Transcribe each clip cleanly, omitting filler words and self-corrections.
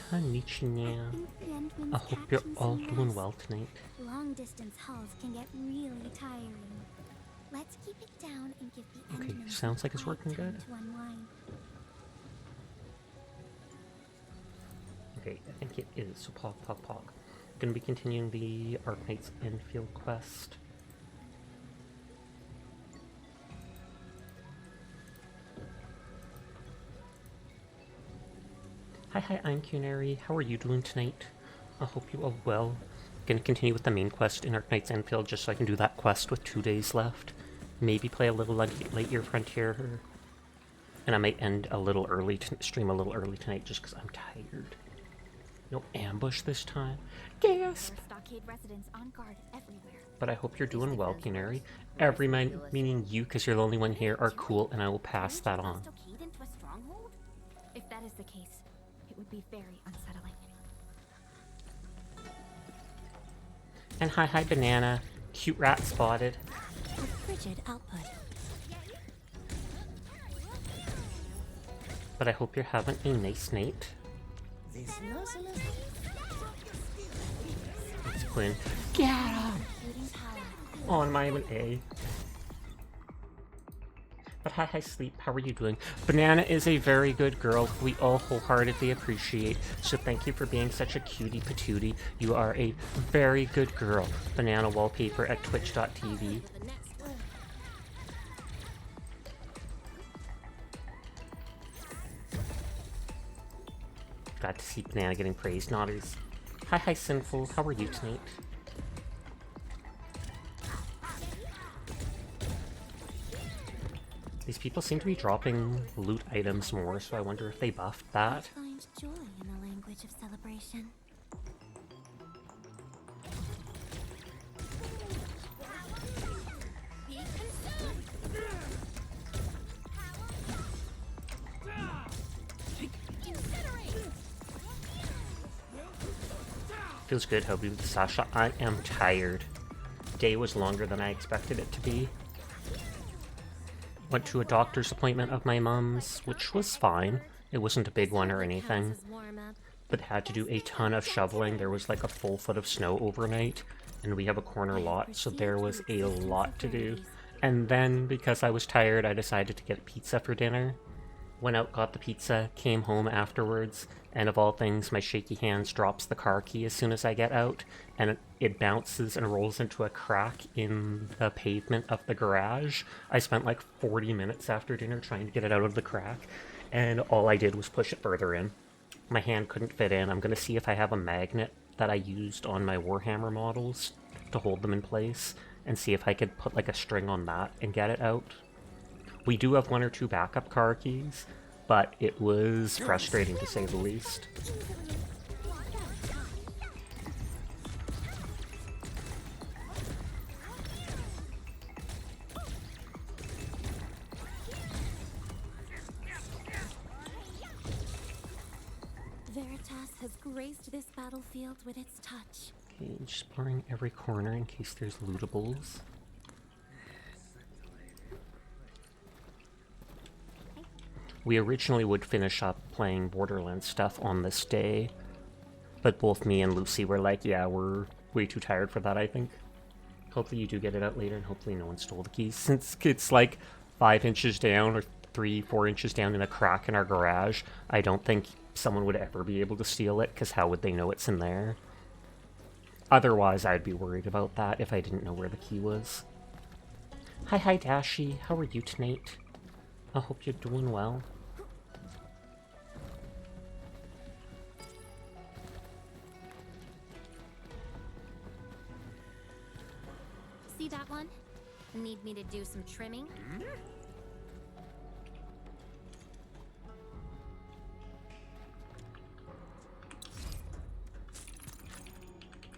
Konnichiwa. I hope you're all doing well tonight. Long distance hauls can get really tiring. Let's keep it down and give the Okay, sounds like it's working good. Okay, I think it is. So pog. Gonna be continuing the Arknights Endfield quest. Hi, I'm Cunary. How are you doing tonight? I hope you are well. Gonna continue with the main quest in Arknights Endfield just so I can do that quest with 2 days left. Maybe play a little Lightyear Frontier. And I might end a little early, stream a little early tonight just because I'm tired. No ambush this time. Gasp! Stockade residents on guard everywhere. But I hope you're doing well, Canary. Everyone, meaning you because you're the only one here, are cool and I will pass that on. Stockade into a stronghold? If that is the case, it would be very unsettling. And hi, Banana. Cute rat spotted. A frigid output. But I hope you're having a nice night. It's Quinn. Get him! On my A. But hi, Sleep. How are you doing? Banana is a very good girl we all wholeheartedly appreciate. So thank you for being such a cutie patootie. You are a very good girl. Banana wallpaper at twitch.tv. Glad to see Banana getting praised. Nodders. Hi, Sinful. How are you tonight? These people seem to be dropping loot items more, so I wonder if they buffed that. Find joy in the language of celebration. Feels good, Hobie, with Sasha. I am tired. Day was longer than I expected it to be. Went to a doctor's appointment of my mom's, which was fine. It wasn't a big one or anything. But had to do a ton of shoveling. There was like a full foot of snow overnight, and we have a corner lot, so there was a lot to do. And then, because I was tired, I decided to get pizza for dinner. Went out, got the pizza, came home afterwards, and of all things, my shaky hands drops the car key as soon as I get out, and it bounces and rolls into a crack in the pavement of the garage. I spent like 40 minutes after dinner trying to get it out of the crack, and all I did was push it further in. My hand couldn't fit in. I'm going to see if I have a magnet that I used on my Warhammer models to hold them in place, and see if I could put like a string on that and get it out. We do have 1 or 2 backup car keys, but it was frustrating to say the least. Veritas has graced this battlefield with its touch. Okay, just exploring every corner in case there's lootables. We originally would finish up playing Borderlands stuff on this day, but both me and Lucy were like, yeah, we're way too tired for that, I think. Hopefully you do get it out later, and hopefully no one stole the keys, since it's like 5 inches down, or 3-4 inches down in a crack in our garage. I don't think someone would ever be able to steal it, because how would they know it's in there? Otherwise, I'd be worried about that if I didn't know where the key was. Hi, Dashi. How are you tonight? I hope you're doing well. See that one? Need me to do some trimming?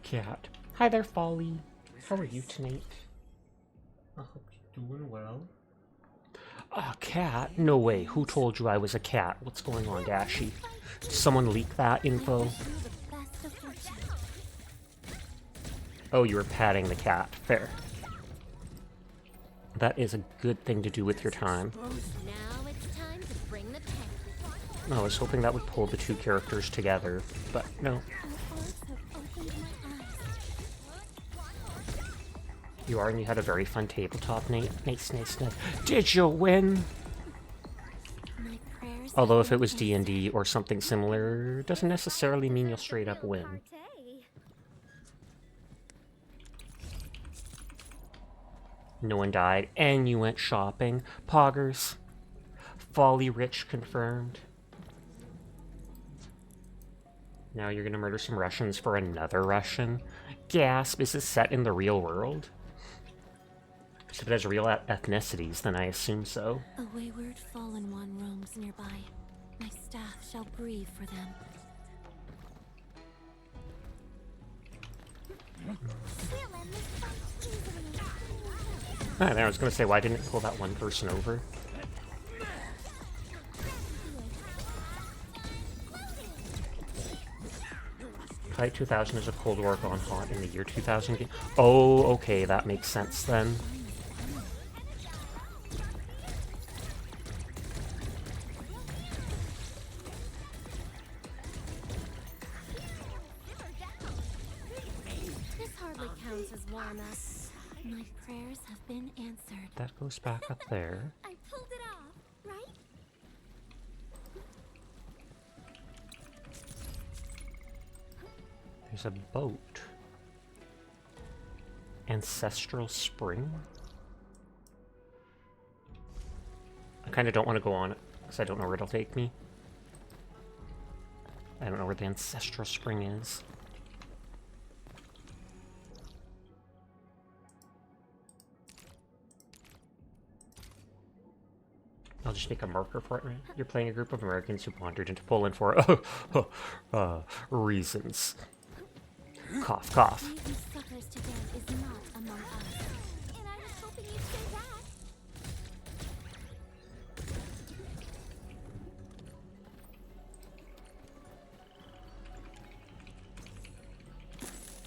Cat. Hi there, Folly. How are you tonight? I hope you're doing well. A cat? No way. Who told you I was a cat? What's going on, Dashi? Did someone leak that info? Oh, you were patting the cat. Fair. That is a good thing to do with your time. Now it's time to bring the pain. I was hoping that would pull the two characters together, but no. Our orbs have opened my eyes. You are, and you had a very fun tabletop, Nate. Nice. Did you win? My prayers Although have if it been was answered. D&D or something similar, doesn't necessarily mean you'll straight up win. No one died, and you went shopping. Poggers. Folly Rich confirmed. Now you're gonna murder some Russians for another Russian? Gasp, is this set in the real world? If it has real ethnicities, then I assume so. A wayward fallen one roams nearby. My staff shall grieve for them. Ah, there, I was gonna say, why didn't it pull that one person over? Fight 2000 is a Cold War gone hot in the year 2000 game. Oh, okay, that makes sense then. This hardly counts as warm up. My prayers have been answered. That goes back up there. I pulled it off, right? There's a boat. Ancestral Spring? I kind of don't want to go on it, because I don't know where it'll take me. I don't know where the Ancestral Spring is. I'll just make a marker for it. Right? You're playing a group of Americans who wandered into Poland for reasons. Cough, cough. He who suffers today is not among us. And I was hoping you'd say that.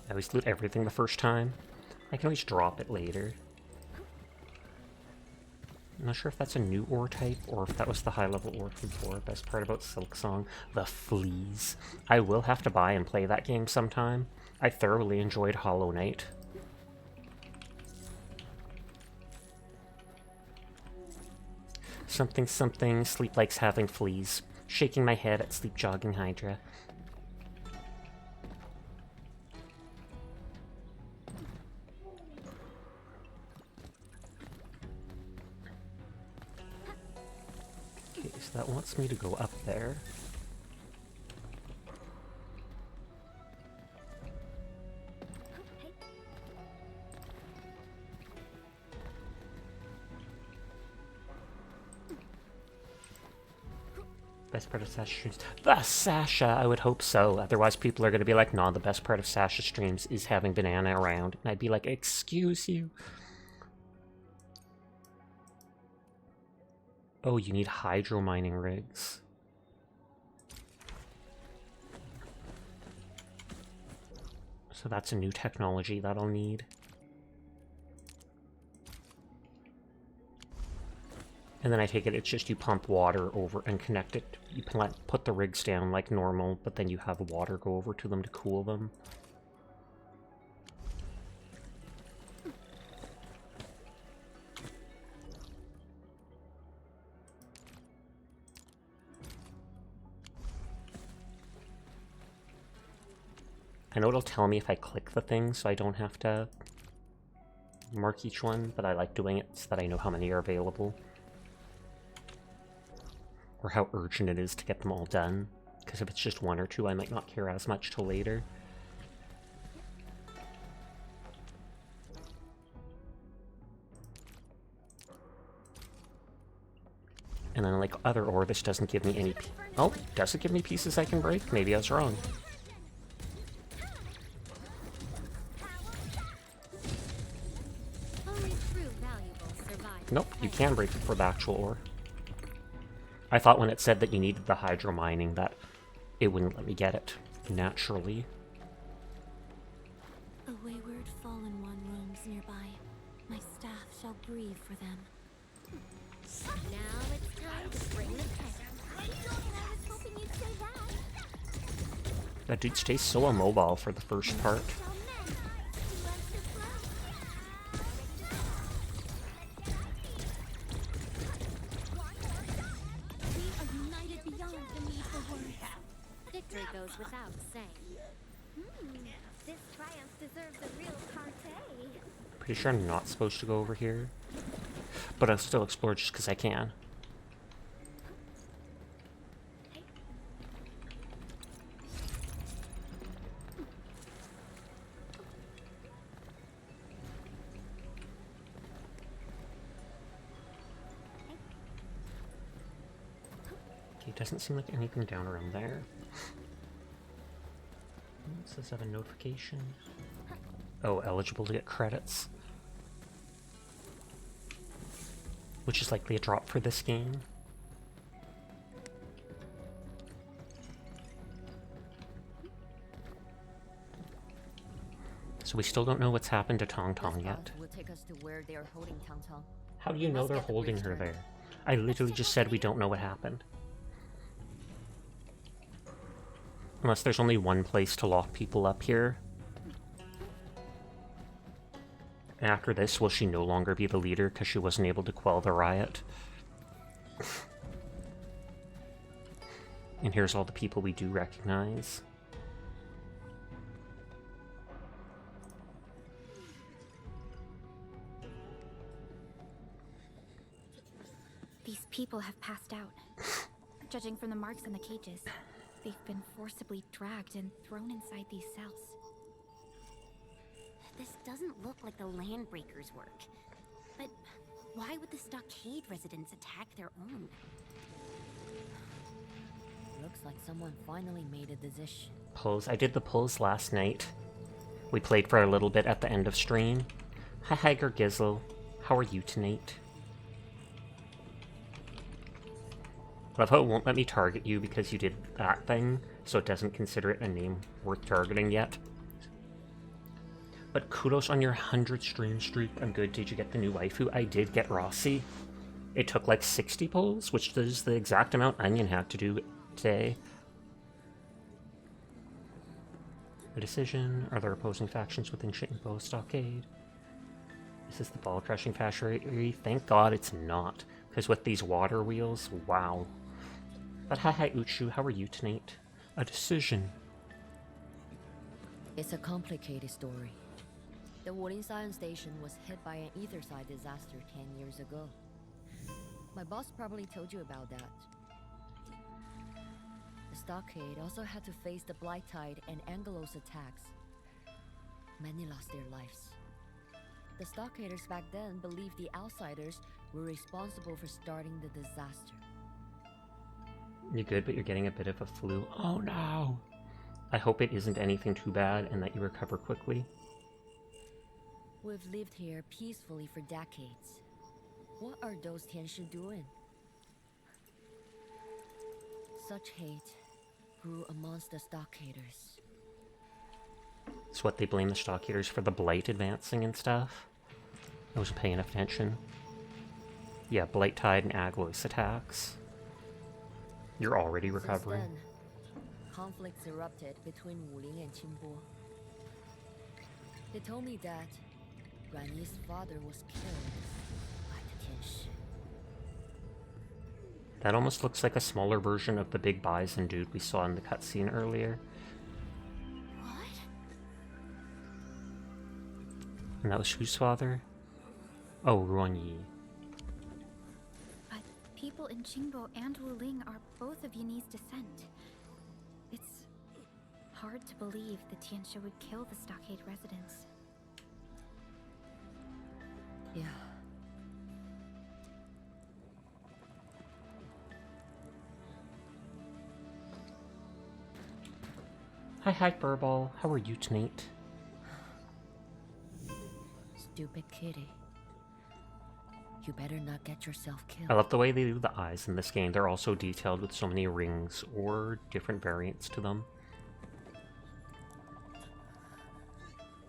I always loot everything the first time. I can always drop it later. I'm not sure if that's a new ore type or if that was the high level ore from before. Best part about Silksong, the fleas. I will have to buy and play that game sometime. I thoroughly enjoyed Hollow Knight. Something, sleep likes having fleas. Shaking my head at sleep jogging Hydra. Okay, so that wants me to go up there. Best part of Sasha streams. The Sasha! I would hope so. Otherwise people are going to be like, nah, the best part of Sasha streams is having Banana around. And I'd be like, excuse you? Oh, you need hydro mining rigs. So that's a new technology that I'll need. And then I take it it's just you pump water over and connect it. You put the rigs down like normal, but then you have water go over to them to cool them. I know it'll tell me if I click the thing, so I don't have to mark each one, but I like doing it so that I know how many are available. Or how urgent it is to get them all done. Because if it's just one or two, I might not care as much till later. And then, like other ore, this doesn't give me any... Oh, does it give me pieces I can break? Maybe I was wrong. Nope, you can break it for the actual ore. I thought when it said that you needed the hydro mining that it wouldn't let me get it naturally. A wayward fallen one roams nearby. My staff shall grieve for them. Now it's time to bring the test. That dude stays so immobile for the first part. Victory goes without saying. This triumph deserves a real party. Pretty sure I'm not supposed to go over here. But I'll still explore just because I can. Okay, it doesn't seem like anything down around there. It says I have a notification. Oh, eligible to get credits. Which is likely a drop for this game. So we still don't know what's happened to Tong Tong yet. Will take us to where they are holding Tong Tong. How do you know they're holding her there? I literally just said we don't know what happened. Unless there's only one place to lock people up here. After this, will she no longer be the leader because she wasn't able to quell the riot? And here's all the people we do recognize. These people have passed out. Judging from the marks on the cages, they've been forcibly dragged and thrown inside these cells. This doesn't look like the Landbreakers' work. But why would the Stockade residents attack their own? Looks like someone finally made a decision. Pulls. I did the pulls last night. We played for a little bit at the end of stream. Hi, Higer Gizzle. How are you tonight? I love how it won't let me target you because you did that thing, so it doesn't consider it a name worth targeting yet. But kudos on your 100 stream streak. I'm good. Did you get the new waifu? I did get Rossi. It took like 60 pulls, which is the exact amount Onion had to do today. A decision. Are there opposing factions within Qinbo Stockade? Is this the ball-crushing factory? Thank God it's not. Because with these water wheels, wow. But hi Uchu, how are you tonight? A decision. It's a complicated story. The Wooling Science Station was hit by an Etherside disaster 10 years ago. My boss probably told you about that. The Stockade also had to face the Blight Tide and Angelos attacks. Many lost their lives. The Stockaders back then believed the Outsiders were responsible for starting the disaster. You're good, but you're getting a bit of a flu. Oh no! I hope it isn't anything too bad and that you recover quickly. We've lived here peacefully for decades. What are those Tianshu doing? Such hate grew amongst the Stockaders. It's what they blame the Stockaders for the Blight advancing and stuff. I wasn't paying attention. Yeah, Blight Tide and Aglos attacks. You're already recovering. Since then, conflicts erupted between Wuling and Qinbo. They told me that Rani's father was killed by the Tianshi. That almost looks like a smaller version of the big bison dude we saw in the cutscene earlier. What? And that was whose father? Oh, Ruanyi. But people in Qinbo and Wuling are both of Yunni's descent. It's hard to believe the Tianshu would kill the Stockade residents. Yeah. Hi Furball, how are you tonight? Stupid kitty. You better not get yourself killed. I love the way they do the eyes in this game. They're also detailed with so many rings or different variants to them.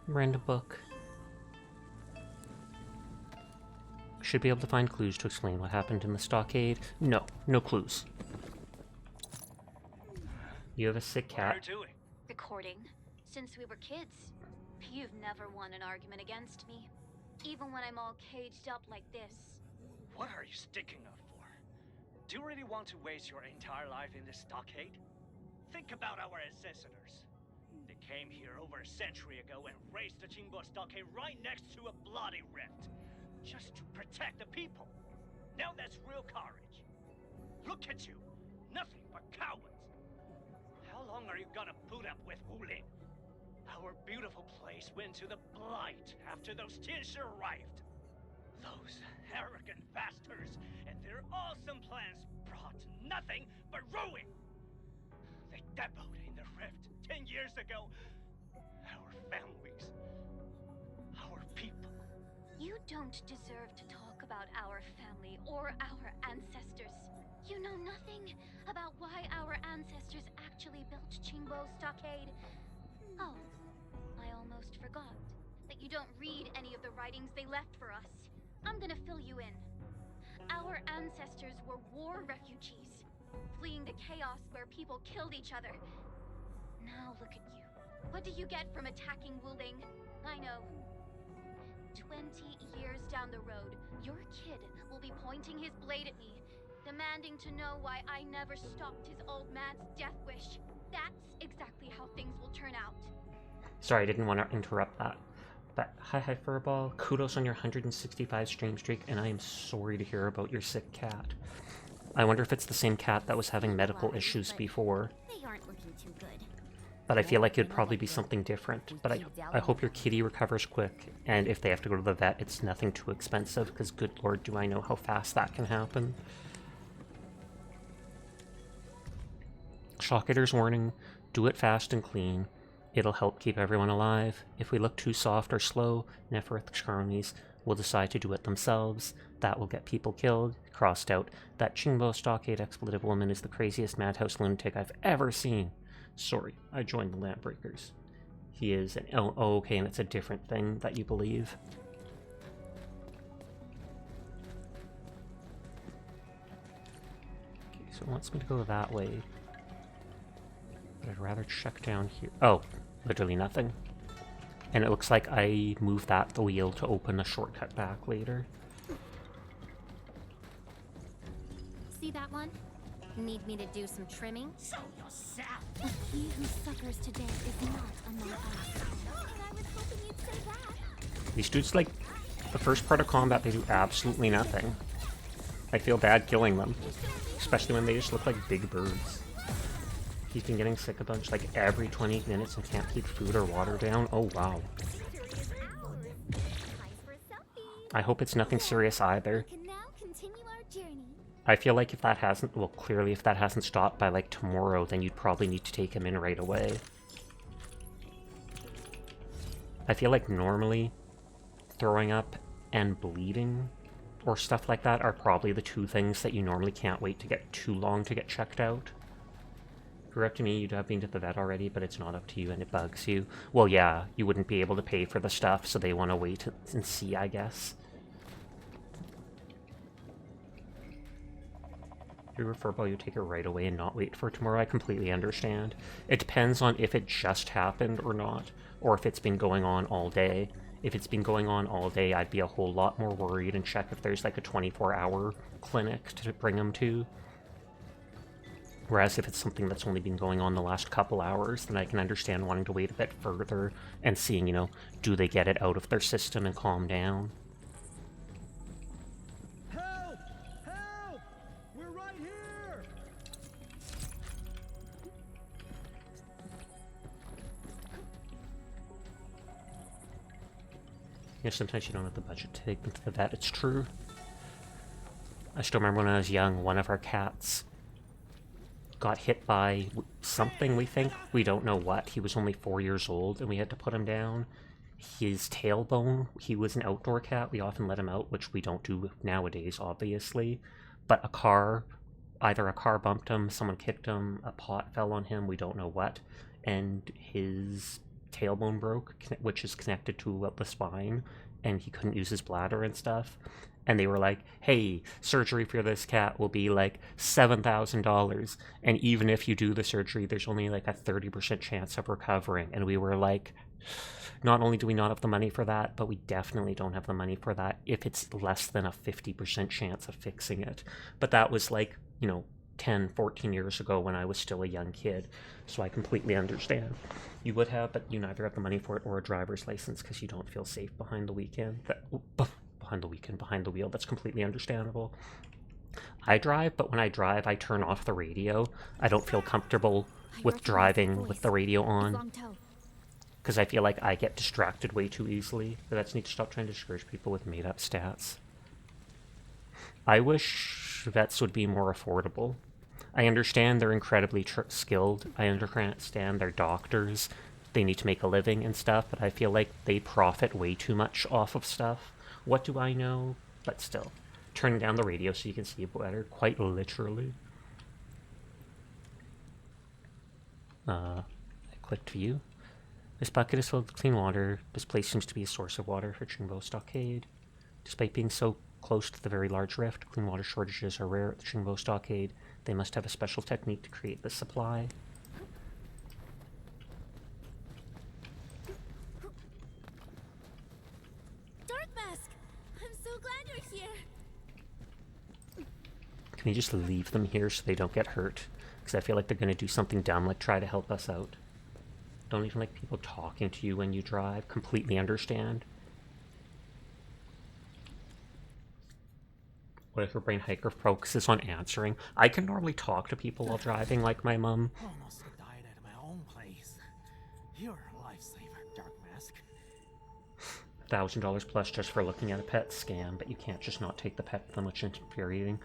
Random book. Should be able to find clues to explain what happened in the stockade. No clues. You have a sick cat. courting since we were kids. You've never won an argument against me, even when I'm all caged up like this. What are you sticking up for? Do you really want to waste your entire life in this stockade? Think about our ancestors. They came here over a century ago and raised the Qinbo Stockade right next to a bloody rift, just to protect the people. Now that's real courage. Look at you, nothing but cowards. How long are you gonna put up with Wuling? Our beautiful place went to the blight after those Tianshi arrived. Those arrogant bastards and their awesome plans brought nothing but ruin. They depoted in the rift 10 years ago. Our families, our people. You don't deserve to talk about our family or our ancestors. You know nothing about why our ancestors actually built Qinbo Stockade. Oh, I almost forgot that you don't read any of the writings they left for us. I'm gonna fill you in. Our ancestors were war refugees, fleeing the chaos where people killed each other. Now look at you. What do you get from attacking Wuling? I know. 20 years down the road, your kid will be pointing his blade at me, demanding to know why I never stopped his old man's death wish. That's exactly how things will turn out. Sorry, I didn't want to interrupt that. But hi Furball, kudos on your 165 stream streak, and I am sorry to hear about your sick cat. I wonder if it's the same cat that was having medical issues before. They aren't looking too good. But I feel like it'd probably be something different. But I hope your kitty recovers quick, and if they have to go to the vet, it's nothing too expensive, because good lord do I know how fast that can happen. Shockader's warning, do it fast and clean. It'll help keep everyone alive. If we look too soft or slow, Neferith's armies will decide to do it themselves. That will get people killed. Crossed out. That Qinbo Stockade expletive woman is the craziest madhouse lunatic I've ever seen. Sorry, I joined the Lampbreakers. He is an... Oh, okay, and it's a different thing that you believe. Okay, so it wants me to go that way. But I'd rather check down here. Oh, literally nothing. And it looks like I moved the wheel to open a shortcut back later. See that one? Need me to do some trimming? Show yourself! He who suffers today is not among us. And I was hoping you'd say that. These dudes, like, the first part of combat, they do absolutely nothing. I feel bad killing them. Especially when they just look like big birds. He's been getting sick a bunch, like every 20 minutes and can't keep food or water down. Oh, wow. I hope it's nothing serious either. I feel like if that hasn't, well, clearly if that hasn't stopped by, like, tomorrow, then you'd probably need to take him in right away. I feel like normally throwing up and bleeding or stuff like that are probably the two things that you normally can't wait to get too long to get checked out. If you're up to me, you'd have been to the vet already, but it's not up to you and it bugs you. Well, yeah, you wouldn't be able to pay for the stuff, so they want to wait and see, I guess. If you refer, you take it right away and not wait for tomorrow. I completely understand. It depends on if it just happened or not, or if it's been going on all day. If it's been going on all day, I'd be a whole lot more worried and check if there's like a 24-hour clinic to bring them to. Whereas if it's something that's only been going on the last couple hours, then I can understand wanting to wait a bit further and seeing, you know, do they get it out of their system and calm down? Help! Help! We're right here! You know, sometimes you don't have the budget to take them to the vet, it's true. I still remember when I was young, one of our cats got hit by something, we think. We don't know what. He was only 4 years old, and we had to put him down. His tailbone, he was an outdoor cat. We often let him out, which we don't do nowadays, obviously. But either a car bumped him, someone kicked him, a pot fell on him, we don't know what. And his tailbone broke, which is connected to the spine. and he couldn't use his bladder and stuff. And they were like, hey, surgery for this cat will be like $7,000. And even if you do the surgery, there's only like a 30% chance of recovering. And we were like, not only do we not have the money for that, but we definitely don't have the money for that if it's less than a 50% chance of fixing it. But that was like, 10, 14 years ago when I was still a young kid. So I completely understand. You would have, but you neither have the money for it or a driver's license because you don't feel safe behind the wheel. That's completely understandable. I drive, but when I drive, I turn off the radio. I don't feel comfortable with driving with the radio on because I feel like I get distracted way too easily. But that's need to stop trying to discourage people with made-up stats. I wish vets would be more affordable. I understand they're incredibly skilled. I understand they're doctors. They need to make a living and stuff, but I feel like they profit way too much off of stuff. What do I know? But still. Turning down the radio so you can see better, quite literally. I clicked view. This bucket is filled with clean water. This place seems to be a source of water for Qinbo Stockade. Despite being so close to the very large rift, clean water shortages are rare at the Qinbo Stockade. They must have a special technique to create this supply. Dark Mask! I'm so glad you're here! Can we just leave them here so they don't get hurt? Because I feel like they're going to do something dumb, like try to help us out. Don't even like people talking to you when you drive. Completely understand. What if your brain hiker focuses on answering? I can normally talk to people while driving, like my mum. Almost died at my own place. You're a lifesaver, Dark Mask. $1,000 plus just for looking at a pet scam, but you can't just not take the pet with them, which is infuriating.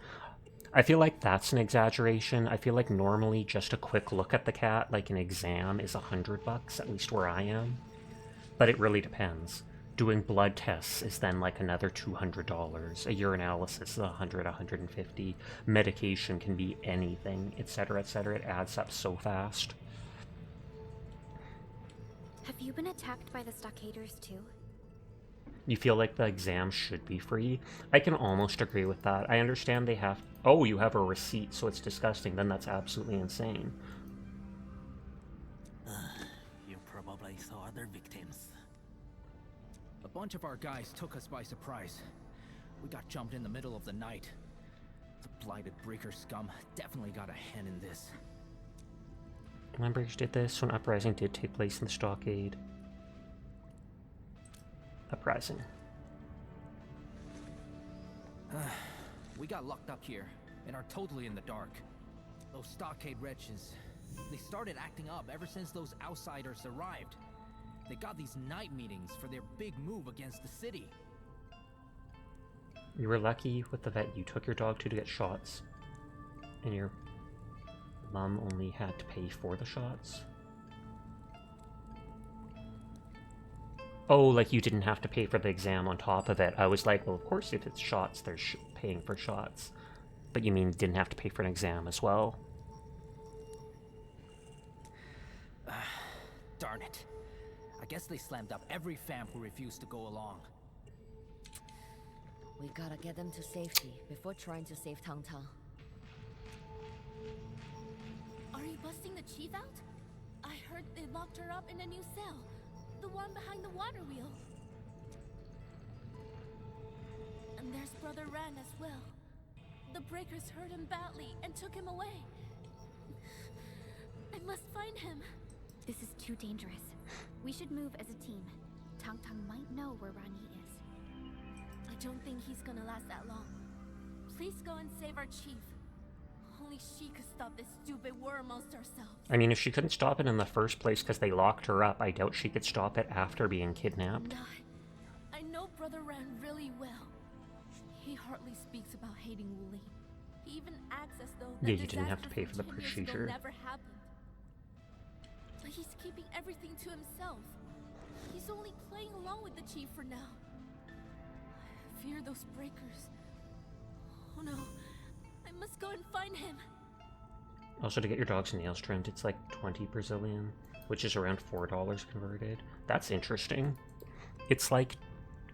I feel like that's an exaggeration. I feel like normally just a quick look at the cat, like an exam, is $100, at least where I am. But it really depends. Doing blood tests is then like another $200. A urinalysis is $100, $150. Medication can be anything, etc., etc. It adds up so fast. Have you been attacked by the stockaders too? You feel like the exam should be free? I can almost agree with that. I understand they have... Oh, you have a receipt, so it's disgusting. Then that's absolutely insane. You probably saw other victims. A bunch of our guys took us by surprise. We got jumped in the middle of the night. The blighted breaker scum definitely got a hand in this. Members did this, so an uprising did take place in the stockade. Uprising. We got locked up here and are totally in the dark. Those stockade wretches, they started acting up ever since those outsiders arrived. They got these night meetings for their big move against the city. You were lucky with the vet you took your dog to get shots. And your mom only had to pay for the shots. Oh, like you didn't have to pay for the exam on top of it. I was like, well, of course, if it's shots, they're paying for shots. But you mean didn't have to pay for an exam as well? Darn it. I guess they slammed up every fam who refused to go along. We gotta get them to safety before trying to save Tang Tang. Are you busting the chief out? I heard they locked her up in a new cell. The one behind the water wheel. And there's Brother Ran as well. The breakers hurt him badly and took him away. I must find him. This is too dangerous. We should move as a team. Tang Tang might know where Rani is. I don't think he's gonna last that long. Please go and save our chief. Only she could stop this stupid war amongst ourselves. I mean, if she couldn't stop it in the first place because they locked her up, I doubt she could stop it after being kidnapped. Not. I know Brother Ran really well. He hardly speaks about hating Wu Ling. He even acts as though Yeah, you didn't have to pay for the 10 years ago procedure. never happened. But he's keeping everything to himself. He's only playing along with the chief for now. I fear those breakers. Oh no. I must go and find him. Also, to get your dog's nails trimmed, it's like 20 Brazilian, which is around $4 converted. That's interesting. It's like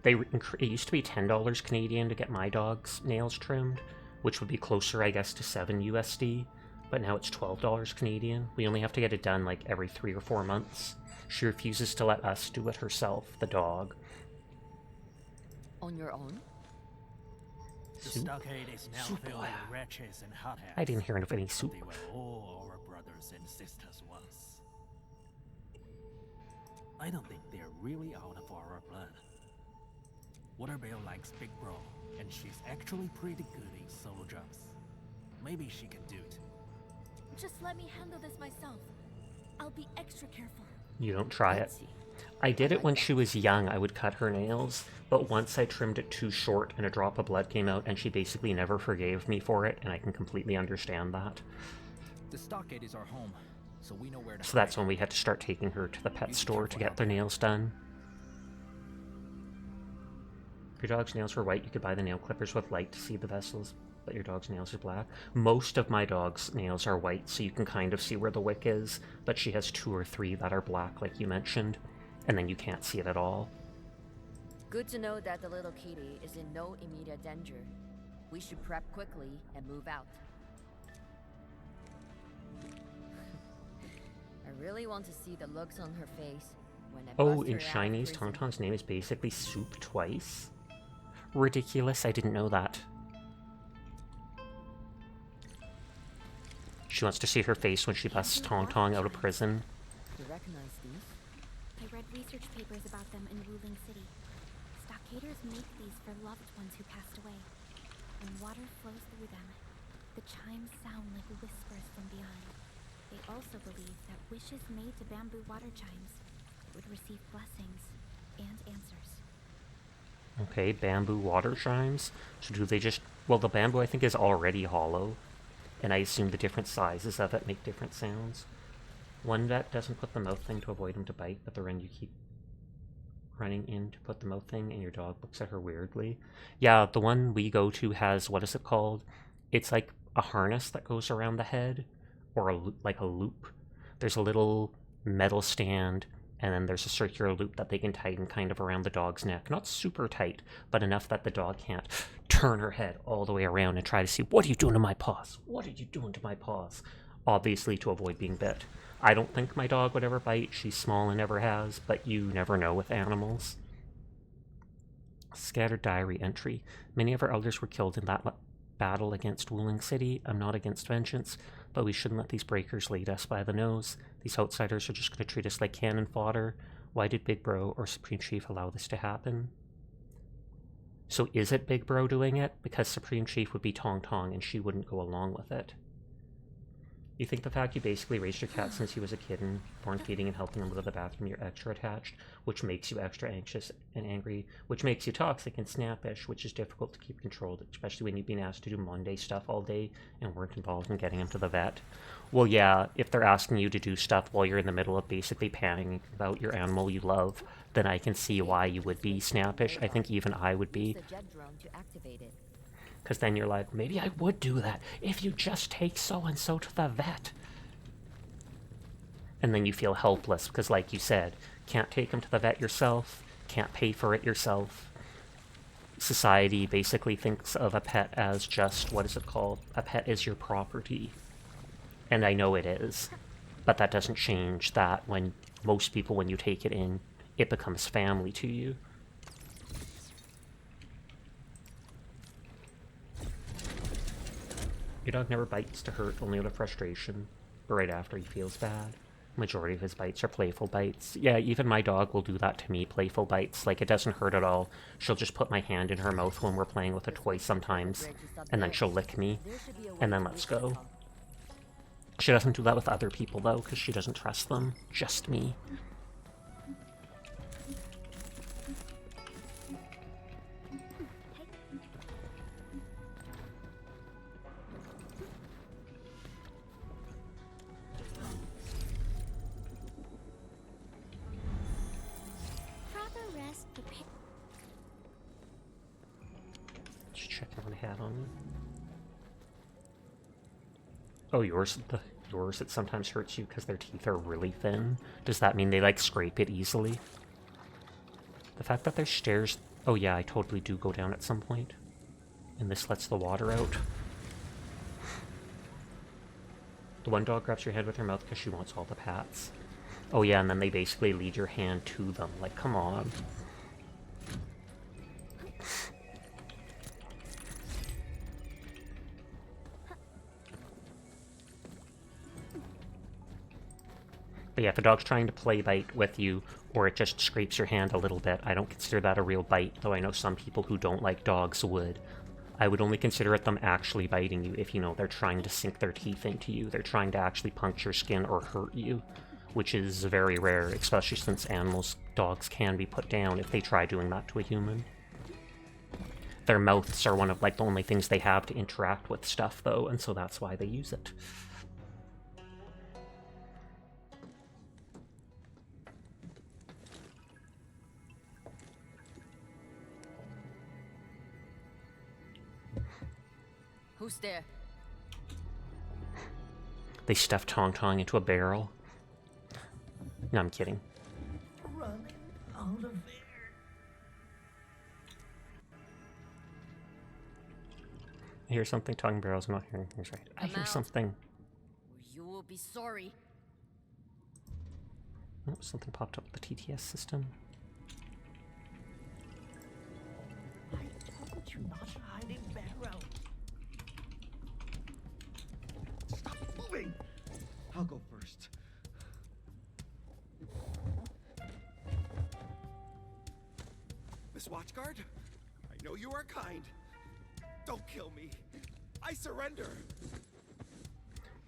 It used to be $10 Canadian to get my dog's nails trimmed, which would be closer, I guess, to 7 USD. But now it's $12 Canadian. We only have to get it done like every 3 or 4 months. She refuses to let us do it herself, the dog. On your own? The Soup? stockade is now Soup filled boy. with wretches and hotheads. I didn't hear of any soup. They were all our brothers and sisters once. I don't think they're really out of our blood. Waterbear likes Big Bro, and she's actually pretty good in solo jumps. Maybe she can do it. Just let me handle this myself. I'll be extra careful. You don't try it. Let's see. I did it when she was young. I would cut her nails, but once I trimmed it too short and a drop of blood came out, and she basically never forgave me for it, and I can completely understand that. The stockade is our home, so we know where to So that's when we had to start taking her to the pet store to get their nails done. If your dog's nails were white, you could buy the nail clippers with light to see the vessels, but your dog's nails are black. Most of my dog's nails are white, so you can kind of see where the wick is, but she has 2 or 3 that are black, like you mentioned, and then you can't see it at all. Good to know that the little kitty is in no immediate danger. We should prep quickly and move out. I really want to see the looks on her face when I Oh, bust in her out of Chinese, prison. Tauntaun's name is basically soup twice? Ridiculous, I didn't know that. She wants to see her face when she busts Tauntaun out of prison. You recognize these? I read research papers about them in Wuling City. Stockaders make these for loved ones who passed away. When water flows through them, the chimes sound like whispers from beyond. They also believe that wishes made to bamboo water chimes would receive blessings and answers. Okay, bamboo water chimes. So do they just... Well, the bamboo I think is already hollow, and I assume the different sizes of it make different sounds. One vet doesn't put the mouth thing to avoid him to bite, but the one you keep running in to put the mouth thing, and your dog looks at her weirdly. Yeah, the one we go to has, what is it called? It's like a harness that goes around the head, or like a loop. There's a little metal stand, and then there's a circular loop that they can tighten kind of around the dog's neck. Not super tight, but enough that the dog can't turn her head all the way around and try to see, what are you doing to my paws? What are you doing to my paws? Obviously to avoid being bit. I don't think my dog would ever bite. She's small and never has, but you never know with animals. Scattered diary entry. Many of our elders were killed in that battle against Wuling City. I'm not against vengeance, but we shouldn't let these breakers lead us by the nose. These outsiders are just going to treat us like cannon fodder. Why did Big Bro or Supreme Chief allow this to happen? So is it Big Bro doing it? Because Supreme Chief would be Tauntaun and she wouldn't go along with it. You think the fact you basically raised your cat since he was a kitten, born feeding and helping him go to the bathroom, you're extra attached, which makes you extra anxious and angry, which makes you toxic and snappish, which is difficult to keep controlled, especially when you've been asked to do Monday stuff all day and weren't involved in getting him to the vet. Well, yeah, if they're asking you to do stuff while you're in the middle of basically panicking about your animal you love, then I can see why you would be snappish. I think even I would be. Use the jet drone to activate it. Because then you're like, maybe I would do that if you just take so-and-so to the vet. And then you feel helpless because, like you said, can't take him to the vet yourself, can't pay for it yourself. Society basically thinks of a pet as just, what is it called? A pet is your property. And I know it is. But that doesn't change that when most people, when you take it in, it becomes family to you. Your dog never bites to hurt, only out of frustration, but right after he feels bad. Majority of his bites are playful bites. Yeah, even my dog will do that to me, playful bites. Like, it doesn't hurt at all. She'll just put my hand in her mouth when we're playing with a toy sometimes, and then she'll lick me, and then let's go. She doesn't do that with other people, though, because she doesn't trust them. Just me. Just checking what I had on me. Oh, yours, it sometimes hurts you because their teeth are really thin. Does that mean they, like, scrape it easily? The fact that their stairs Oh yeah, I totally do go down at some point. And this lets the water out. The one dog grabs your head with her mouth because she wants all the pats. Oh yeah, and then they basically lead your hand to them. Like, come on. But yeah, if a dog's trying to play bite with you, or it just scrapes your hand a little bit, I don't consider that a real bite, though I know some people who don't like dogs would. I would only consider it them actually biting you if, you know, they're trying to sink their teeth into you. They're trying to actually puncture skin or hurt you, which is very rare, especially since dogs can be put down if they try doing that to a human. Their mouths are one of, like, the only things they have to interact with stuff, though, and so that's why they use it. Who's there? They stuffed Tong Tong into a barrel. No, I'm kidding. Running out of air. I hear something. Talking barrels. I'm not hearing things right. I Come hear out. something. Or you will be sorry. Oh, something popped up with the TTS system. I told you not to hide in barrel. Stop moving! I'll go first. Miss Watchguard, I know you are kind. Don't kill me. I surrender.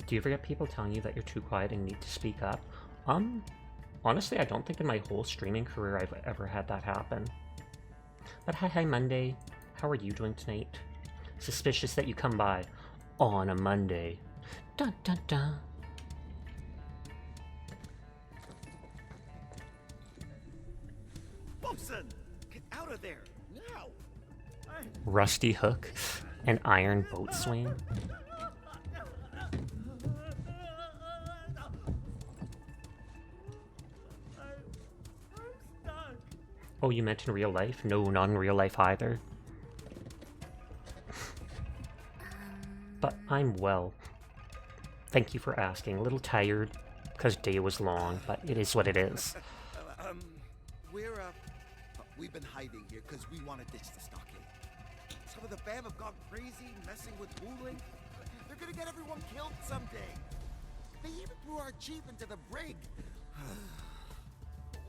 Do you ever get people telling you that you're too quiet and need to speak up? Honestly, I don't think in my whole streaming career I've ever had that happen. But hi Monday. How are you doing tonight? Suspicious that you come by on a Monday. Dun dun dun. Bobson, get out of there now. Rusty hook. An iron boat swing. Oh, you meant in real life? No, not in real life either. But I'm well. Thank you for asking. A little tired, because day was long, but it is what it is. We've been hiding here because we want to ditch the stockade. Some of the fam have gone crazy, messing with Wuling. They're gonna get everyone killed someday. They even threw our chief into the brig.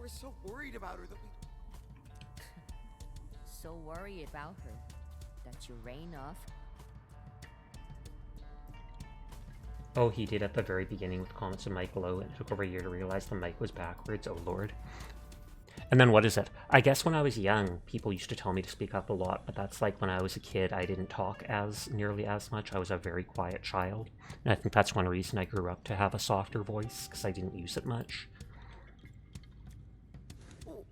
We're so worried about her that we... So worried about her that you ran off. Oh, he did at the very beginning with comments of Mike Lowe, and it took over a year to realize the mic was backwards. Oh lord. And then what is it? I guess when I was young, people used to tell me to speak up a lot, but that's like when I was a kid, I didn't talk nearly as much. I was a very quiet child. And I think that's one reason I grew up to have a softer voice, because I didn't use it much. Oh,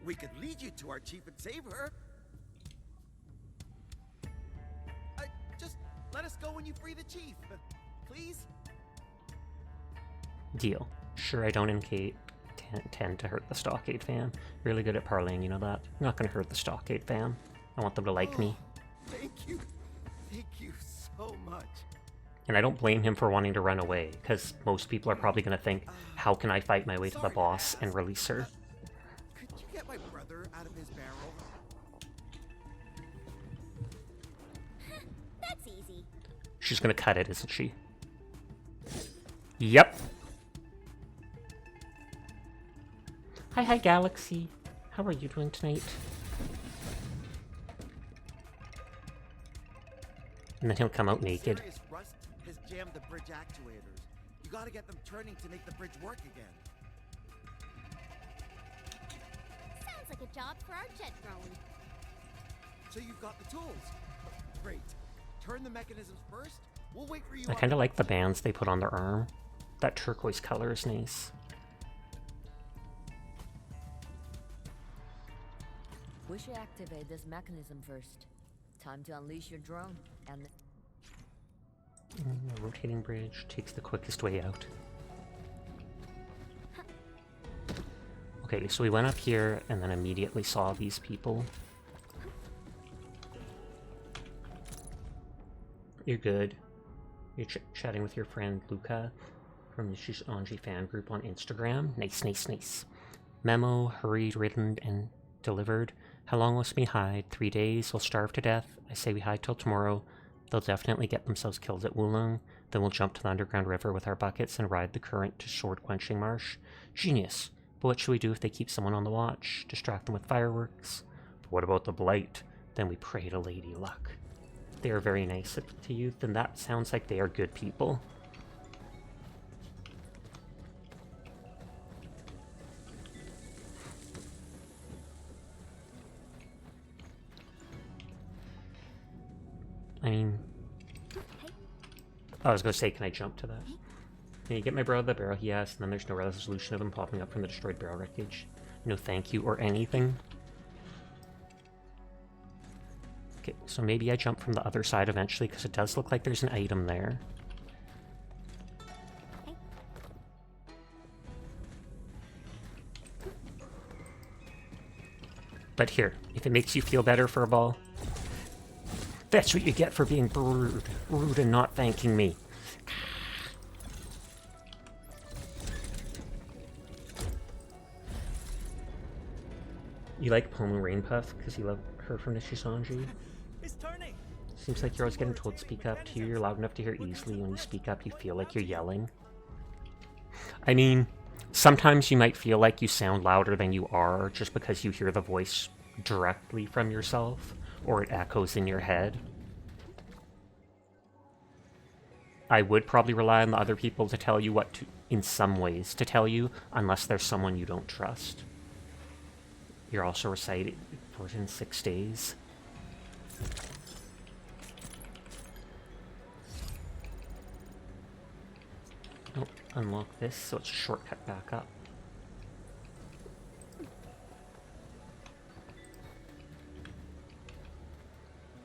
we could lead you to our chief and save her. Just let us go when you free the chief, please. Deal. Sure, I don't tend to hurt the Stockade fan. Really good at parlaying, you know that? I'm not gonna hurt the Stockade fan. I want them to like me. Thank you so much. And I don't blame him for wanting to run away, because most people are probably gonna think, how can I fight my way to the boss and release her? Could you get my brother out of his barrel? That's easy. She's gonna cut it, isn't she? Yep. Hi Galaxy. How are you doing tonight? And then he'll come out naked. Serious rust has jammed the bridge actuators. You gotta get them turning to make the bridge work again. Sounds like a job for our jet drone. So you've got the tools. Great. Turn the mechanisms first. We'll wait for you. I kind of like the bands they put on their arm. That turquoise color is nice. We should activate this mechanism first. Time to unleash your drone and... The rotating bridge takes the quickest way out. Okay, so we went up here and then immediately saw these people. You're good. You're chatting with your friend Luca from the Shisonji fan group on Instagram. Nice, nice, nice. Memo, hurried, written, and delivered. How long must we hide? 3 days. We'll starve to death. I say we hide till tomorrow. They'll definitely get themselves killed at Wulong. Then we'll jump to the underground river with our buckets and ride the current to sword-quenching marsh. Genius. But what should we do if they keep someone on the watch? Distract them with fireworks? But what about the blight? Then we pray to Lady Luck. They are very nice to you, then that sounds like they are good people. I mean... I was gonna say, can I jump to that? Can you get my bro the barrel? Yes, and then there's no resolution of him popping up from the destroyed barrel wreckage. No thank you or anything. Okay, so maybe I jump from the other side eventually, because it does look like there's an item there. But here, if it makes you feel better for a ball, that's what you get for being rude. Rude and not thanking me. You like Pomu Rainpuff because you love her from Nishisanji? Seems like you're always getting told speak up to you. You're loud enough to hear easily. When you speak up, you feel like you're yelling. I mean, sometimes you might feel like you sound louder than you are just because you hear the voice directly from yourself, or it echoes in your head. I would probably rely on the other people to tell you what to, in some ways, to tell you, unless there's someone you don't trust. You're also recited for it in 6 days. Oh, unlock this, so it's a shortcut back up.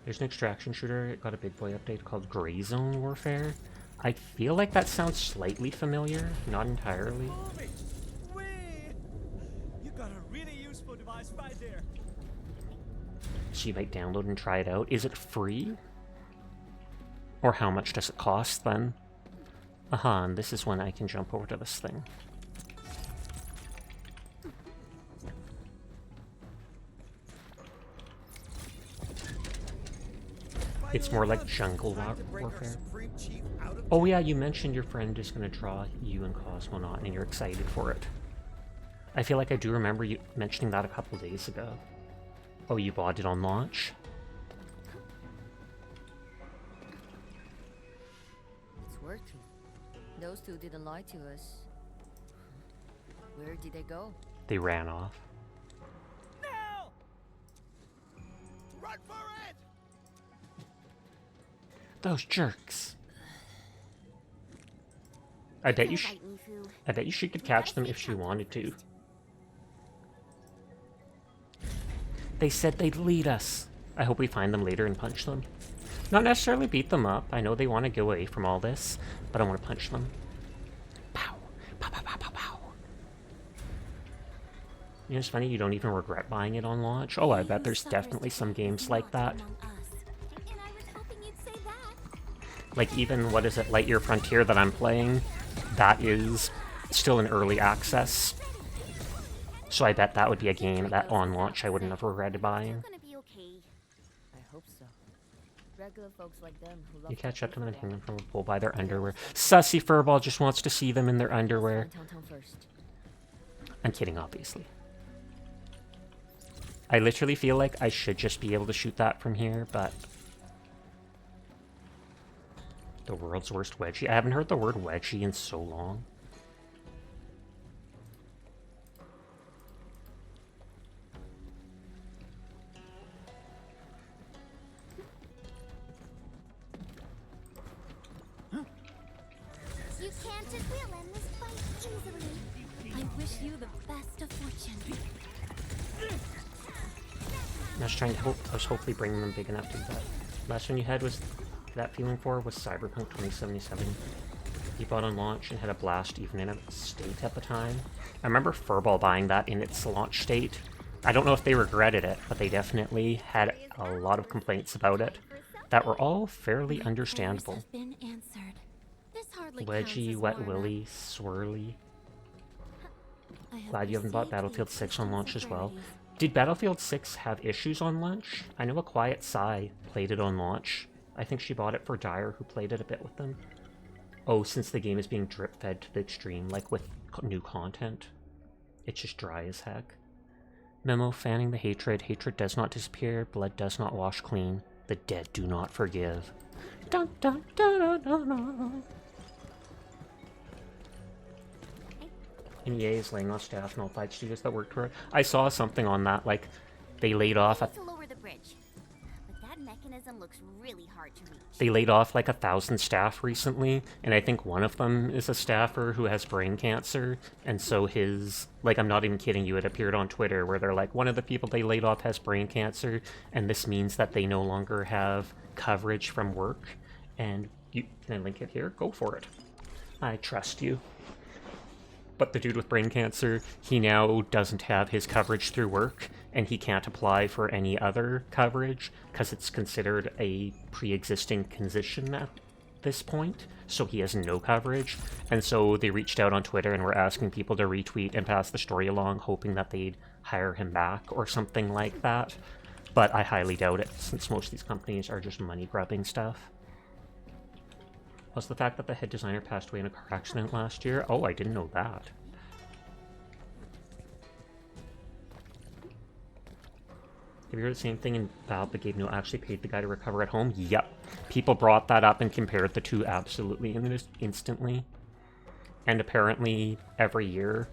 There's an extraction shooter. It got a big boy update called Gray Zone Warfare. I feel like that sounds slightly familiar, not entirely. You got a really useful device right there. So you might download and try it out. Is it free? Or how much does it cost then? Aha, and this is when I can jump over to this thing. It's more like jungle warfare. Oh yeah, you mentioned your friend is going to draw you and Cosmonaut, and you're excited for it. I feel like I do remember you mentioning that a couple days ago. Oh, you bought it on launch? It's working. Those two didn't lie to us. Where did they go? They ran off. Now! Run for it! Those jerks. I bet you she could catch them if she wanted to. They said they'd lead us. I hope we find them later and punch them. Not necessarily beat them up. I know they want to get away from all this, but I want to punch them. Pow. Pow, pow, pow, pow, pow. You know, it's funny, you don't even regret buying it on launch. Oh, I bet there's definitely some games like that. Like even, what is it, Lightyear Frontier that I'm playing? That is still in early access. So I bet that would be a game that on launch I wouldn't have regretted buying. I hope so. Regular folks like them who love You catch up to them and hang them from a pole by their underwear. Sussy Furball just wants to see them in their underwear. I'm kidding, obviously. I literally feel like I should just be able to shoot that from here, but... The world's worst wedgie. I haven't heard the word wedgie in so long. You can't just win this fight easily. I wish you the best of fortune. I was trying to I was hopefully bringing them big enough to do that. Last one you had was that feeling for was Cyberpunk 2077. He bought on launch and had a blast even in its state at the time. I remember Furball buying that in its launch state. I don't know if they regretted it, but they definitely had a lot of complaints about it that were all fairly understandable. Been answered. This hardly Wedgie, Wet Willy, Swirly. Glad you haven't bought Battlefield 6 on launch as well. Did Battlefield 6 have issues on launch? I know a Quiet Sigh played it on launch. I think she bought it for Dyer, who played it a bit with them. Oh, since the game is being drip-fed to the extreme, like with new content. It's just dry as heck. Memo, fanning the hatred. Hatred does not disappear. Blood does not wash clean. The dead do not forgive. Dun, dun, dun, dun, dun, dun. EA is laying off staff and all 5 studios that worked for it. I saw something on that, like, they laid off... To lower the bridge. But that mechanism looks really hard to reach. They laid off like 1,000 staff recently, and I think one of them is a staffer who has brain cancer, and so his, like, I'm not even kidding you, it appeared on Twitter where they're like, one of the people they laid off has brain cancer, and this means that they no longer have coverage from work, and you, can I link it here? Go for it. I trust you. But the dude with brain cancer, he now doesn't have his coverage through work, and he can't apply for any other coverage because it's considered a pre-existing condition at this point, so he has no coverage. And so they reached out on Twitter and were asking people to retweet and pass the story along, hoping that they'd hire him back or something like that. But I highly doubt it, since most of these companies are just money-grubbing stuff. Plus the fact that the head designer passed away in a car accident last year. Oh, I didn't know that. Have you heard the same thing in Valve, but Gabe Newell actually paid the guy to recover at home? Yep. People brought that up and compared the two absolutely instantly. And apparently, every year,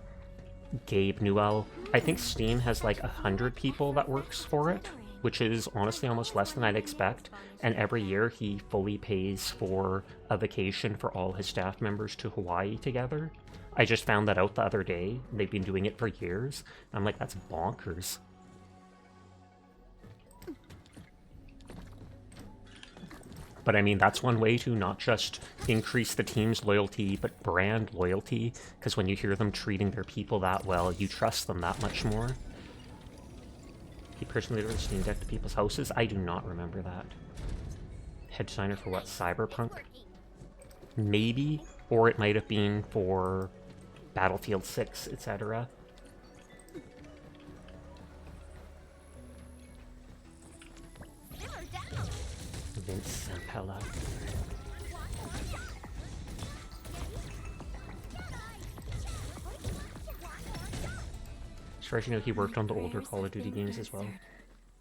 Gabe Newell... I think Steam has like 100 people that works for it, which is honestly almost less than I'd expect. And every year he fully pays for a vacation for all his staff members to Hawaii together. I just found that out the other day. They've been doing it for years. I'm like, that's bonkers. But I mean, that's one way to not just increase the team's loyalty, but brand loyalty. Because when you hear them treating their people that well, you trust them that much more. He personally delivered Steam Deck to people's houses? I do not remember that. Head designer for what? Cyberpunk? Maybe. Or it might have been for Battlefield 6, etc. Vince Zampella. As far as you know, he worked on the older Call of Duty games as well.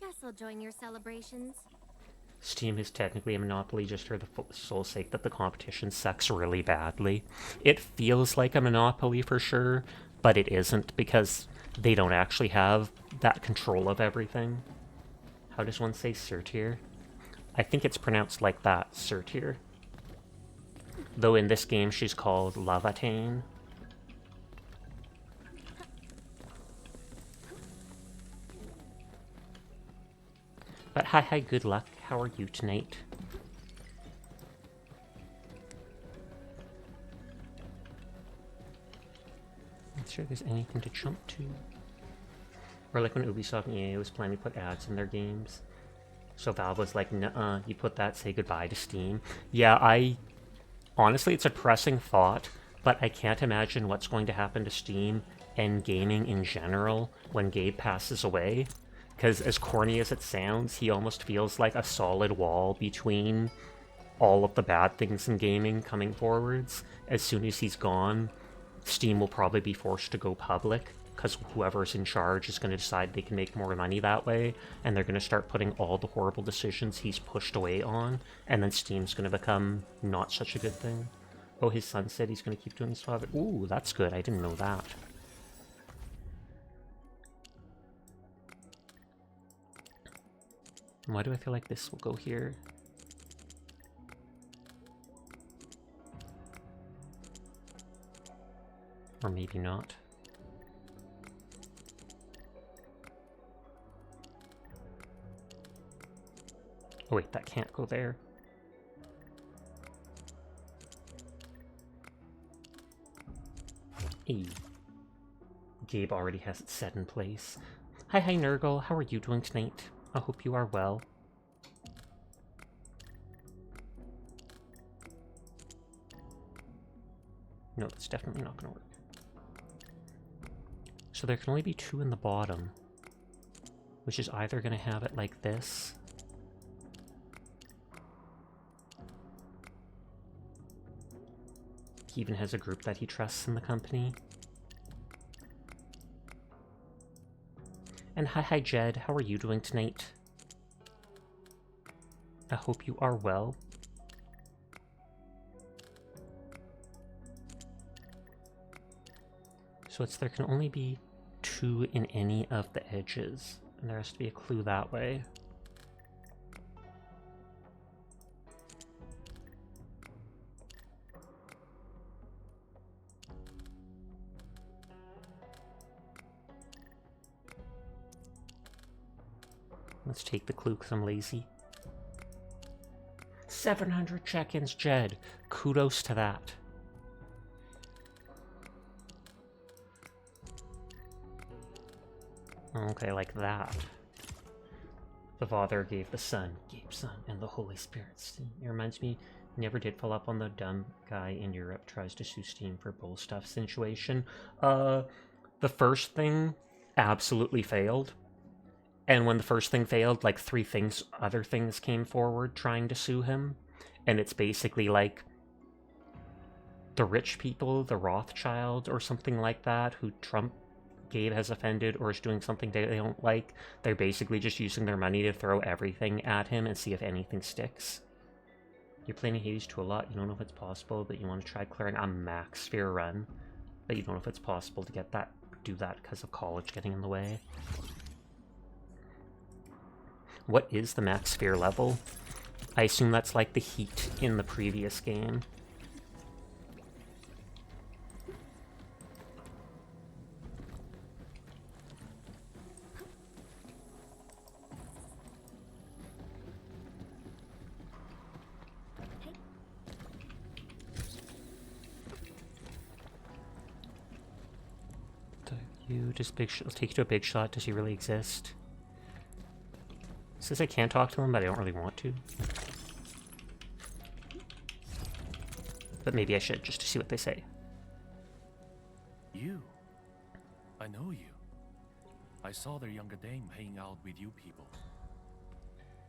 Guess I'll join your celebrations. Steam is technically a monopoly just for the sole sake that the competition sucks really badly. It feels like a monopoly for sure, but it isn't because they don't actually have that control of everything. How does one say Surtier? I think it's pronounced like that, Surtier. Though in this game she's called Lavatane. But hi, good luck. How are you tonight? Not sure there's anything to jump to. Or like when Ubisoft and EA was planning to put ads in their games. So Valve was like, nuh-uh, you put that, say goodbye to Steam. Yeah, honestly, it's a pressing thought, but I can't imagine what's going to happen to Steam and gaming in general when Gabe passes away. Because as corny as it sounds, he almost feels like a solid wall between all of the bad things in gaming coming forwards. As soon as he's gone, Steam will probably be forced to go public, because whoever's in charge is going to decide they can make more money that way, and they're going to start putting all the horrible decisions he's pushed away on, and then Steam's going to become not such a good thing. Oh, his son said he's going to keep doing this father. Ooh, that's good. I didn't know that. Why do I feel like this will go here? Or maybe not. Oh wait, that can't go there. Hey. Gabe already has it set in place. Hi, Nurgle. How are you doing tonight? I hope you are well. No, that's definitely not going to work. So there can only be 2 in the bottom, which is either going to have it like this. He even has a group that he trusts in the company. And hi, Jed. How are you doing tonight? I hope you are well. So there can only be 2 in any of the edges, and there has to be a clue that way. Let's take the clue because I'm lazy. 700 check-ins, Jed. Kudos to that. Okay, like that. The Father gave the Son, Son, and the Holy Spirit. Steam. It reminds me, never did follow up on the dumb guy in Europe tries to sue Steam for bull stuff situation. The first thing absolutely failed. And when the first thing failed, like 3 other things came forward trying to sue him. And it's basically like the rich people, the Rothschild or something like that, who Gabe has offended or is doing something they don't like. They're basically just using their money to throw everything at him and see if anything sticks. You're playing Hades 2 a lot. You don't know if it's possible, but you want to try clearing a max sphere run. But you don't know if it's possible to do that because of college getting in the way. What is the max sphere level? I assume that's like the heat in the previous game. Let's take you to a big shot. Does he really exist? It says I can talk to him, but I don't really want to. But maybe I should, just to see what they say. You? I know you. I saw their younger dame hanging out with you people.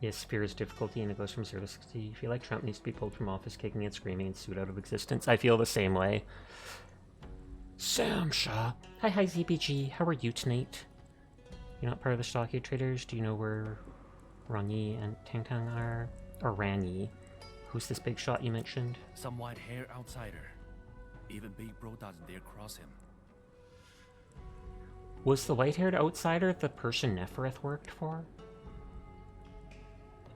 Yes, fear is difficulty, and it goes from 0 to 60. I feel like Trump needs to be pulled from office, kicking and screaming and sued out of existence. I feel the same way. Sam Shaw. Hi, ZBG. How are you tonight? You're not part of the Stockade traders? Do you know where Rangi and Tang are? Or Rangi? Who's this big shot you mentioned? Some white-haired outsider. Even Big Bro doesn't dare cross him. Was the white-haired outsider the person Nefereth worked for?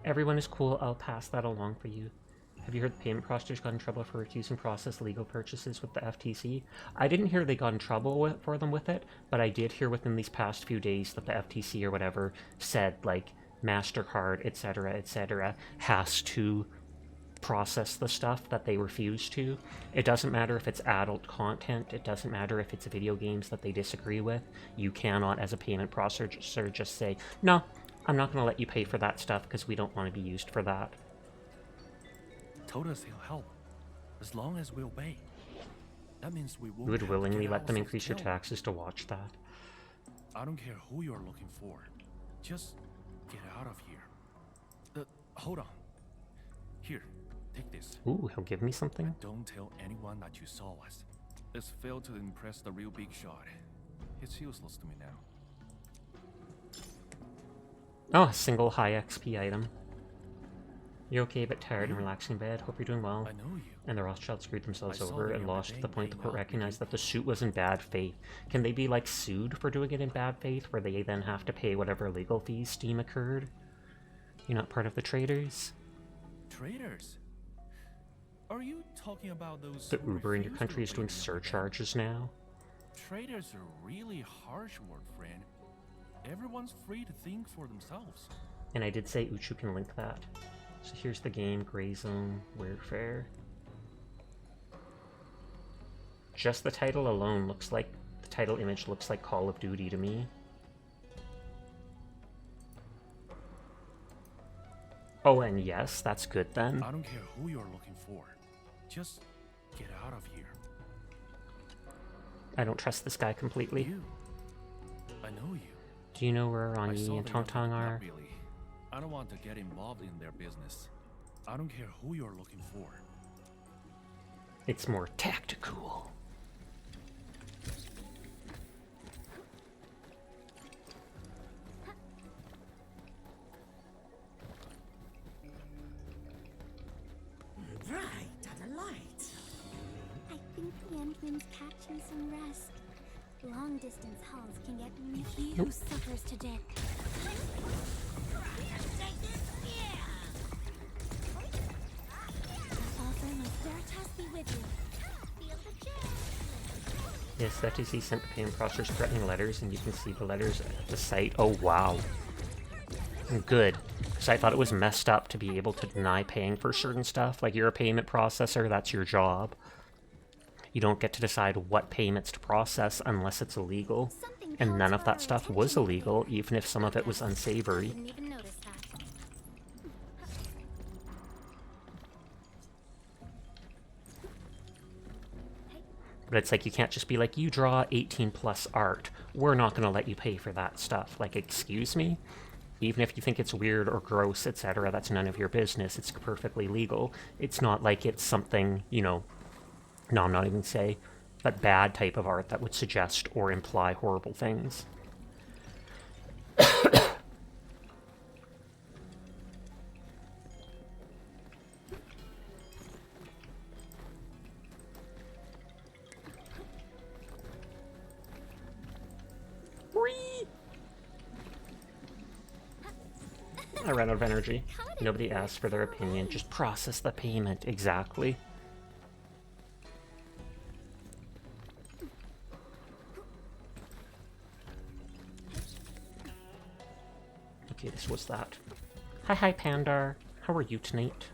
Everyone is cool. I'll pass that along for you. Have you heard the payment processors got in trouble for refusing process legal purchases with the FTC? I didn't hear they got in trouble for them with it, but I did hear within these past few days that the FTC or whatever said, like, MasterCard, etc., has to process the stuff that they refuse to. It doesn't matter if it's adult content. It doesn't matter if it's video games that they disagree with. You cannot, as a payment processor, just say, no, I'm not going to let you pay for that stuff because we don't want to be used for that. Told us he'll help, as long as we obey. That means we won't. You would willingly let them increase your taxes to watch that? I don't care who you're looking for. Just get out of here. Hold on. Here, take this. Ooh, he'll give me something? And don't tell anyone that you saw us. It's failed to impress the real big shot. It's useless to me now. Oh, a single high XP item. You're okay but tired and relaxing in bed. Hope you're doing well. I know you. And the Rothschilds screwed themselves over and lost to the point the court recognized that the suit was in bad faith. Can they be, like, sued for doing it in bad faith, where they then have to pay whatever legal fees Steam occurred? You're not part of the traders? Traders? Are you talking about those... The Uber in your country is doing surcharges now? Traders are really harsh word, friend. Everyone's free to think for themselves. And I did say Uchu can link that. So here's the game, Gray Zone, Warfare. Just the title alone looks like, the title image looks like Call of Duty to me. Oh, and yes, that's good then. I don't care who you're looking for. Just get out of here. I don't trust this guy completely. You. I know you. Do you know where I Yi saw and the Tong Tong other- are? Not really. I don't want to get involved in their business. I don't care who you're looking for. It's more tactical. Right, other light. I think the Endman's catching some rest. Long distance hauls can get he who suffers to death. Father, my Veritas be with you. Feel the chill. Yes, that is, he sent the payment processors threatening letters, and you can see the letters at the site. Oh, wow. Good, because I thought it was messed up to be able to deny paying for certain stuff. Like, you're a payment processor, that's your job. You don't get to decide what payments to process unless it's illegal. And none of that stuff was illegal, even if some of it was unsavory. Didn't even notice that. But it's like, you can't just be like, you draw 18 plus art. We're not going to let you pay for that stuff. Like, excuse me? Even if you think it's weird or gross, etc., that's none of your business. It's perfectly legal. It's not like it's something, you know, no, I'm not even say, but bad type of art that would suggest or imply horrible things. I ran out of energy. Nobody asked for their opinion. Just process the payment. Exactly. Okay, this was that. Hi, Pandar. How are you tonight?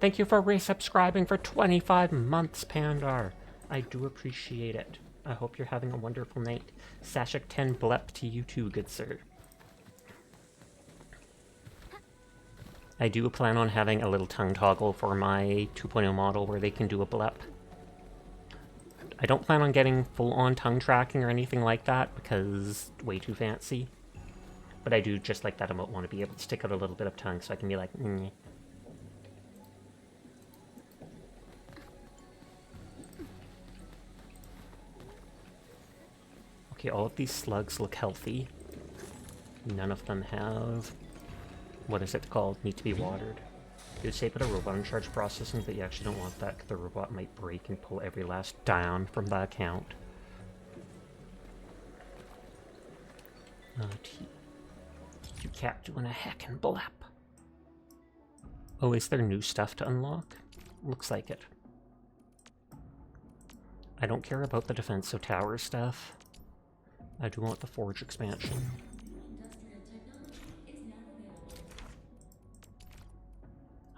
Thank you for resubscribing for 25 months, Pandar. I do appreciate it. I hope you're having a wonderful night. Sashik 10 blep to you too, good sir. I do plan on having a little tongue toggle for my 2.0 model where they can do a blep. I don't plan on getting full-on tongue tracking or anything like that because way too fancy. But I do, just like that emote, want to be able to stick out a little bit of tongue so I can be like, mm. Okay, all of these slugs look healthy. None of them have... what is it called? Need to be watered. You would say put a robot in charge of processing, but you actually don't want that because the robot might break and pull every last dime from the account. You cat doing a heckin' blap. Oh, is there new stuff to unlock? Looks like it. I don't care about the defensive tower stuff. I do want the forge expansion.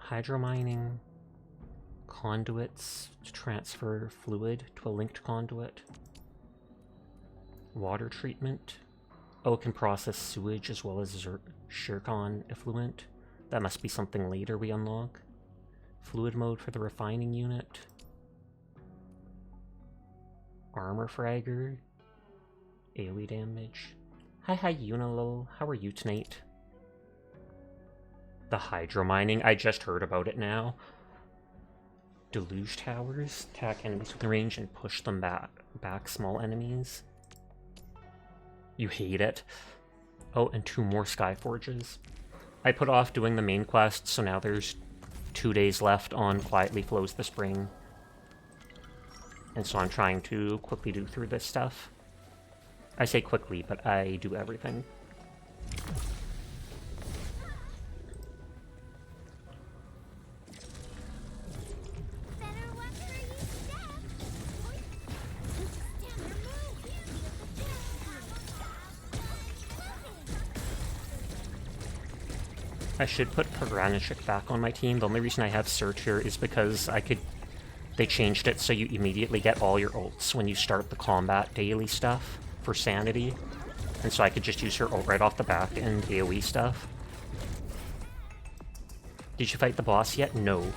Hydromining, conduits to transfer fluid to a linked conduit, water treatment. Oh, it can process sewage as well as zircon effluent. That must be something later we unlock. Fluid mode for the refining unit. Armor fragger. AoE damage. Hi, Unilol. How are you tonight? The hydromining, I just heard about it now. Deluge towers, attack enemies within range and push them back small enemies. You hate it. Oh, and 2 more Skyforges. I put off doing the main quest, so now there's 2 days left on Quietly Flows the Spring. And so I'm trying to quickly do through this stuff. I say quickly, but I do everything. I should put Pogranishik back on my team. The only reason I have Search here is because I could They changed it so you immediately get all your ults when you start the combat daily stuff for sanity. And so I could just use her ult right off the back and AoE stuff. Did you fight the boss yet? No.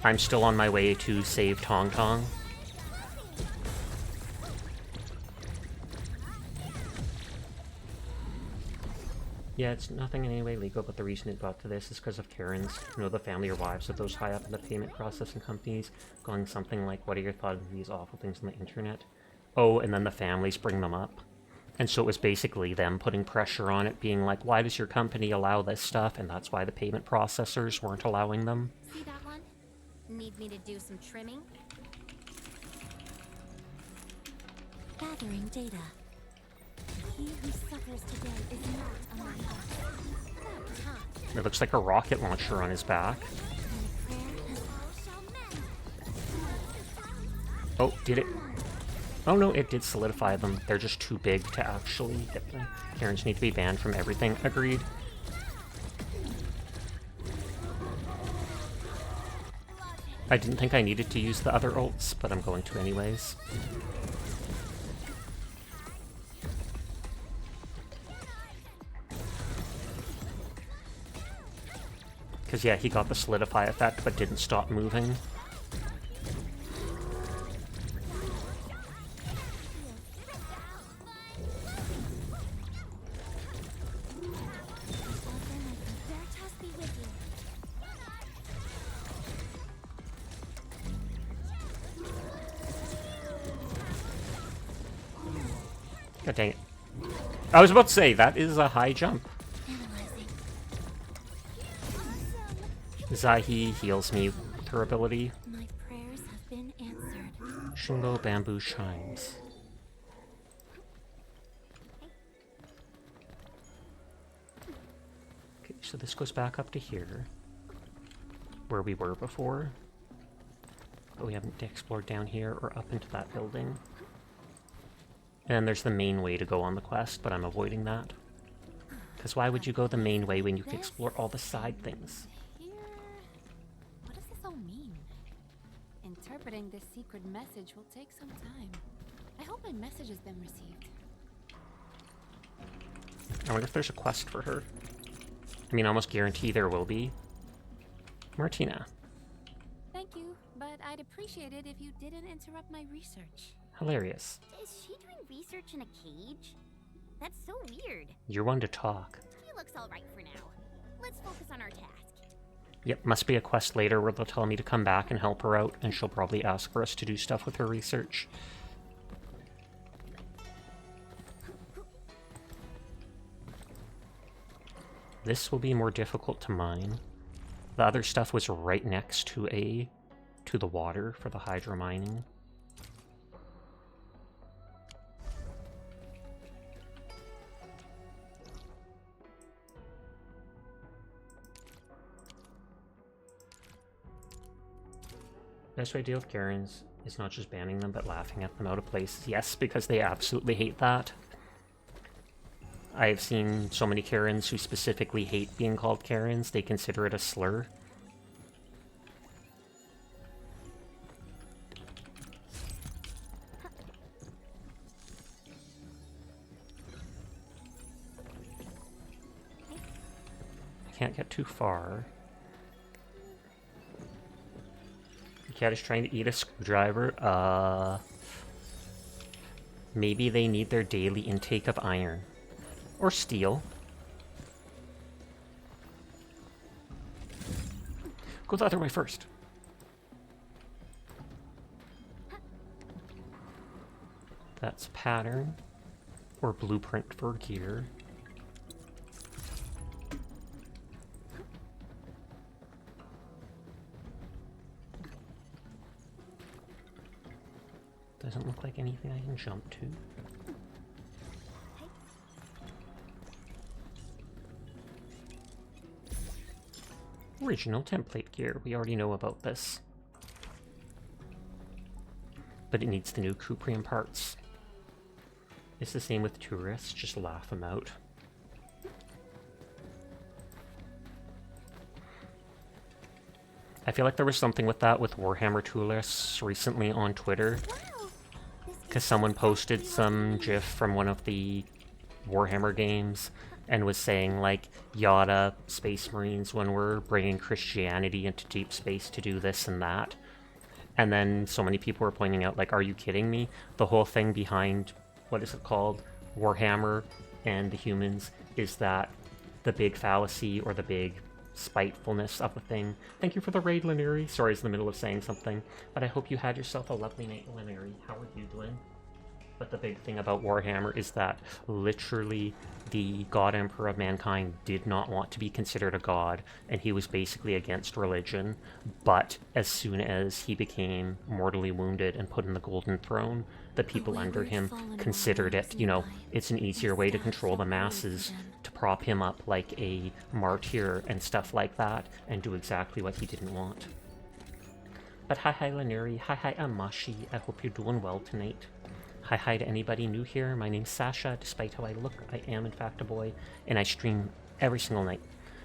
I'm still on my way to save Tong Tong. Yeah, it's nothing in any way legal, but the reason it got to this is because of Karens. You know, the family or wives of those high up in the payment processing companies, going something like, what are your thoughts of these awful things on the internet? Oh, and then the families bring them up. And so it was basically them putting pressure on it, being like, why does your company allow this stuff? And that's why the payment processors weren't allowing them. See that one? Need me to do some trimming? Gathering data. He who suffers today is not among us. It looks like a rocket launcher on his back. Oh, did it? Oh no, it did solidify them. They're just too big to actually get them. Karens need to be banned from everything. Agreed. I didn't think I needed to use the other ults, but I'm going to anyways. Because yeah, he got the solidify effect, but didn't stop moving. God dang it. I was about to say, that is a high jump. Zahi heals me with her ability. My prayers have been answered. Qinbo Bamboo Chimes. Okay, so this goes back up to here, where we were before. But we haven't explored down here or up into that building. And there's the main way to go on the quest, but I'm avoiding that. Because why would you go the main way when you can explore all the side things? What does this all mean? Interpreting this secret message will take some time. I hope my message has been received. I wonder if there's a quest for her. I mean, I almost guarantee there will be. Martina. Thank you, but I'd appreciate it if you didn't interrupt my research. Hilarious. Is she doing research in a cage? That's so weird. You're one to talk. He looks alright for now. Let's focus on our task. Yep, must be a quest later where they'll tell me to come back and help her out, and she'll probably ask for us to do stuff with her research. This will be more difficult to mine. The other stuff was right next to the water for the hydro mining. Best way to deal with Karens is not just banning them, but laughing at them out of place. Yes, because they absolutely hate that. I've seen so many Karens who specifically hate being called Karens. They consider it a slur. I can't get too far. The cat is trying to eat a screwdriver. Maybe they need their daily intake of iron. Or steel. Go the other way first. That's pattern. Or blueprint for gear. Doesn't look like anything I can jump to. Original template gear. We already know about this. But it needs the new Cuprium parts. It's the same with tourists, just laugh them out. I feel like there was something with that with Warhammer 2 lists recently on Twitter. Because someone posted some GIF from one of the Warhammer games and was saying, like, yada, Space Marines, when we're bringing Christianity into deep space to do this and that. And then so many people were pointing out, like, are you kidding me? The whole thing behind, what is it called, Warhammer and the humans, is that the big fallacy or the big spitefulness of the thing. Thank you for the raid, Laneri. Sorry, I was in the middle of saying something, but I hope you had yourself a lovely night, Laneri. How are you doing? But the big thing about Warhammer is that literally the God Emperor of Mankind did not want to be considered a god, and he was basically against religion. But as soon as he became mortally wounded and put in the Golden Throne, the people under him considered it, you know, it's an easier way to control the masses, to prop him up like a martyr and stuff like that, and do exactly what he didn't want. But hi Laneri, hi Amashi, I hope you're doing well tonight. Hi to anybody new here, my name's Sasha. Despite how I look, I am in fact a boy, and I stream every single night.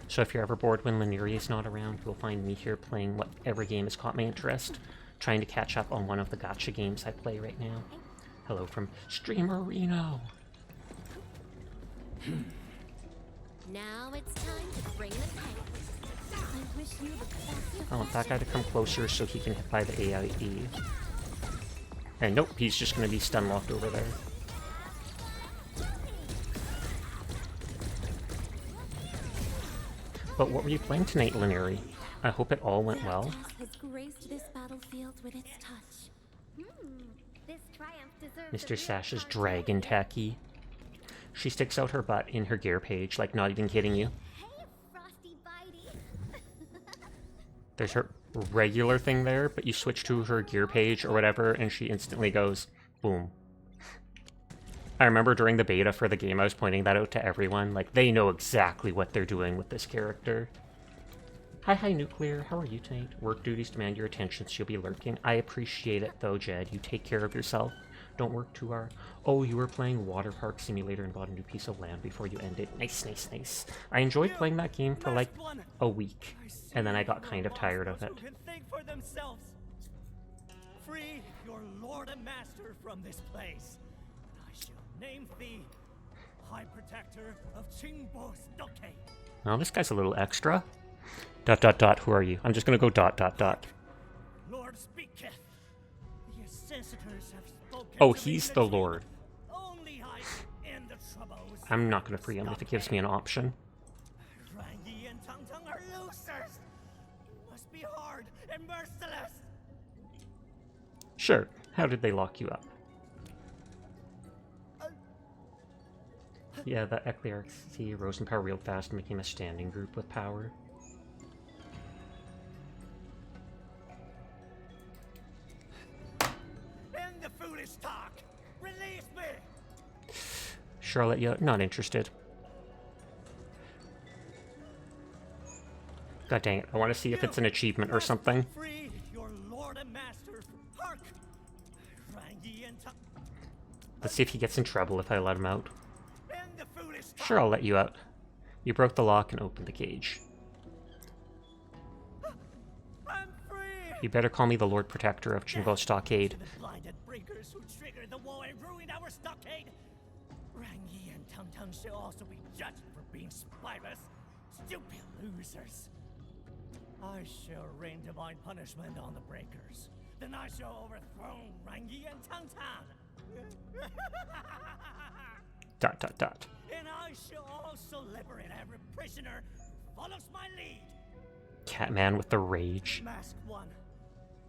So if you're ever bored when Laneri is not around, you'll find me here playing whatever game has caught my interest, trying to catch up on one of the gacha games I play right now. Hello from Streamer Reno! Now it's time to bring the tank. I wish you the best. I want that guy to come closer so he can hit by the AIE. And nope, he's just going to be stun locked over there. But what were you playing tonight, Laneri? I hope it all went well. Has graced this battlefield with its touch. This triumph deserves Mr. Sasha's dragon tacky. She sticks out her butt in her gear page, like not even kidding you. Hey, Frosty Bitey. There's her regular thing there, but you switch to her gear page or whatever, and she instantly goes, boom. I remember during the beta for the game, I was pointing that out to everyone. Like, they know exactly what they're doing with this character. Hi, Nuclear. How are you tonight? Work duties demand your attention, so you'll be lurking. I appreciate it, though, Jed. You take care of yourself. Don't work too hard. Oh, you were playing Water Park Simulator and bought a new piece of land before you ended. Nice. I enjoyed playing that game for like a week, and then I got kind of tired of it. Think for themselves. Free your lord and master from this place. I shall name thee High Protector of Qinbo Stockade. Well, this guy's a little extra. ... Who are you? I'm just gonna go ... Lord speaketh. The Assessors have spoken. Oh, he's the Lord. Only I can end the troubles. I'm not gonna free him if it gives me an option. Rangi and Tung Tung are losers. You must be hard and merciless. Sure. How did they lock you up? Yeah, the Ecclesiarchy rose in power real fast and became a standing group with power. End the foolish talk. Release me. Charlotte, yeah, not interested. God dang it, I want to see if it's an achievement or something. Free your lord and master. Hark. Rangi and Tung. Let's see if he gets in trouble if I let him out. End the foolish talk. Sure, I'll let you out. You broke the lock and opened the cage. I'm free. You better call me the Lord Protector of Qinbo Stockade. The blinded breakers who triggered the war and ruined our stockade. Rangi and Tung Tung shall also be judged for being spineless, stupid losers. I shall rain divine punishment on the breakers. Then I shall overthrow Rangi and Tung Tung. ... And I shall also liberate every prisoner who follows my lead. Catman with the rage. Mask one.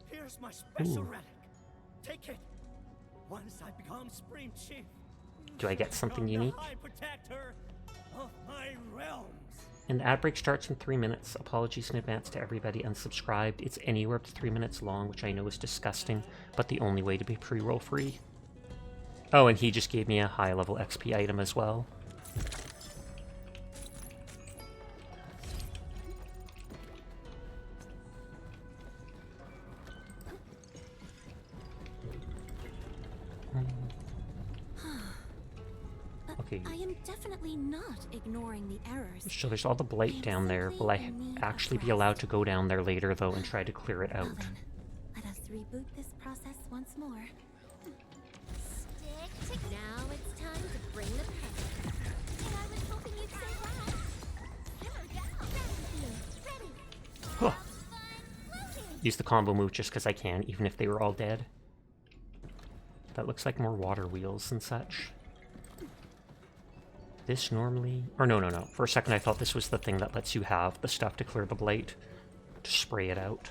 Here's my special Ooh. relic. Take it. Once I become Supreme Chief, Do I get something become unique? the High Protector of my realms. And the ad break starts in 3 minutes. Apologies in advance to everybody unsubscribed. It's anywhere up to 3 minutes long, which I know is disgusting, but the only way to be pre-roll free. Oh, and he just gave me a high-level XP item as well. Stockade. I am definitely not ignoring the errors. So there's all the blight down there. Will I actually be allowed to go down there later, though, and try to clear it out? Let us reboot this process once more. Stick to now it's time to bring the pain. And I was hoping you'd say that. Simmer down. Ready. Huh. Use the combo move just because I can, even if they were all dead. That looks like more water wheels and such. This normally... Or no. For a second I thought this was the thing that lets you have the stuff to clear the blight. To spray it out.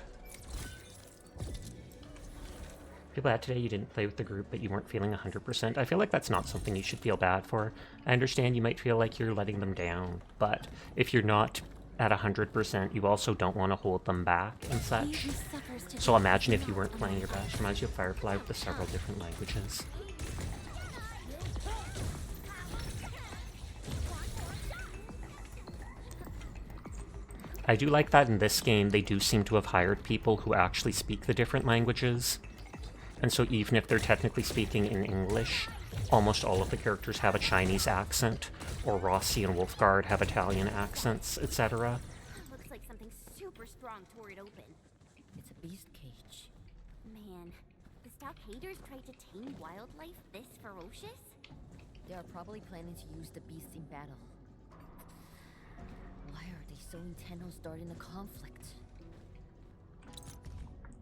Feel bad today you didn't play with the group, but you weren't feeling 100%. I feel like that's not something you should feel bad for. I understand you might feel like you're letting them down, but if you're not at 100%, you also don't want to hold them back and such. So imagine if you weren't playing your best. Reminds you of Firefly with the several different languages. I do like that in this game they do seem to have hired people who actually speak the different languages. And so even if they're technically speaking in English, almost all of the characters have a Chinese accent, or Rossi and Wolfguard have Italian accents, etc. Looks like something super strong tore it open. It's a beast cage. Man, the Stockaders tried to tame wildlife this ferocious? They are probably planning to use the beast in battle. Why are they so intent on starting a conflict?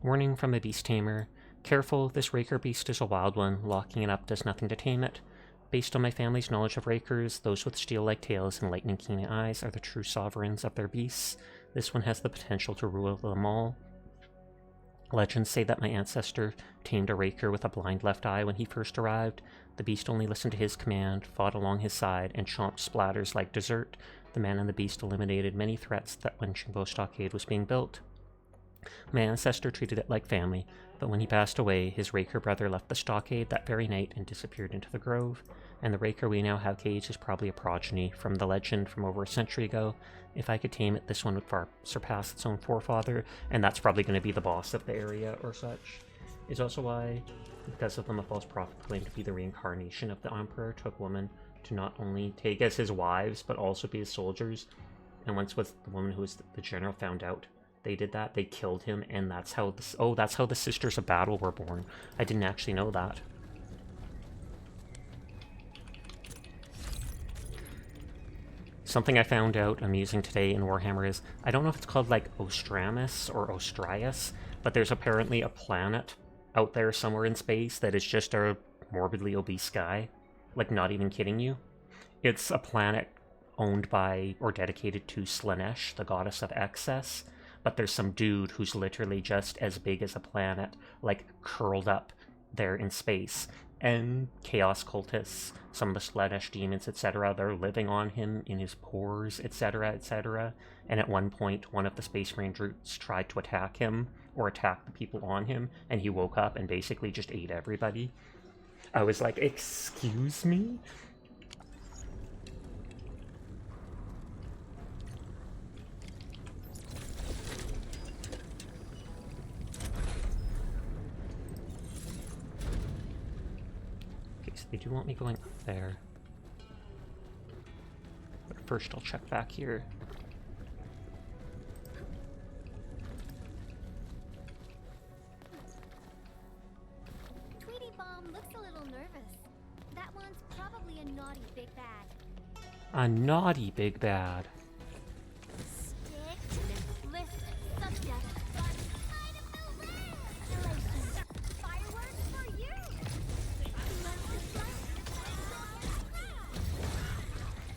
Warning from a beast tamer. Careful, this raker beast is a wild one. Locking it up does nothing to tame it. Based on my family's knowledge of rakers, those with steel-like tails and lightning-keen eyes are the true sovereigns of their beasts. This one has the potential to rule them all. Legends say that my ancestor tamed a raker with a blind left eye when he first arrived. The beast only listened to his command, fought along his side, and chomped splatters like dessert. The man and the beast eliminated many threats that when Qinbo Stockade was being built. My ancestor treated it like family, but when he passed away, his raker brother left the stockade that very night and disappeared into the grove, and the raker we now have caged is probably a progeny from the legend from over a century ago. If I could tame it, this one would far surpass its own forefather, and that's probably going to be the boss of the area or such. It's also why, because of them, a false prophet claimed to be the reincarnation of the Emperor took women to not only take as his wives, but also be his soldiers, and once was the woman who was the general found out they did that, they killed him, and that's how the Sisters of Battle were born. I didn't actually know that. Something I found out amusing today in Warhammer is, I don't know if it's called like Ostramus or Ostrias, but there's apparently a planet out there somewhere in space that is just a morbidly obese guy. Like, not even kidding you. It's a planet owned by or dedicated to Slanesh, the goddess of excess. But there's some dude who's literally just as big as a planet, like curled up there in space. And chaos cultists, some of the Slanesh demons, etc., they're living on him in his pores, etc., etc. And at one point, one of the Space Marine brutes tried to attack him, or attack the people on him, and he woke up and basically just ate everybody. I was like, excuse me? They do want me going up there. But first I'll check back here. Tweety Bomb looks a little nervous. That one's probably a naughty big bad. A naughty big bad. Stick to the list. Subject. Fireworks for you.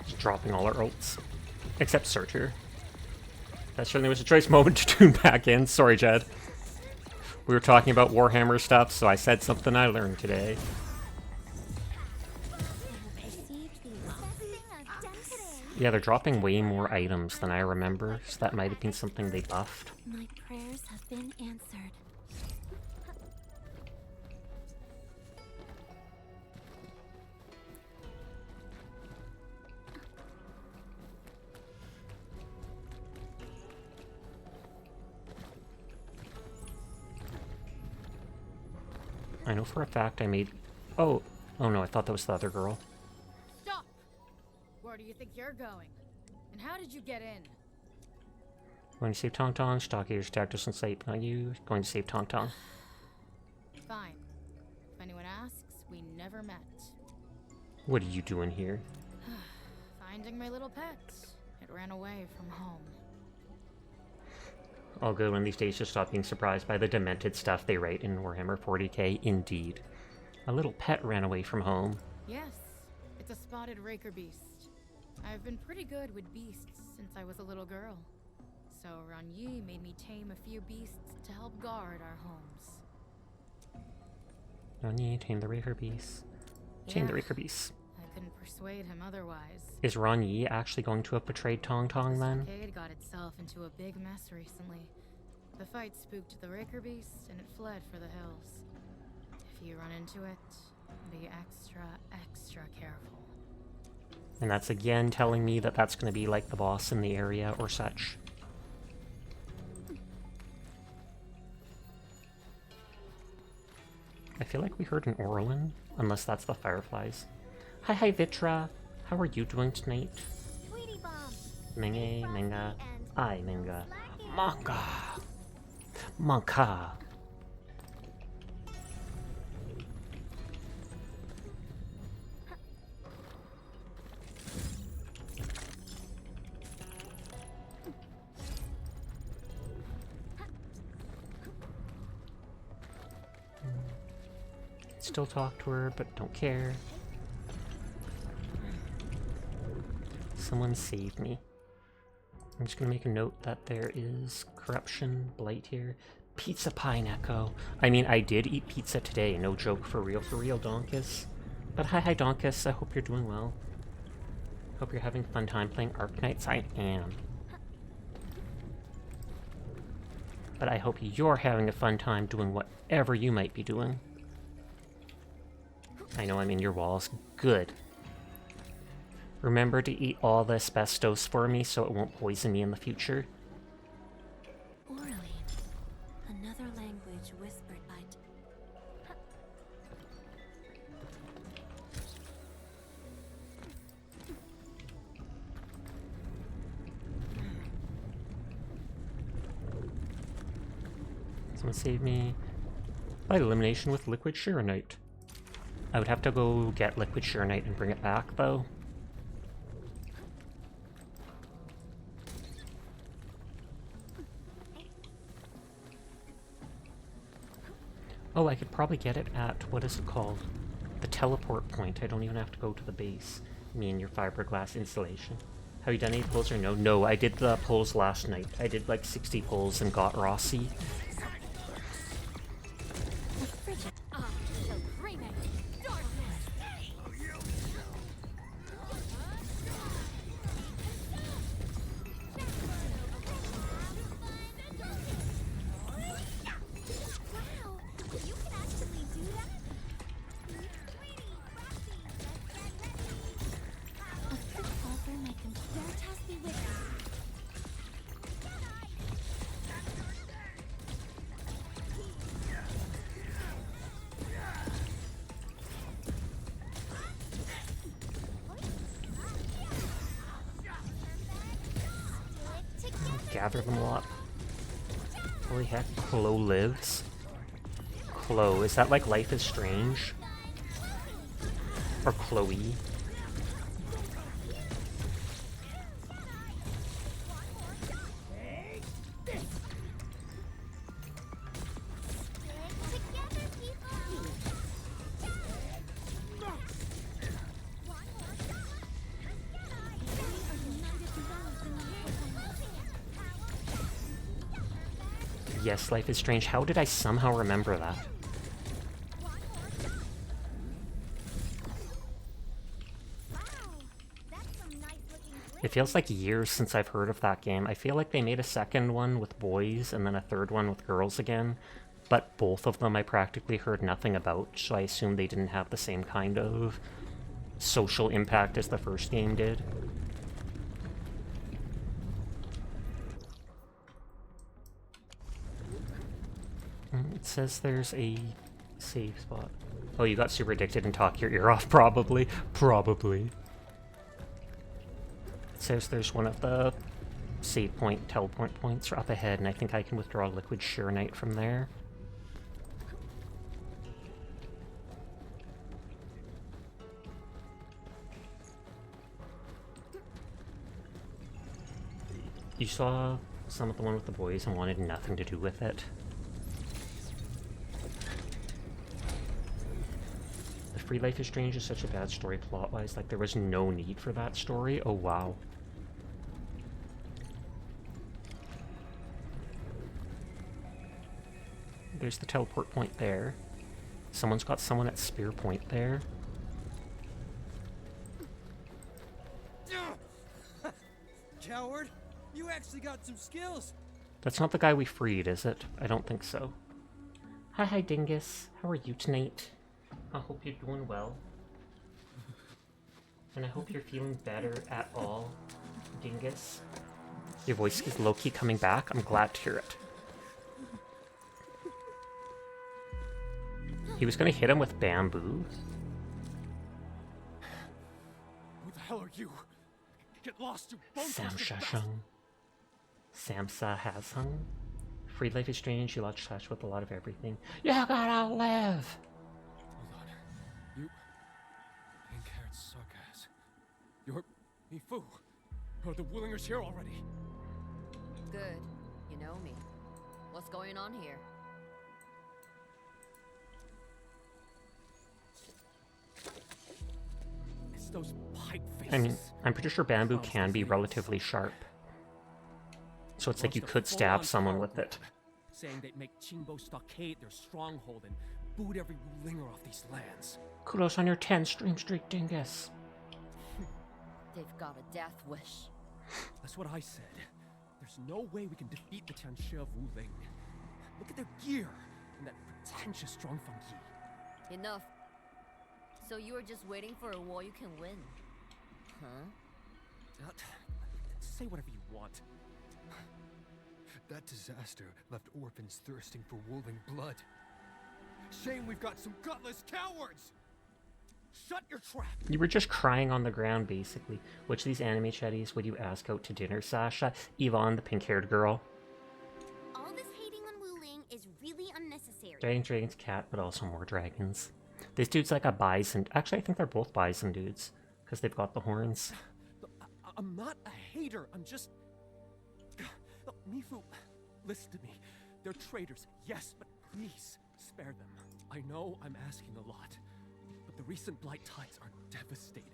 Just dropping all our ults. Except Surtur. That certainly was a choice moment to tune back in. Sorry, Jed. We were talking about Warhammer stuff, so I said something I learned today. Yeah, they're dropping way more items than I remember, so that might have been something they buffed. My prayers have been answered. I know for a fact I made... Oh no, I thought that was the other girl. Stop! you think you're going? And how did you get in? Going to save Tong Tong. Stockaders attacked us on sight, but not you. Going to save Tong Tong. Fine. If anyone asks, we never met. What are you doing here? Finding my little pet. It ran away from home. All good one of these days to stop being surprised by the demented stuff they write in Warhammer 40k. Indeed. A little pet ran away from home. Yes, it's a spotted raker beast. I've been pretty good with beasts since I was a little girl. So Ranyi made me tame a few beasts to help guard our homes. Ranyi, tame the Raker Beast. Tame the Raker Beast. I couldn't persuade him otherwise. Is Ranyi actually going to have betrayed Tong Tong then? The stockade got itself into a big mess recently. The fight spooked the Raker Beast and it fled for the hills. If you run into it, be extra careful. And that's again telling me that that's going to be like the boss in the area or such. I feel like we heard an Orlin, unless that's the Fireflies. Hi Vitra, how are you doing tonight? Menge, Menga, I Menga, Manga, Manka. Still talk to her, but don't care. Someone save me. I'm just gonna make a note that there is corruption, blight here. Pizza Pine Echo. I mean, I did eat pizza today, no joke, for real, Donkus. But hi Donkus, I hope you're doing well. Hope you're having a fun time playing Arknights. I am. But I hope you're having a fun time doing whatever you might be doing. I know I'm in your walls. Good. Remember to eat all the asbestos for me so it won't poison me in the future. Orally, another language whispered by... Someone save me. Light elimination with liquid Shironite. I would have to go get liquid Shironite and bring it back, though. Oh, I could probably get it at, what is it called? The teleport point. I don't even have to go to the base. Me and your fiberglass installation. Have you done any pulls or no? No, I did the pulls last night. I did like 60 pulls and got Rossi. Gather them all up. Holy heck, Chloe lives? Chloe, is that like Life is Strange? Or Chloe? Yes, Life is Strange. How did I somehow remember that? It feels like years since I've heard of that game. I feel like they made a second one with boys and then a third one with girls again, but both of them I practically heard nothing about, so I assume they didn't have the same kind of social impact as the first game did. It says there's a save spot. Oh, you got super addicted and talk your ear off, probably. Probably. says there's one of the save point, teleport points are up ahead, and I think I can withdraw Liquid Sheer Knight from there. You saw some of the one with the boys and wanted nothing to do with it. The Free Life is Strange is such a bad story plot-wise, like there was no need for that story. Oh wow. There's the teleport point there. Someone's got someone at spear point there. Coward! You actually got some skills! That's not the guy we freed, is it? I don't think so. Hi, Dingus. How are you tonight? I hope you're doing well. And I hope you're feeling better at all, Dingus. Your voice is low-key coming back. I'm glad to hear it. He was gonna hit him with bamboo. Who the hell are you? Get lost, you bone Samshashung. Samsa Hasung. Free Life is Strange, you lost touch with a lot of everything. You gotta live! Hold on. You... Pink-haired suck-ass. You're... Mifu. Are the Willingers here already? Good. You know me. What's going on here? It's those pipe faces. I mean, I'm pretty sure bamboo can be relatively sharp. So it's like you could stab someone with it. Saying they'd make Qinbo Stockade their stronghold and boot every Wulinger off these lands. Kudos on your 10-stream streak, Dingus. They've got a death wish. That's what I said. There's no way we can defeat the Tianshi of Wuling. Look at their gear and that pretentious Strongfang Yi. Enough. So you are just waiting for a war you can win. Huh? Say whatever you want. That disaster left orphans thirsting for Wuling blood. Shame we've got some gutless cowards! Shut your trap! You were just crying on the ground, basically. Which of these anime chatties would you ask out to dinner, Sasha? Yvonne, the pink-haired girl. All this hating on Wuling is really unnecessary. Dragons, cat, but also more dragons. This dude's like a bison. Actually, I think they're both bison dudes. Because they've got the horns. I'm not a hater, I'm just... Look, Mifu, listen to me. They're traitors, yes, but please, spare them. I know I'm asking a lot, but the recent blight tides are devastating.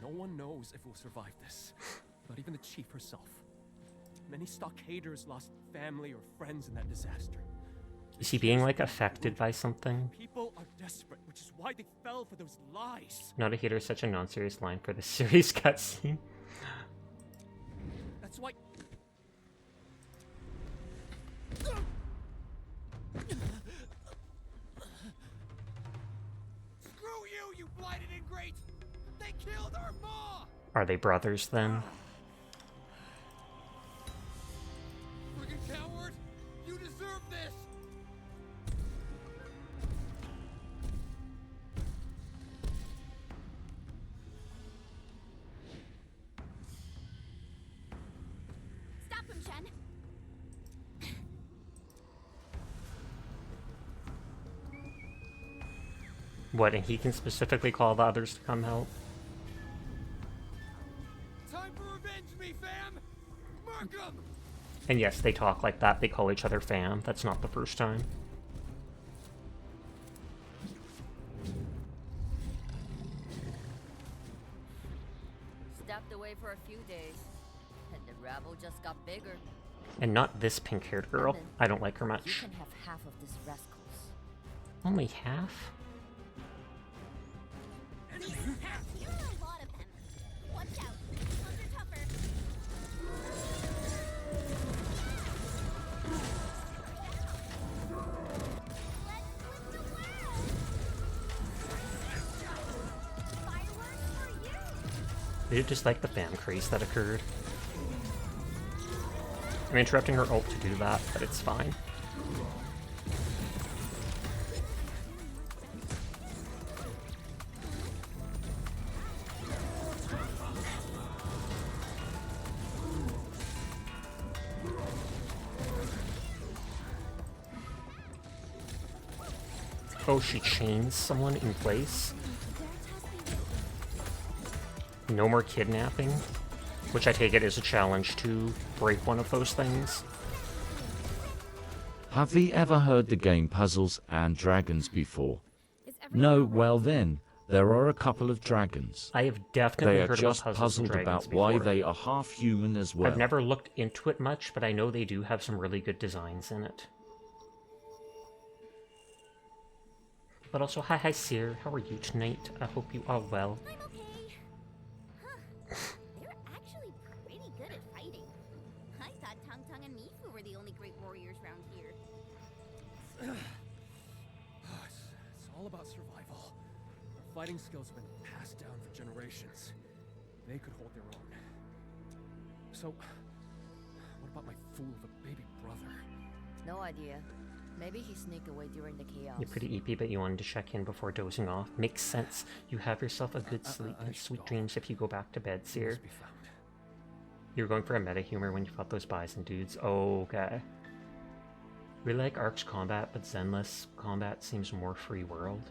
No one knows if we'll survive this. Not even the chief herself. Many stockaders lost family or friends in that disaster. Is he being, like, affected by something? People are desperate, which is why they fell for those lies. Not a hater is such a non-serious line for the serious cutscene. That's why... Screw you, you blighted ingrate! They killed our ma! Are they brothers, then? Friggin' coward! You deserve this! Stop him, Shen! What, and he can specifically call the others to come help? Time for revenge, me fam! Mark 'em! And yes, they talk like that. They call each other fam. That's not the first time. Stepped away for a few days, and the rabble just got bigger. And not this pink-haired girl. I don't like her You much. can have half of this rascals. Only half? You're a lot of them. Watch out. Ones are tougher. Let's flip the world! Fireworks for you! They just like the fam craze that occurred. I'm interrupting her ult to do that, but it's fine. Oh, she chains someone in place? No more kidnapping? Which I take it is a challenge to break one of those things. Have you ever heard the game Puzzles and Dragons before? No, well then, there are a couple of dragons. I have definitely They are heard just about Puzzles and puzzled Dragons about why before. they are half human as well. I've never looked into it much, but I know they do have some really good designs in it. But also, hi Seer, how are you tonight? I hope you are well. I'm okay. Huh. They're actually pretty good at fighting. I thought Tong Tong and Mifu were the only great warriors around here. It's all about survival. Our fighting skills have been passed down for generations. They could hold their own. So, what about my fool of a baby brother? No idea. Maybe he sneaked away during the chaos. You're pretty eepy, but you wanted to check in before dozing off. Makes sense. You have yourself a good sleep and sweet dreams if you go back to bed, Seer. You were going for a meta humor when you fought those bison dudes. Oh, okay. Really like Ark's combat, but Zenless combat seems more free world.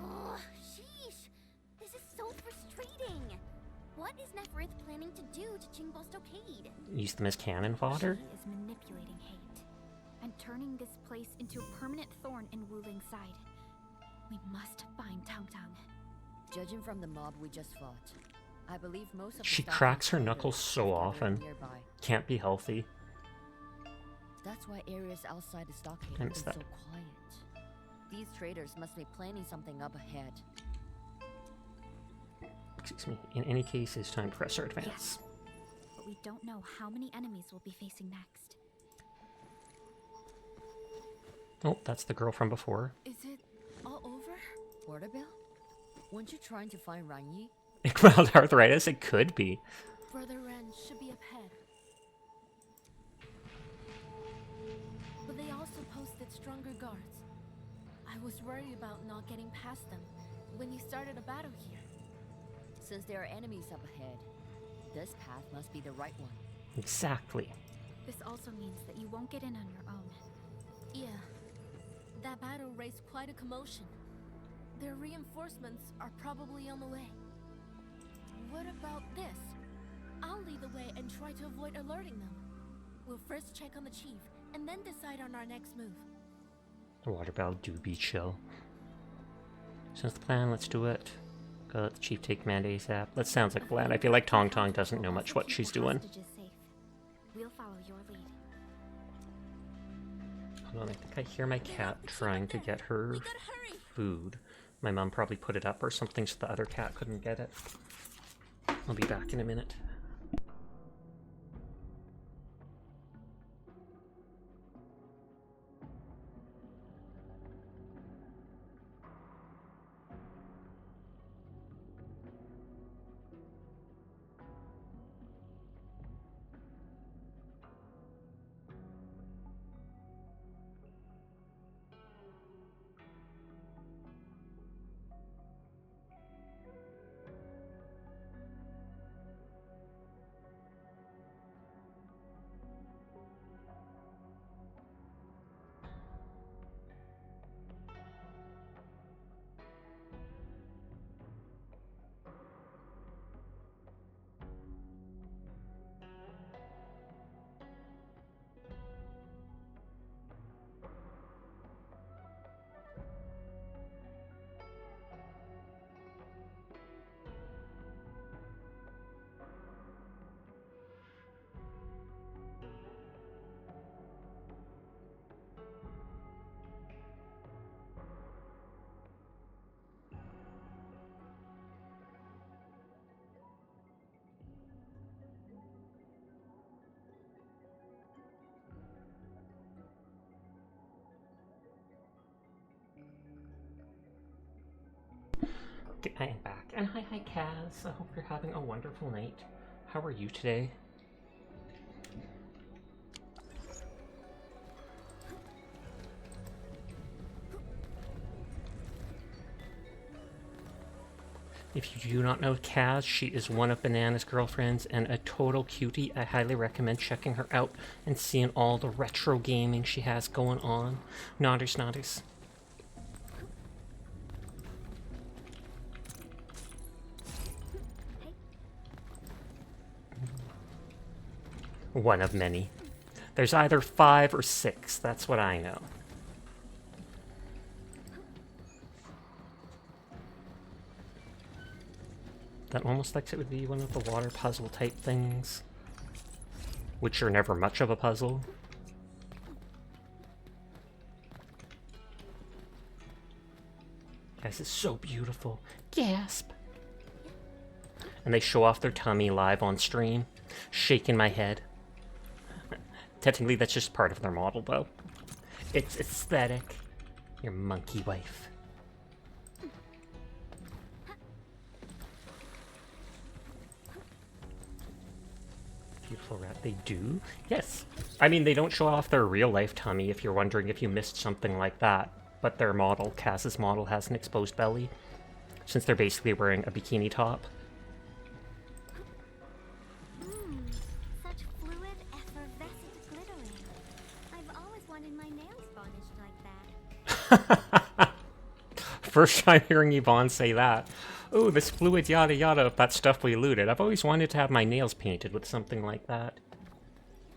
Oh, sheesh! This is so frustrating! What is Neferith planning to do to Qinbo Stockade? Use them as cannon fodder? She is manipulating hate and turning this place into a permanent thorn in Wuling's side. We must find Tong Tong. Judging from the mob we just fought, I believe most of the She stockade cracks her traders knuckles so gathered often. nearby. Can't be healthy. That's why areas outside the stockade have been Times so that. quiet. These traders must be planning something up ahead. Excuse me. In any case, it's time to press our advance. Yes, but we don't know how many enemies we'll be facing next. Oh, that's the girl from before. Is it all over? Portabelle? Weren't you trying to find Ranyi? Mild arthritis? It could be. Brother Ren should be up ahead. But they also posted stronger guards. I was worried about not getting past them when you started a battle here. Since there are enemies up ahead, this path must be the right one. Exactly. This also means that you won't get in on your own. Yeah. That battle raised quite a commotion. Their reinforcements are probably on the way. What about this? I'll lead the way and try to avoid alerting them. We'll first check on the chief, and then decide on our next move. The water bell do be chill. Since the plan, let's do it. Go let the chief take command ASAP. That sounds like a plan. I feel like Tong Tong doesn't know much what she's doing. Hostages safe. We'll follow your lead. Hold on, I think I hear my cat trying to get her food. My mom probably put it up or something so the other cat couldn't get it. I'll be back in a minute. Okay, I am back. And hi Kaz. I hope you're having a wonderful night. How are you today? If you do not know Kaz, she is one of Banana's girlfriends and a total cutie. I highly recommend checking her out and seeing all the retro gaming she has going on. Nodders, nodders. One of many. There's either 5 or 6, that's what I know. That almost like it would be one of the water puzzle type things, which are never much of a puzzle. This is so beautiful. Gasp! And they show off their tummy live on stream, shaking my head. Technically, that's just part of their model, though. It's aesthetic. Your monkey wife. Beautiful rat. They do? Yes. I mean, they don't show off their real-life tummy if you're wondering if you missed something like that. But their model, Cass's model, has an exposed belly, since they're basically wearing a bikini top. Such fluid, effervescent glittering. I've always wanted my nails varnished like that. First time hearing Yvonne say that. Ooh, this fluid yada yada of that stuff we looted. I've always wanted to have my nails painted with something like that.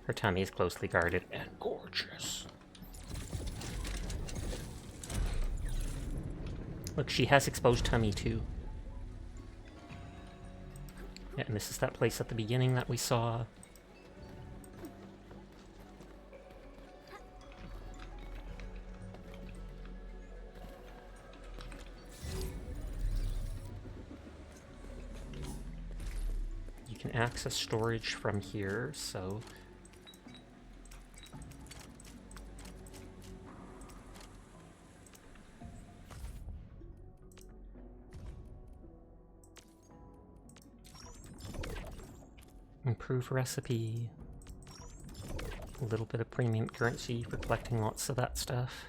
Her tummy is closely guarded and gorgeous. Look, she has exposed tummy too. Yeah, and this is that place at the beginning that we saw. You can access storage from here, so... Improve recipe. A little bit of premium currency for collecting lots of that stuff.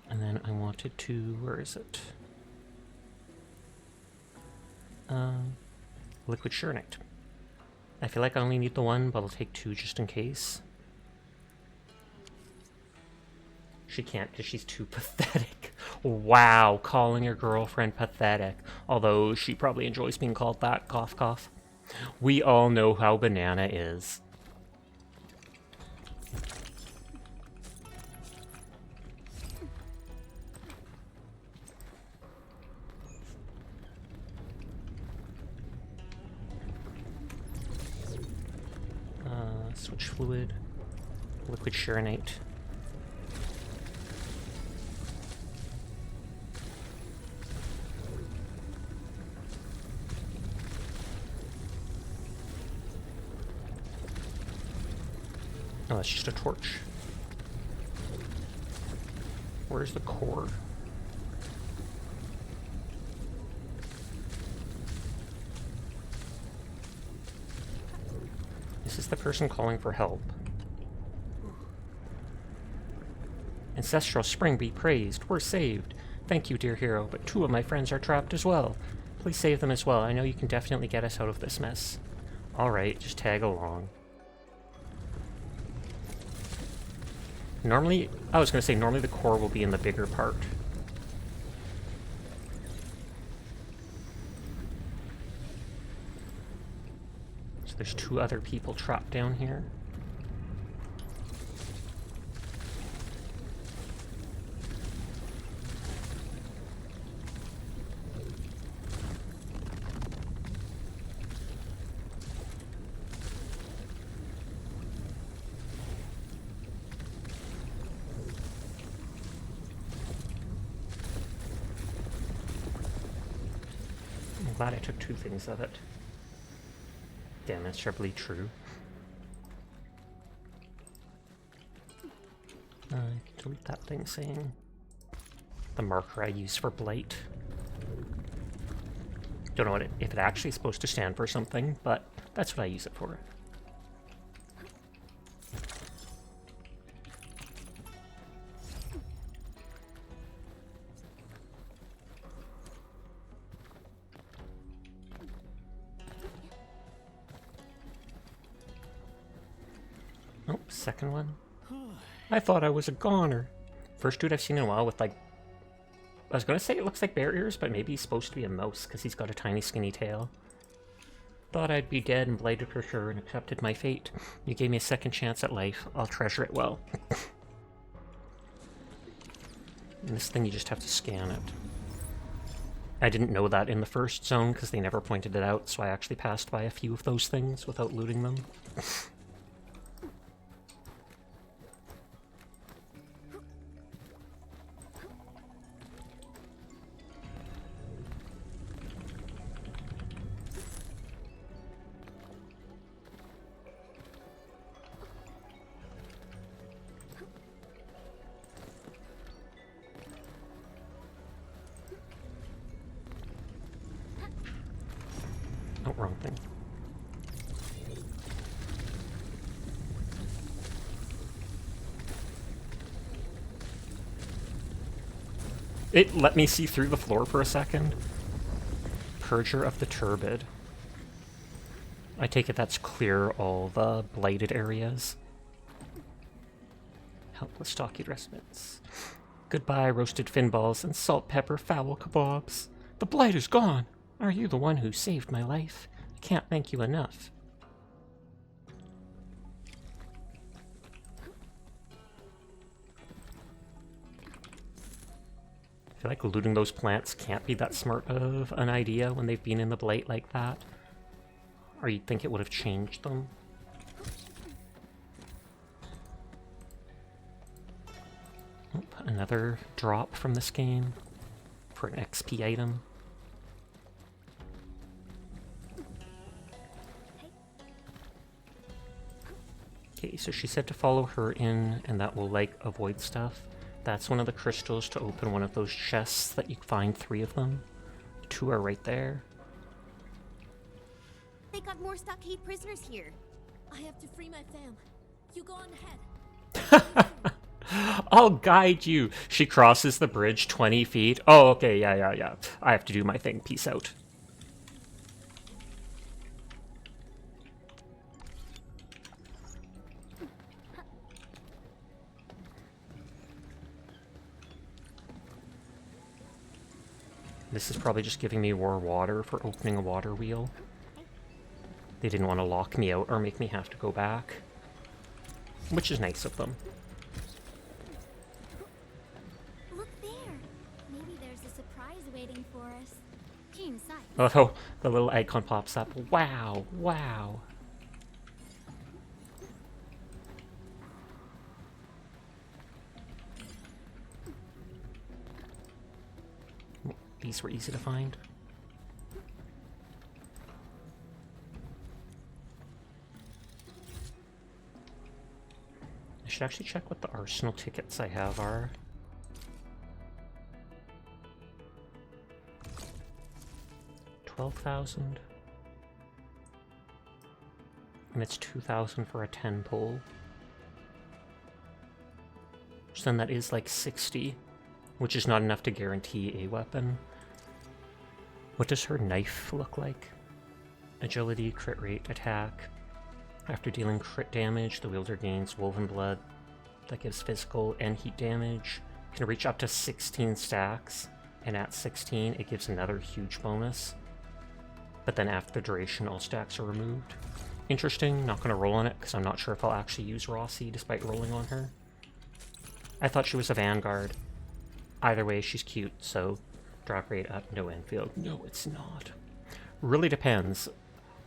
And then I wanted to... where is it? Liquid Shurnite. I feel like I only need the one, but I'll take 2 just in case. She can't because she's too pathetic. Wow, calling your girlfriend pathetic. Although she probably enjoys being called that, cough cough. We all know how Banana is. Switch fluid. Liquid Shurnite. Oh, that's just a torch. Where's the core? This is the person calling for help. Ancestral Spring be praised. We're saved. Thank you, dear hero, but 2 of my friends are trapped as well. Please save them as well. I know you can definitely get us out of this mess. Alright, just tag along. Normally, I was going to say, normally the core will be in the bigger part. So there's 2 other people trapped down here. I'm glad I took 2 things of it. Demonstrably true. I can delete that thing saying the marker I use for blight. Don't know if it actually is supposed to stand for something, but that's what I use it for. second one. I thought I was a goner. First dude I've seen in a while with like... I was gonna say it looks like bear ears, but maybe he's supposed to be a mouse because he's got a tiny skinny tail. Thought I'd be dead and blighted for sure and accepted my fate. You gave me a second chance at life. I'll treasure it well. And this thing, you just have to scan it. I didn't know that in the first zone because they never pointed it out, so I actually passed by a few of those things without looting them. Oh, wrong thing. It let me see through the floor for a second. Purger of the Turbid. I take it that's clear all the blighted areas. Helpless stockade residents. Goodbye, roasted fin balls and salt pepper fowl kebabs. The blight is gone. Are you the one who saved my life? I can't thank you enough. I feel like looting those plants can't be that smart of an idea when they've been in the blight like that. Or you'd think it would have changed them. Oh, another drop from this game for an XP item. Okay, so she said to follow her in, and that will, like, avoid stuff. That's one of the crystals to open one of those chests that you find 3 of them. 2 are right there. They got more stockade prisoners here. I have to free my fam. You go on ahead. I'll guide you. She crosses the bridge 20 feet. Oh, okay, yeah. I have to do my thing. Peace out. This is probably just giving me more water for opening a water wheel. They didn't want to lock me out or make me have to go back. Which is nice of them. Look there. Maybe there's a surprise waiting for us. Keen sight. Oh, the little icon pops up. Wow, wow. These were easy to find. I should actually check what the arsenal tickets I have are. $12,000. And it's 2,000 for a 10 pull. So then that is like 60, which is not enough to guarantee a weapon. What does her knife look like? Agility, crit rate, attack. After dealing crit damage, the wielder gains Woven Blood. That gives physical and heat damage. Can reach up to 16 stacks, and at 16 it gives another huge bonus. But then after the duration, all stacks are removed. Interesting, not going to roll on it because I'm not sure if I'll actually use Rossi despite rolling on her. I thought she was a Vanguard. Either way, she's cute, so drop rate up, no Endfield. No, it's not. Really depends.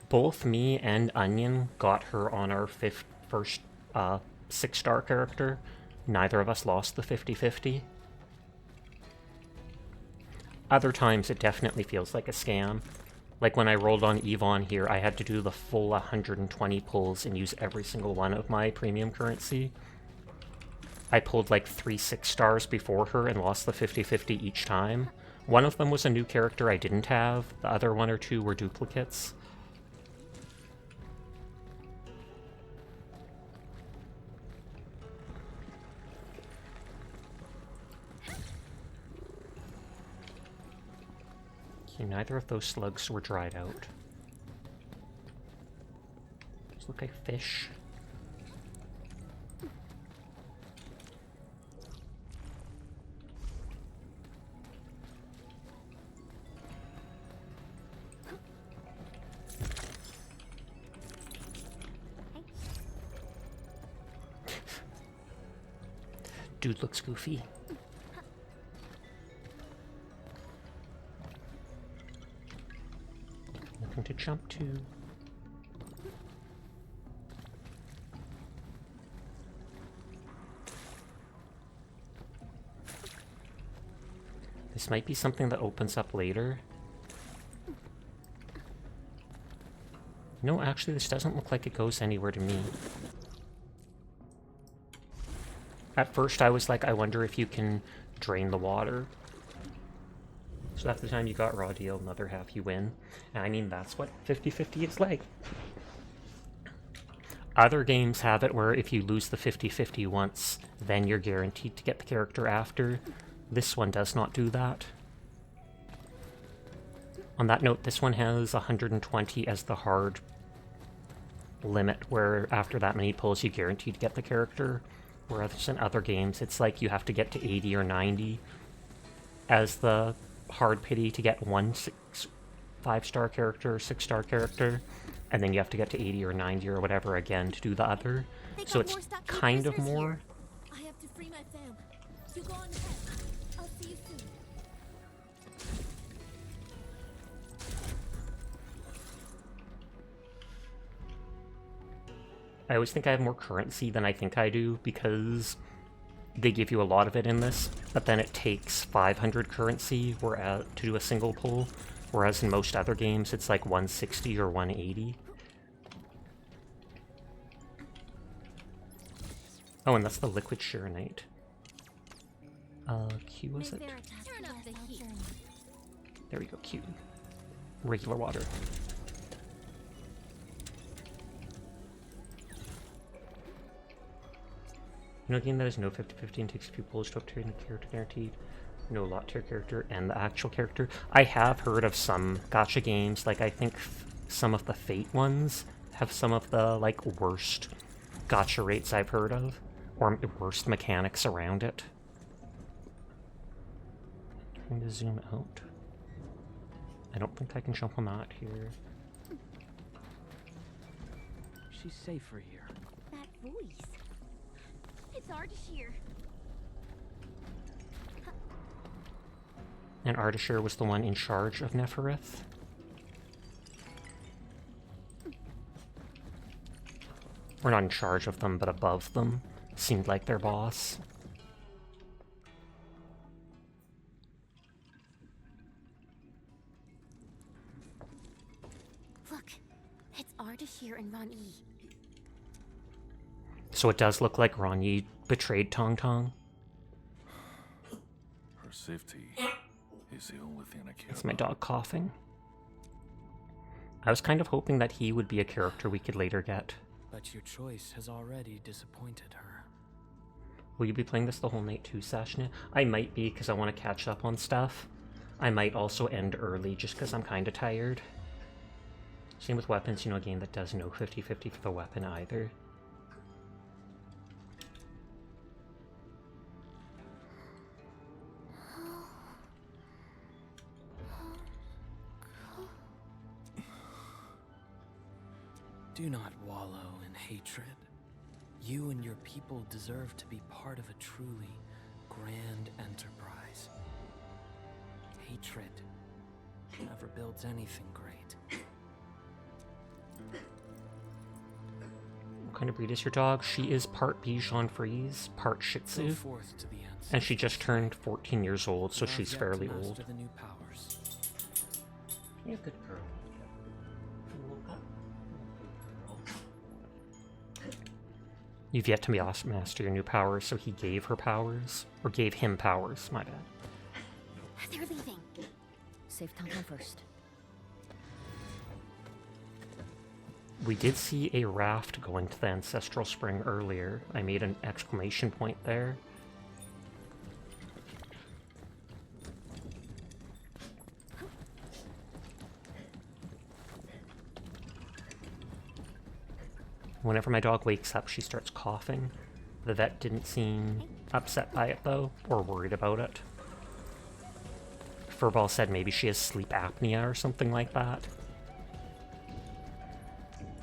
Both me and Onion got her on our first 6-star character. Neither of us lost the 50-50. Other times it definitely feels like a scam. Like when I rolled on Yvonne here, I had to do the full 120 pulls and use every single one of my premium currency. I pulled like 3 6-stars before her and lost the 50-50 each time. One of them was a new character I didn't have. The other 1 or 2 were duplicates. Okay, neither of those slugs were dried out. Those look like fish. Dude looks goofy. Nothing to jump to. This might be something that opens up later. No, actually, this doesn't look like it goes anywhere to me. At first, I was like, I wonder if you can drain the water. So half the time you got raw deal, another half you win. And I mean, that's what 50-50 is like. Other games have it where if you lose the 50-50 once, then you're guaranteed to get the character after. This one does not do that. On that note, this one has 120 as the hard limit, where after that many pulls you guarantee to get the character. Whereas in other games, it's like you have to get to 80 or 90 as the hard pity to get one 5-star character, 6-star character, and then you have to get to 80 or 90 or whatever again to do the other. So it's kind of more. I have to free my fam. You go on ahead. I'll see you soon. I always think I have more currency than I think I do, because they give you a lot of it in this, but then it takes 500 currency to do a single pull, whereas in most other games it's like 160 or 180. Oh, and that's the liquid Shirenite. Q was it? Turn up the heat. There we go, Q. Regular water. You know, a game that has no 50-50 and takes 2 pulls to obtain a character guaranteed. No lot tier character and the actual character. I have heard of some gacha games, like I think some of the Fate ones have some of the like worst gacha rates I've heard of, or worst mechanics around it. Trying to zoom out. I don't think I can jump on that here. She's safer here. That voice. It's Ardashir. And Ardashir was the one in charge of Neferith. Or not in charge of them, but above them. Seemed like their boss. Look, it's Ardashir and Ron E. So it does look like Ron Yi betrayed Tong Tong. Her safety is the only thing I care That's my about. dog coughing. I was kind of hoping that he would be a character we could later get. But your choice has already disappointed her. Will you be playing this the whole night too, Sashna? I might be, because I want to catch up on stuff. I might also end early, just because I'm kind of tired. Same with weapons, you know, a game that does no 50-50 for the weapon either. Do not wallow in hatred. You and your people deserve to be part of a truly grand enterprise. Hatred never builds anything great. What kind of breed is your dog? She is part Bichon Frise, part Shih Tzu. Go forth to the And she just turned 14 years old, so she's fairly old. The new powers. You're a good girl. You've yet to master your new powers, so he gave her powers. Or gave him powers, my bad. They're leaving. Save Tong Tong first. We did see a raft going to the Ancestral Spring earlier. I made an exclamation point there. Whenever my dog wakes up, she starts coughing. The vet didn't seem upset by it, though, or worried about it. Furball said maybe she has sleep apnea or something like that.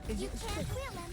You can't quit, man.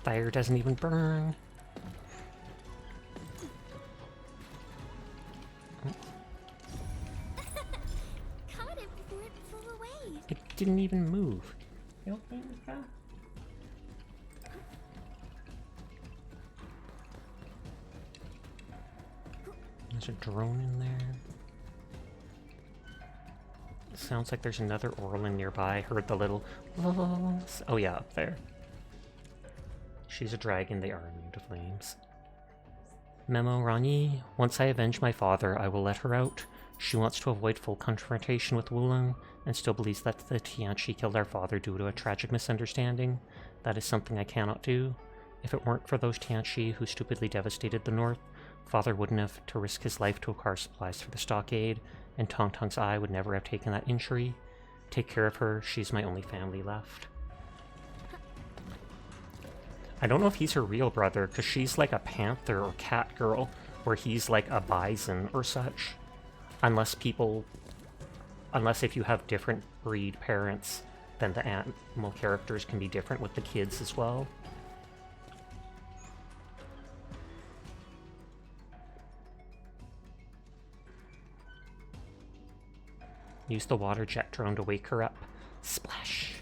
Fire doesn't even burn. Caught it before it flew away. It didn't even move. Help me with that? There's a drone in there. Sounds like there's another Orlin nearby. Heard the little... Oh yeah, up there. She's a dragon, they are immune to flames. Memo, Rani, once I avenge my father, I will let her out. She wants to avoid full confrontation with Wulong, and still believes that the Tianchi killed our father due to a tragic misunderstanding. That is something I cannot do. If it weren't for those Tianchi who stupidly devastated the north, father wouldn't have to risk his life to acquire supplies for the stockade, and Tong Tong's eye would never have taken that injury. Take care of her, she's my only family left. I don't know if he's her real brother, because she's like a panther or cat girl, where he's like a bison or such. Unless if you have different breed parents, then the animal characters can be different with the kids as well. Use the water jet drone to wake her up. Splash!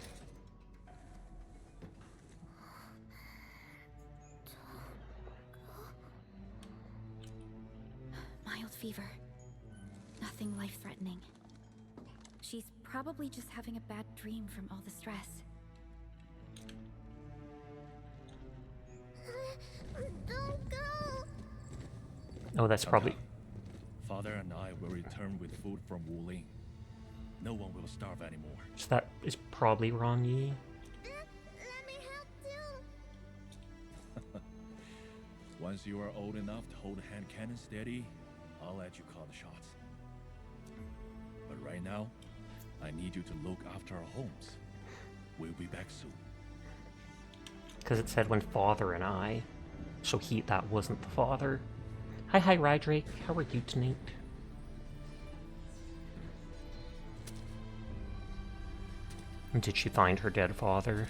Mild fever. Nothing life-threatening. She's probably just having a bad dream from all the stress. Don't go. Oh, that's probably... Father and I will return with food from Wuling. No one will starve anymore. So that is probably Ron Yi. Let me help too. Once you are old enough to hold hand cannon steady, I'll let you call the shots. But right now, I need you to look after our homes. We'll be back soon. Because it said when father and I. So that wasn't the father. Hi, Rydrake. How are you tonight? Did she find her dead father?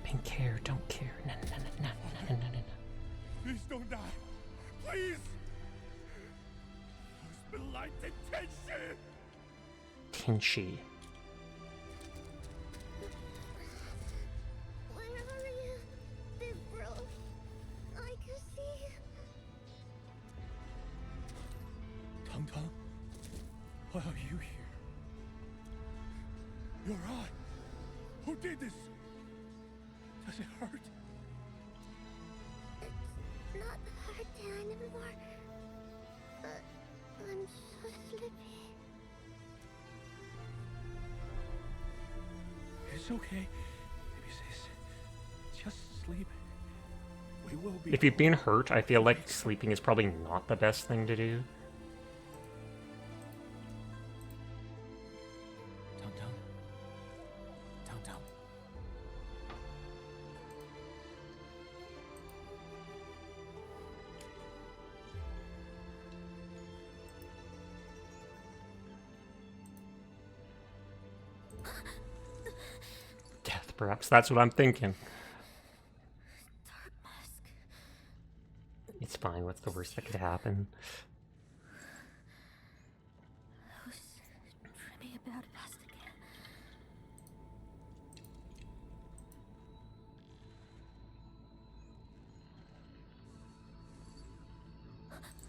Pink hair, don't care. No, no, no, no, no, no, no. Please don't die. Please! Husband-like detention! Tinchi. Where are you, big bro? I can see you. Tong Tong, why are you here? Your eye! Who did this? Does it hurt? It's not hurting anymore. But I'm so sleepy. It's okay. Baby sis. Just sleep. We will be... If you've been hurt, I feel like sleeping is probably not the best thing to do. Death, perhaps. That's what I'm thinking. It's fine. What's the worst that could happen? Who's dreaming about us again?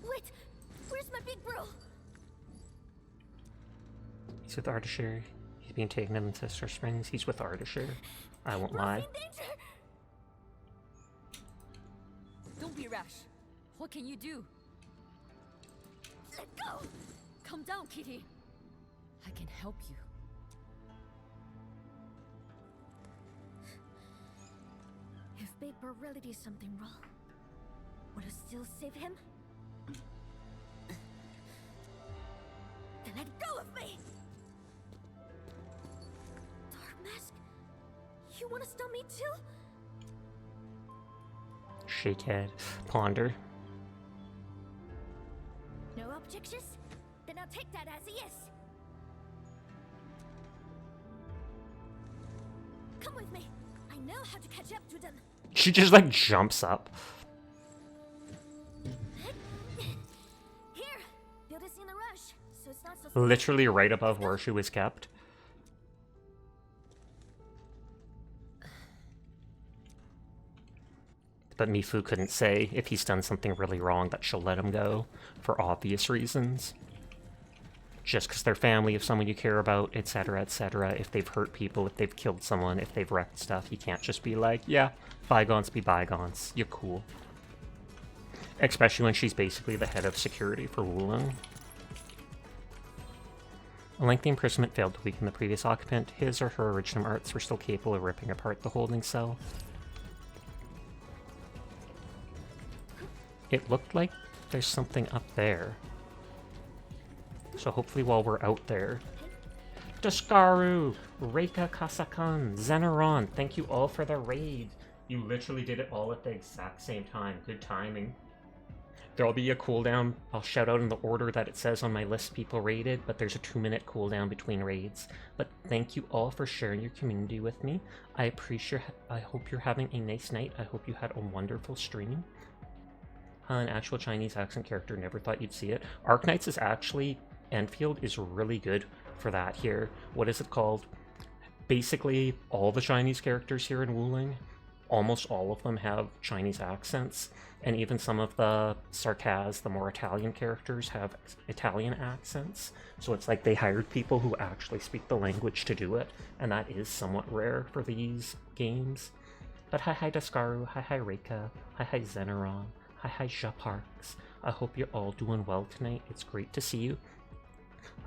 Wait! Where's my big bro? He's with Ardashir. He's being taken to Ancestor Springs. He's with Ardashir. I won't lie. Don't be rash. What can you do? Let go! Calm down, Kitty. I can help you. If Baber really did something wrong, would it still save him? Then let go of me! Dark Mask? You wanna stop me too? Shake head. Ponder. No objections? Then I'll take that as a yes. Come with me. I know how to catch up to them. She just like jumps up. Here, build this in a rush, so it's not so. Literally right above where she was kept. But Mifu couldn't say if he's done something really wrong that she'll let him go, for obvious reasons. Just because they're family of someone you care about, etc., etc. If they've hurt people, if they've killed someone, if they've wrecked stuff, you can't just be like, yeah, bygones be bygones. You're cool. Especially when she's basically the head of security for Wulong. A lengthy imprisonment failed to weaken the previous occupant. His or her original arts were still capable of ripping apart the holding cell. It looked like there's something up there. So hopefully while we're out there... Daskaru! Reika Kasakan! Zeneron! Thank you all for the raid! You literally did it all at the exact same time. Good timing. There'll be a cooldown. I'll shout out in the order that it says on my list people raided, but there's a 2-minute cooldown between raids. But thank you all for sharing your community with me. I hope you're having a nice night. I hope you had a wonderful stream. An actual Chinese accent character, never thought you'd see it. Arknights is actually... Endfield is really good for that here. What is it called? Basically, all the Chinese characters here in Wulong, almost all of them have Chinese accents, and even some of the Sarkaz, the more Italian characters, have Italian accents. So it's like they hired people who actually speak the language to do it, and that is somewhat rare for these games. But hi Daskaru, hi Reika, hi Zeneron, hi Japarks. I hope you're all doing well tonight. It's great to see you.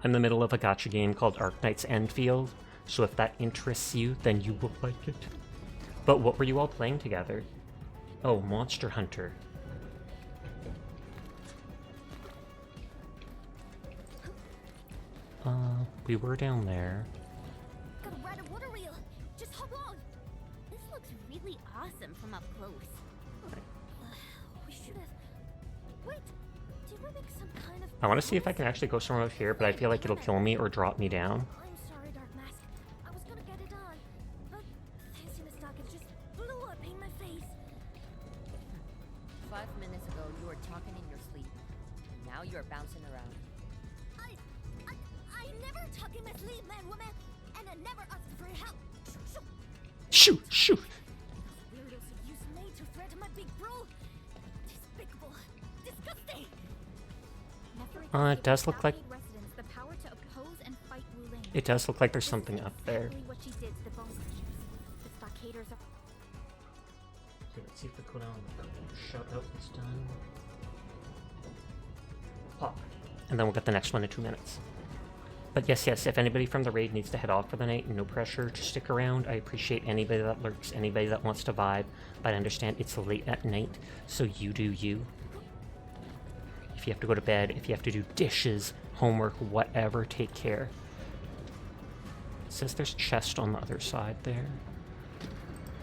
I'm in the middle of a gacha game called Arknights Endfield, so if that interests you, then you will like it. But what were you all playing together? Oh, Monster Hunter. We were down there. Gotta ride a water wheel. Just hop on. This looks really awesome from up close. We should have. Wait. Did we make some kind of... I want to see if I can actually go somewhere over here, but I feel like it'll kill me or drop me down. I'm sorry, Dark Mask. I was gonna get it on, but Qinbo Stockade just blew up in my face. 5 minutes ago, you were talking in your sleep. Now you're bouncing around. I never talk in my sleep, man, woman, and I never ask for help. Shoot, shoot. Weirdos who use me to threaten my big bro. Despicable. Disgusting. It does look like... It does look like there's something up there. What she did to the bone crushers. The stockaders are... Okay, let's see if the cooldown shout out is done. Pop. And then we'll get the next one in 2 minutes. But yes, if anybody from the raid needs to head off for the night, no pressure to stick around. I appreciate anybody that lurks, anybody that wants to vibe, but I understand it's late at night, so you do you. If you have to go to bed, if you have to do dishes, homework, whatever, take care. It says there's a chest on the other side there.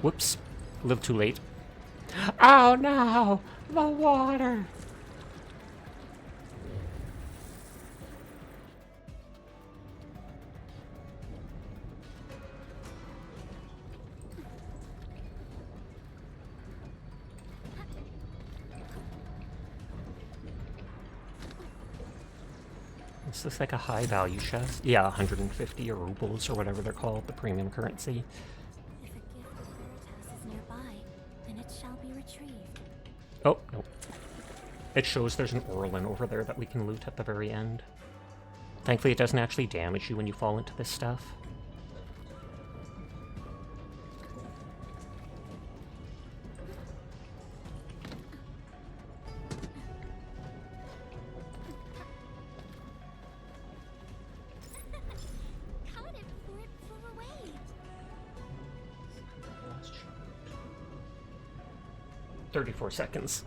Whoops. A little too late. Oh no! The water! This looks like a high value chest. Yeah, 150 rubles or whatever they're called, the premium currency. If a gift of Veritas is nearby, then it shall be retrieved. Oh, no. It shows there's an Orlin over there that we can loot at the very end. Thankfully it doesn't actually damage you when you fall into this stuff. Caught it before it flew away. 34 seconds.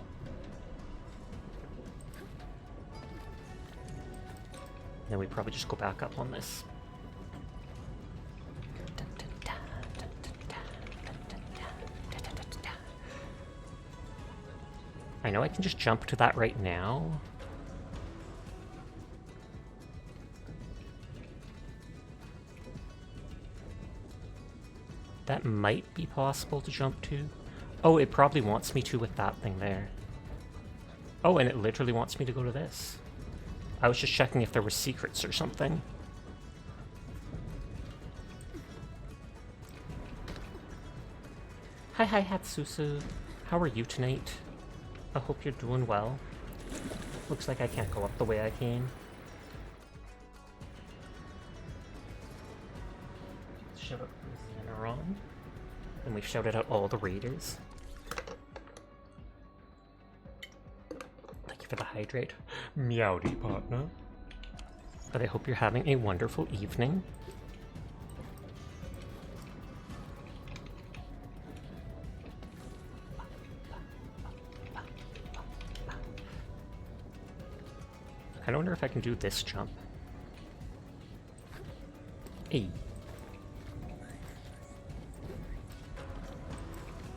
Then we probably just go back up on this. I know I can just jump to that right now. That might be possible to jump to. Oh, it probably wants me to with that thing there. Oh, and it literally wants me to go to this. I was just checking if there were secrets or something. Hi, Hatsusu. How are you tonight? I hope you're doing well. Looks like I can't go up the way I came. Shout out Xeneron. And we've shouted out all the raiders. Thank you for the hydrate. Meowdy, partner. But I hope you're having a wonderful evening. I wonder if I can do this jump. Hey.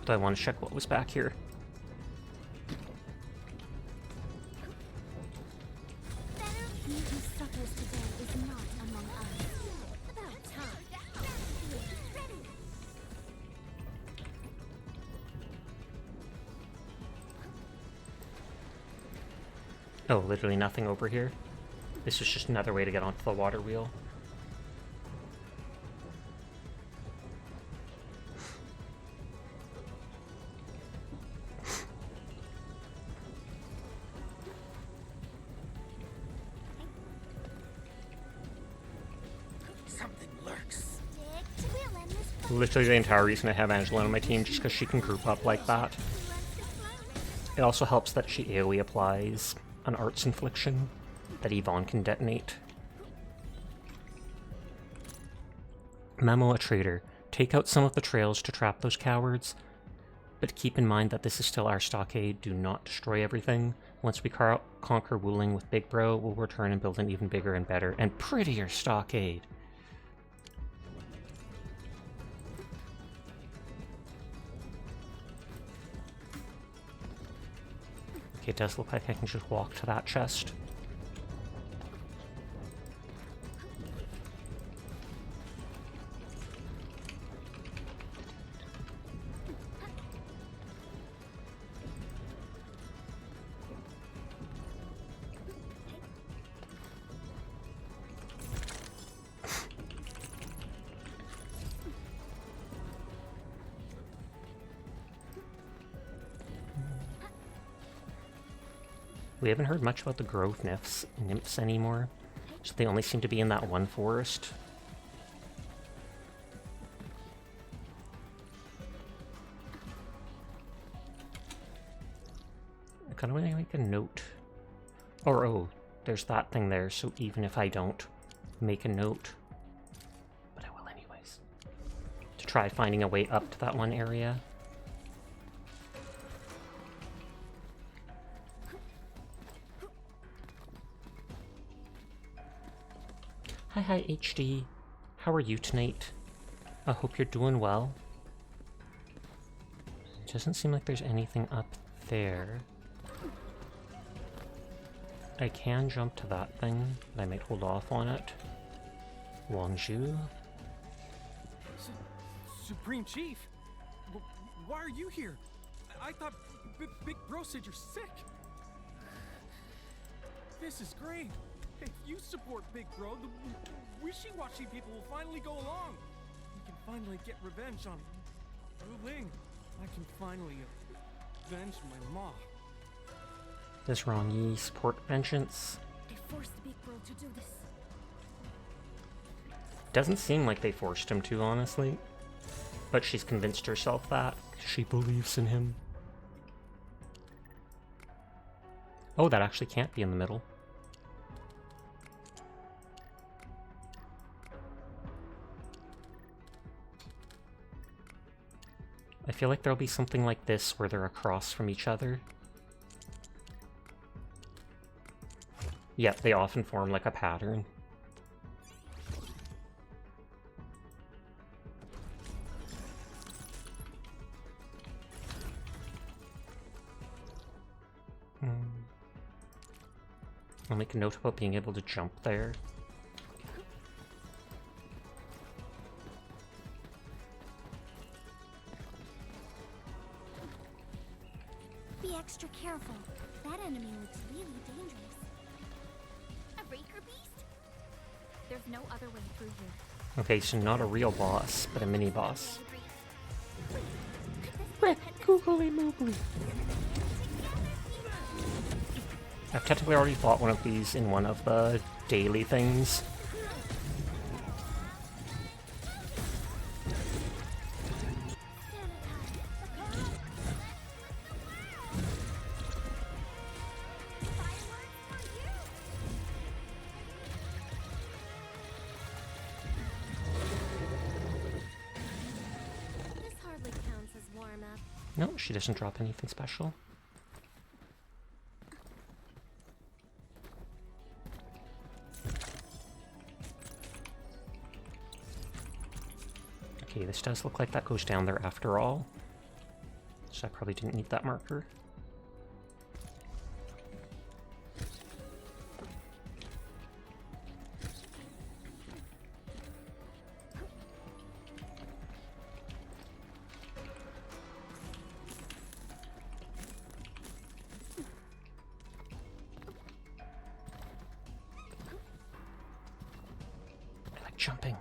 Do I want to check what was back here? He who suffers today is not among us. About time. Ready. Oh, literally nothing over here. This is just another way to get onto the water wheel. Something lurks. Literally the entire reason I have Angela on my team, just because she can group up like that. It also helps that she AoE applies an Arts Infliction that Yvonne can detonate. Memo a trader. Take out some of the trails to trap those cowards, but keep in mind that this is still our stockade. Do not destroy everything. Once we conquer Wuling with Big Bro, we'll return and build an even bigger and better and prettier stockade. Okay, it does look like I can just walk to that chest. We haven't heard much about the grove nymphs anymore, so they only seem to be in that one forest. I kind of want to make a note. Or, oh, there's that thing there, so even if I don't make a note, but I will anyways, to try finding a way up to that one area. Hi HD, how are you tonight? I hope you're doing well. It doesn't seem like there's anything up there. I can jump to that thing, but I might hold off on it. Wangju? Supreme Chief? Why are you here? I thought Big Bro said you're sick. This is great. If you support Big Bro, the wishy-washy people will finally go along. We can finally get revenge on Wu Ling. I can finally avenge my mom. Does Rong Yi support vengeance? They forced Big Bro to do this. Doesn't seem like they forced him to, honestly. But she's convinced herself that. She believes in him. Oh, that actually can't be in the middle. I feel like there'll be something like this where they're across from each other. Yep, they often form like a pattern. I'll make a note about being able to jump there. extra careful. That enemy looks really dangerous. A Raker Beast? There's no other way through here. Okay, so not a real boss, but a mini boss. Googly moogly. I've technically already fought one of these in one of the daily things. This hardly counts as warm-up. No, she doesn't drop anything special. Okay, this does look like that goes down there after all. So I probably didn't need that marker. I like jumping.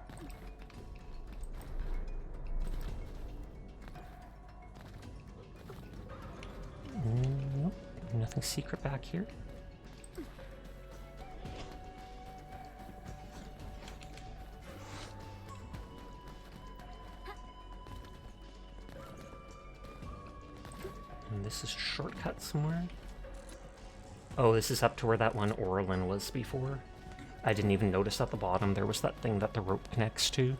Nope, nothing secret back here. And this is a shortcut somewhere. Oh, this is up to where that one Orlin was before. I didn't even notice at the bottom there was that thing that the rope connects to.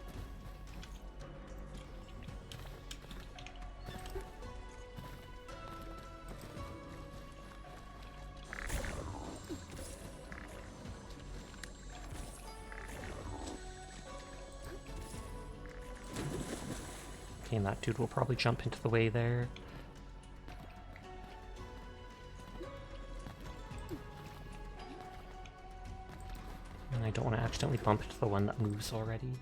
Okay, and that dude will probably jump into the way there. And I don't want to accidentally bump into the one that moves already.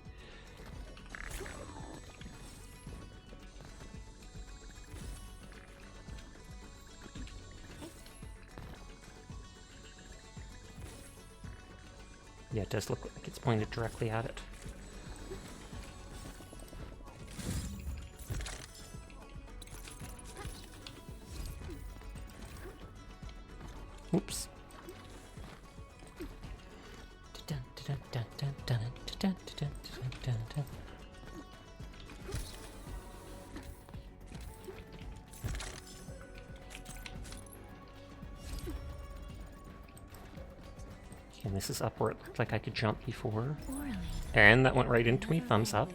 Yeah, it does look like it's pointed directly at it. Oops. Okay, and this is up where it looked like I could jump before. And that went right into me, thumbs up.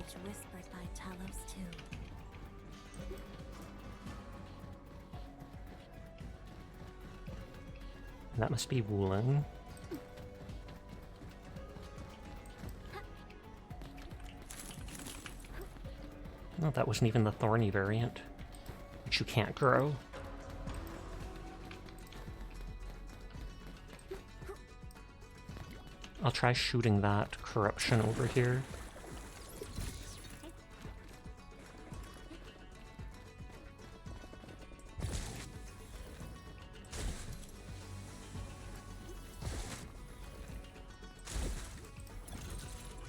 And that must be Wooling. No, that wasn't even the thorny variant, which you can't grow. I'll try shooting that corruption over here.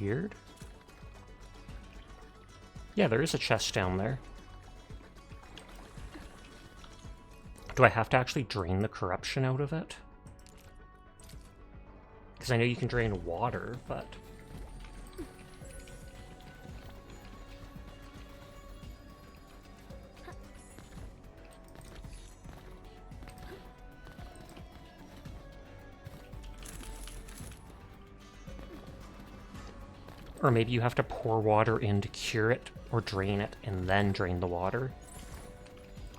Weird. Yeah, there is a chest down there. Do I have to actually drain the corruption out of it? Because I know you can drain water, but... Or maybe you have to pour water in to cure it, or drain it, and then drain the water.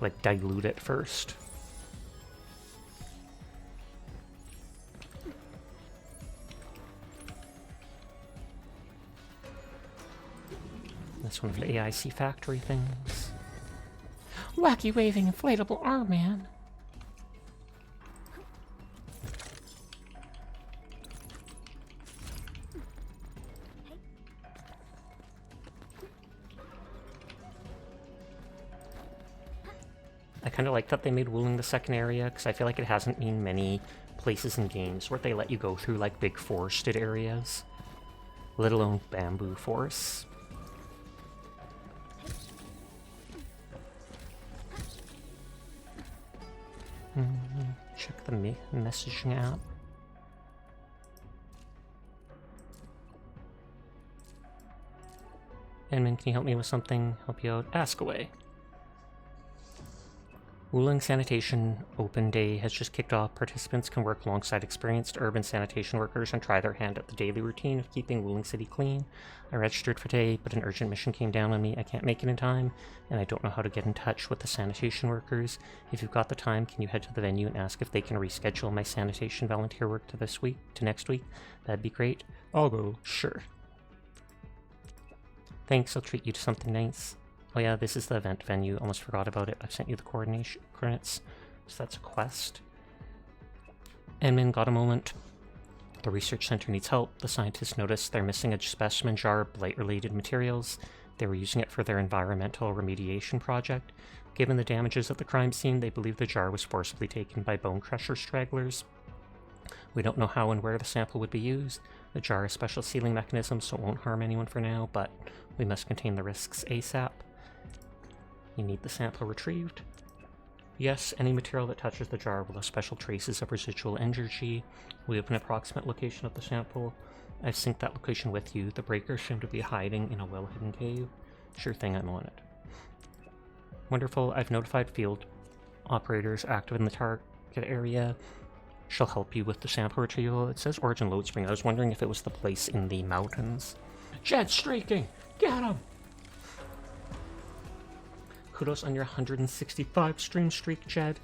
Like, dilute it first. That's one of the AIC factory things. Wacky waving inflatable arm man. I kind of like that they made Wuling the second area, because I feel like it hasn't been many places in games where they let you go through like big forested areas, let alone bamboo forests. Check the messaging app. Edmund, can you help me with something? Help you out? Ask away. Wuling Sanitation Open Day has just kicked off. Participants can work alongside experienced urban sanitation workers and try their hand at the daily routine of keeping Wuling City clean. I registered for today, but an urgent mission came down on me. I can't make it in time, and I don't know how to get in touch with the sanitation workers. If you've got the time, can you head to the venue and ask if they can reschedule my sanitation volunteer work to next week? That'd be great. I'll go. Sure. Thanks, I'll treat you to something nice. Oh yeah, this is the event venue. Almost forgot about it. I've sent you the coordinates. So that's a quest. Edmund, got a moment. The research center needs help. The scientists noticed they're missing a specimen jar of blight-related materials. They were using it for their environmental remediation project. Given the damages at the crime scene, they believe the jar was forcibly taken by bone crusher stragglers. We don't know how and where the sample would be used. The jar has special sealing mechanisms, so it won't harm anyone for now, but we must contain the risks ASAP. You need the sample retrieved. Yes, any material that touches the jar will have special traces of residual energy. We have an approximate location of the sample. I've synced that location with you. The breakers seem to be hiding in a well-hidden cave. Sure thing, I'm on it. Wonderful, I've notified field operators active in the target area. She'll help you with the sample retrieval. It says Origin Load Spring. I was wondering if it was the place in the mountains. Jed streaking! Get him! Kudos on your 165 stream streak, Jed.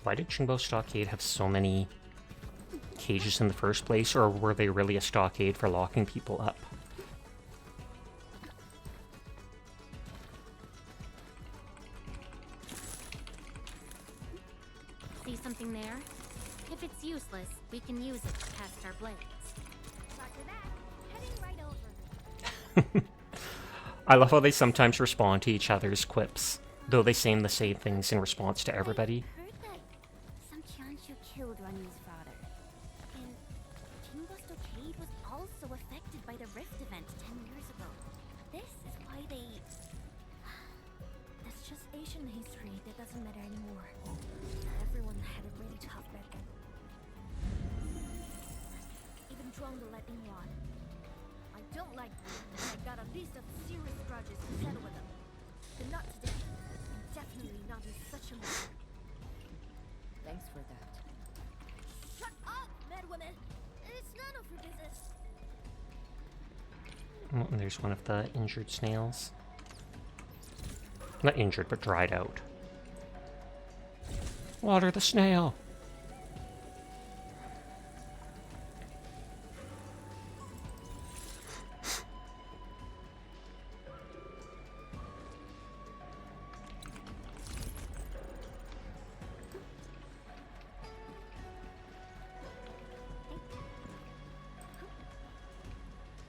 Why did Qinbo Stockade have so many cages in the first place, or were they really a stockade for locking people up? See something there? If it's useless, we can use it to cast our blades. Roger that. Heading right over. I love how they sometimes respond to each other's quips, though they say the same things in response to everybody. I heard that some Qianshu killed Ranyu's father. And Qinbo Stockade was also affected by the Rift event 10 years ago. This is why they... That's just Asian history that doesn't matter anymore. Everyone had it really tough back then. Even Zhuang the lightning rod. I don't like them, and I got a list of serious grudges to settle with them. But not today. And definitely not in such a manner. Thanks for that. Shut up, madwoman! It's none of your business. Oh, and there's one of the injured snails. Not injured, but dried out. Water the snail!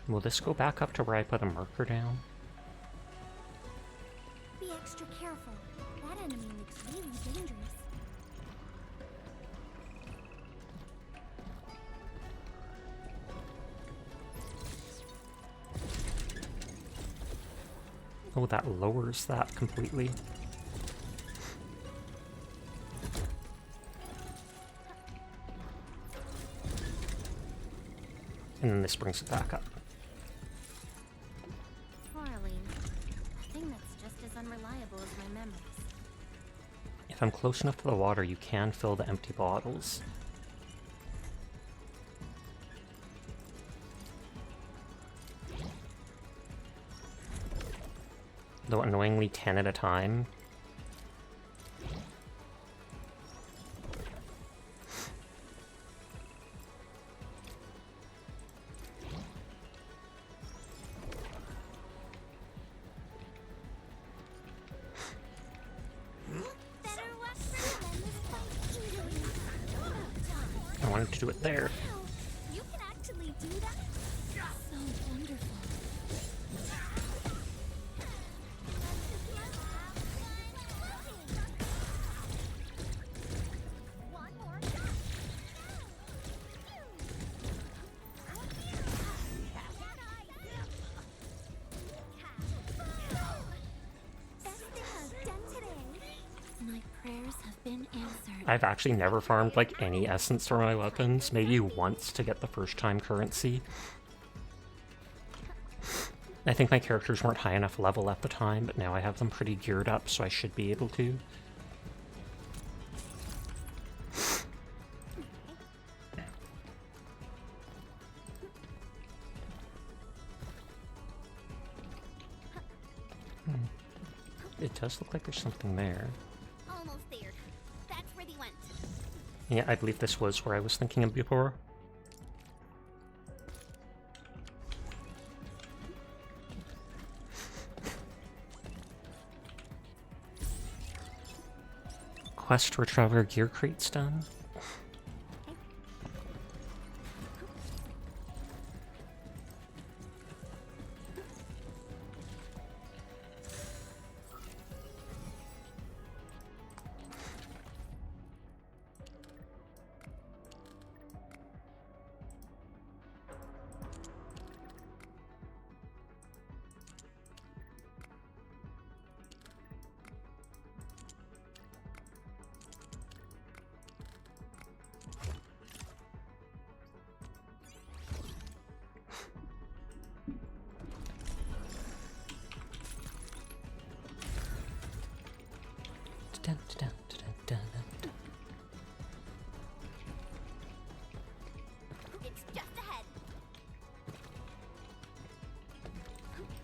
Will this go back up to where I put a marker down? Be extra careful. That enemy looks really dangerous. Oh, that lowers that completely. And then this brings it back up. Marley, a thing that's just as unreliable as my memories. If I'm close enough to the water, you can fill the empty bottles. Though annoyingly 10 at a time. I wanted to do it there. You can been answered. I've actually never farmed like any essence for my weapons, maybe once to get the first time currency. I think my characters weren't high enough level at the time, but now I have them pretty geared up, so I should be able to. It does look like there's something there. Almost there. That's where they went. Yeah, I believe this was where I was thinking of before. Quest for Traveler gear crates done. It's just ahead.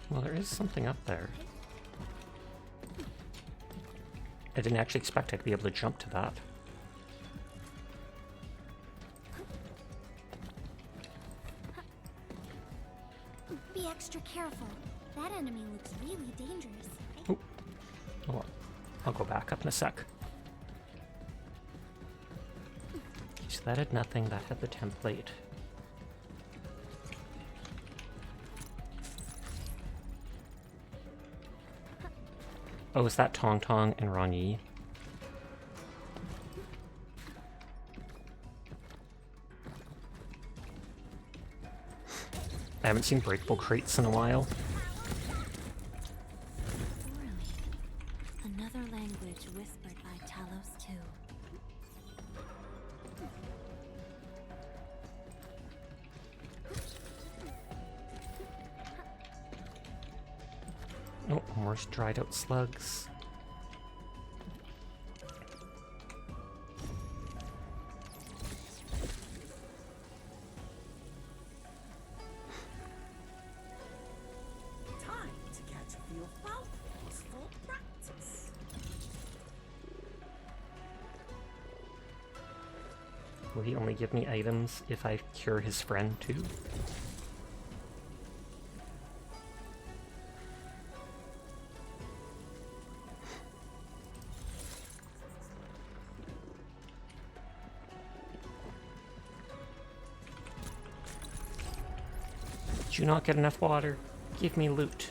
Well, there is something up there. I didn't actually expect I'd be able to jump to that. Be extra careful. That enemy looks really dangerous. Oh, hold on. I'll go back up in a sec. So that had nothing, that had the template. Oh, is that Tong Tong and Ron Yi? I haven't seen breakable crates in a while. Another language whispered by Talos II. Oh, more dried out slugs. Time to catch a few mouthfuls for practice. Will he only give me items if I cure his friend too? Did you not get enough water? Give me loot.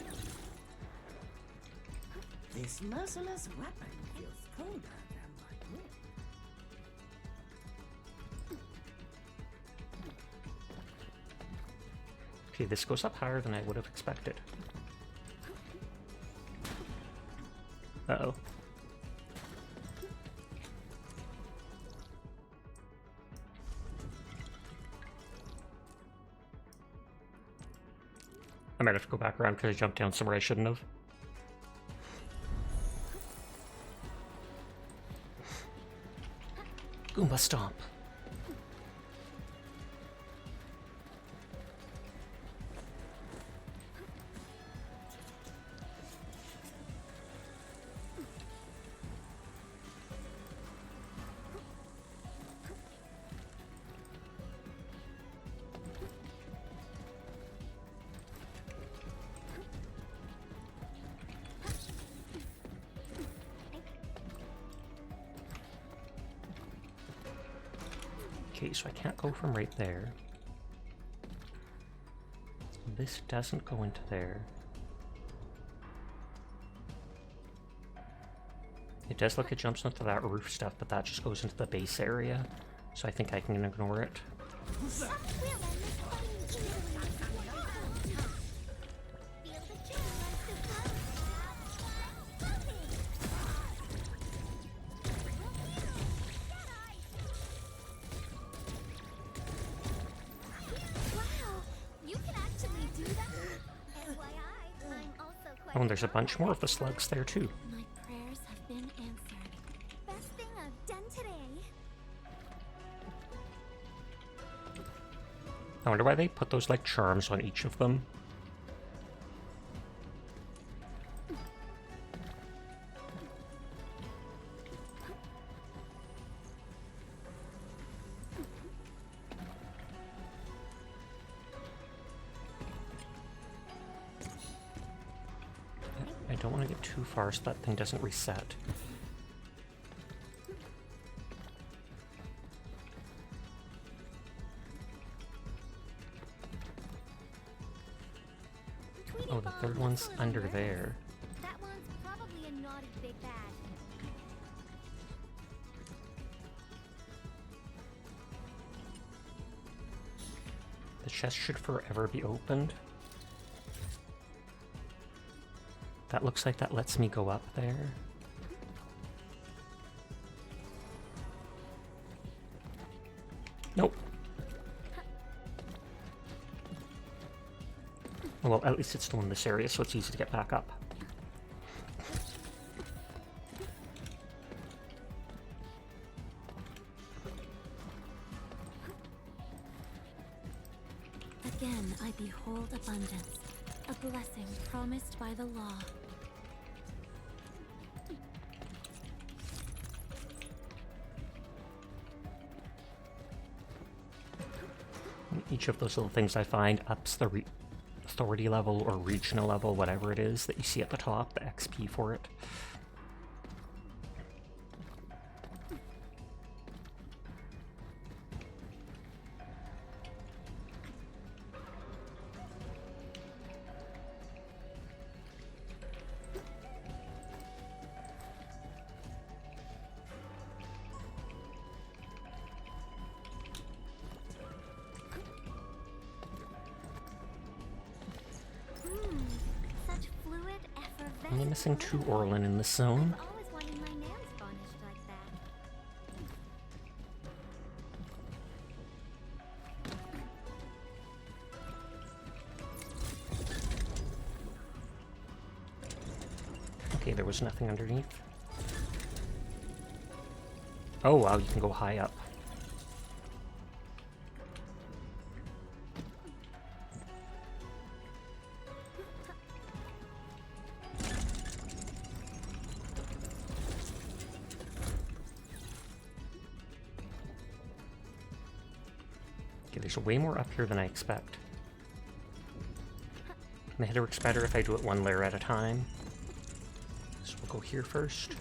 This merciless weapon feels colder than my wood. Okay, this goes up higher than I would have expected. Uh-oh. I might have to go back around because I jumped down somewhere I shouldn't have. Qinbo Stomp. Okay, so I can't go from right there. This doesn't go into there. It does look like it jumps into that roof stuff, but that just goes into the base area. So I think I can ignore it. Oh, and there's a bunch more of the slugs there too. My prayers have been answered. Best thing I've done today. I wonder why they put those like charms on each of them. I don't want to get too far so that thing doesn't reset. Oh, the third one's under there. That one's probably a naughty big bad. The chest should forever be opened. That looks like that lets me go up there. Nope. Well, at least it's still in this area, so it's easy to get back up. Again, I behold abundance, a blessing promised by the law. Each of those little things I find ups the authority level or regional level, whatever it is that you see at the top, the XP for it. Such fluid, effervescent. I'm missing 2 Orlin in this zone. Always wanting my nails varnished like that. Okay, there was nothing underneath. Oh wow, you can go high up. Okay, there's way more up here than I expect. And it works better if I do it one layer at a time. So we'll go here first.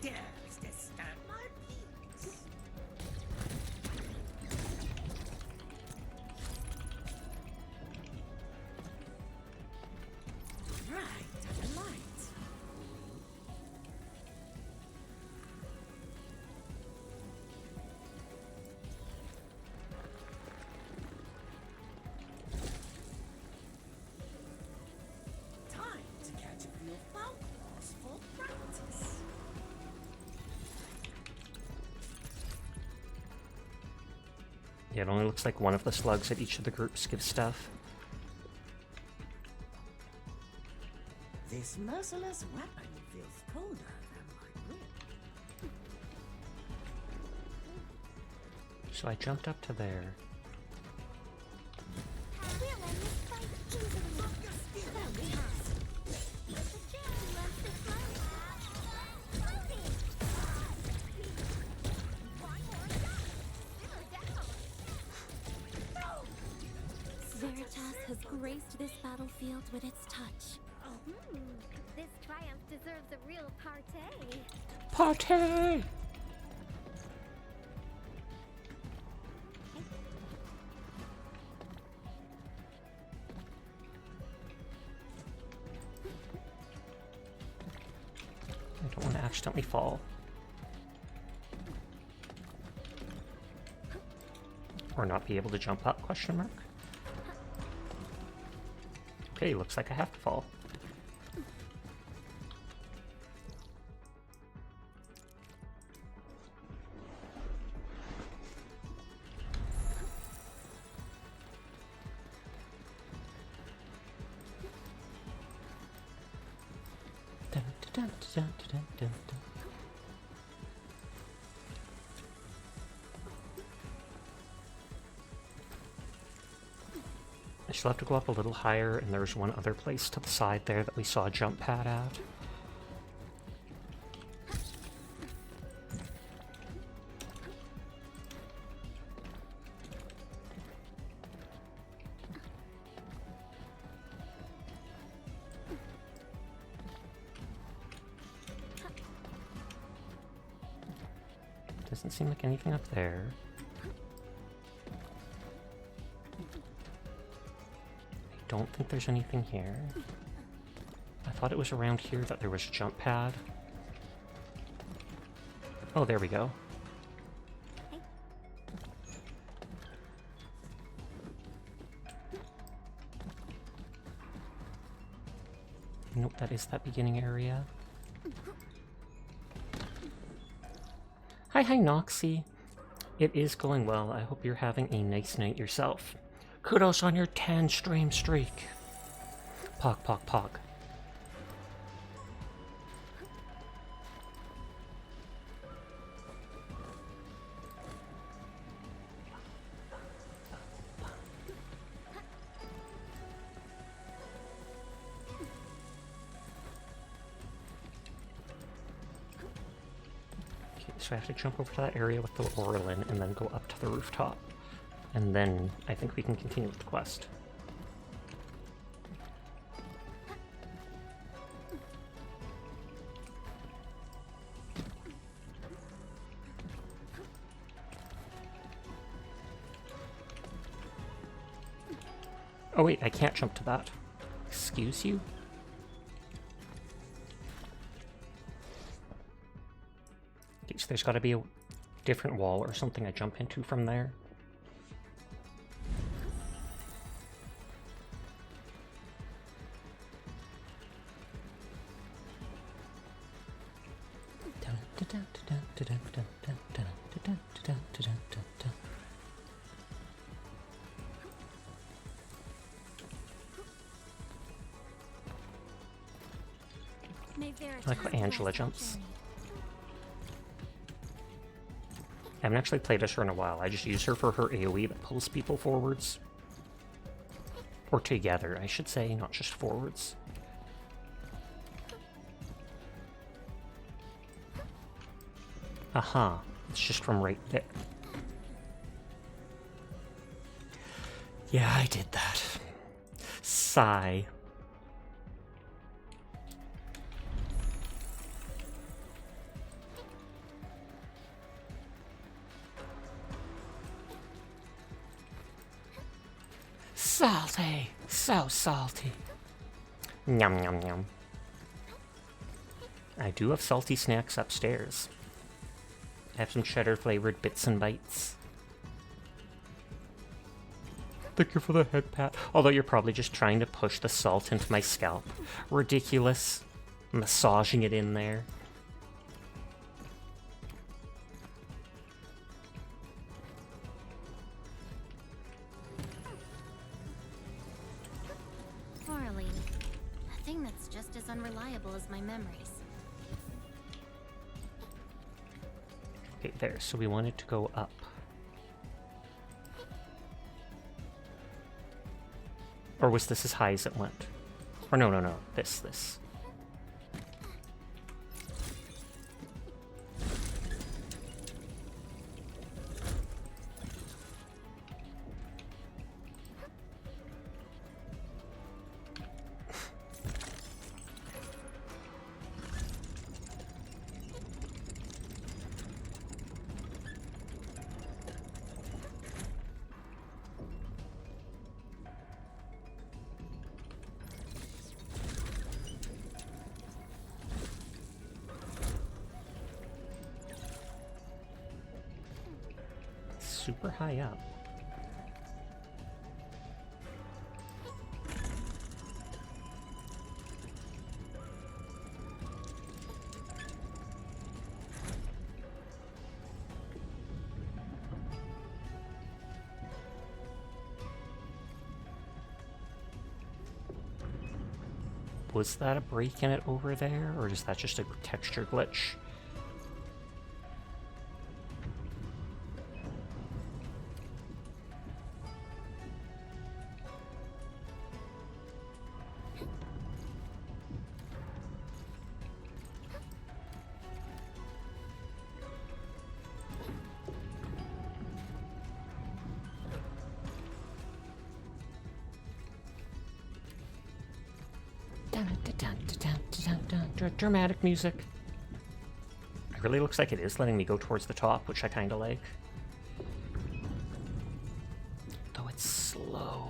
Dares disturb my peace. Right at the light. Time to catch a few falcons for practice. Yeah, it only looks like one of the slugs at each of the groups gives stuff. This merciless weapon feels colder than my will. So I jumped up to there. Veritas has graced this battlefield with its touch. This triumph deserves a real party. Party! I don't want to accidentally fall. Or not be able to jump up, question mark? Okay, looks like I have to fall. Dun, dun, dun, dun, dun, dun, dun. I still have to go up a little higher, and there's one other place to the side there that we saw a jump pad at. Doesn't seem like anything up there. Don't think there's anything here. I thought it was around here that there was a jump pad. Oh, there we go. Nope, that is that beginning area. Hi, Noxie. It is going well. I hope you're having a nice night yourself. Kudos on your 10 stream streak. Pog, pog, pog. Okay, so I have to jump over to that area with the Orlin and then go up to the rooftop. And then I think we can continue with the quest. Oh wait, I can't jump to that. Excuse you? Okay, so there's gotta be a different wall or something I jump into from there. I like how Angela jumps. I haven't actually played as her in a while. I just use her for her AoE that pulls people forwards. Or together, I should say, not just forwards. Aha, it's just from right there. Yeah, I did that. Sigh. Salty! So salty. Yum yum yum. I do have salty snacks upstairs. I have some cheddar flavored bits and bites. Thank you for the head pat. Although you're probably just trying to push the salt into my scalp. Ridiculous. Massaging it in there. Orly, a thing that's just as unreliable as my memories. Okay, there. So we wanted to go up. Or was this as high as it went? Or no, no, no. This. Super high up. Was that a break in it over there, or is that just a texture glitch? Dramatic music. It really looks like it is letting me go towards the top, which I kind of like. Though it's slow.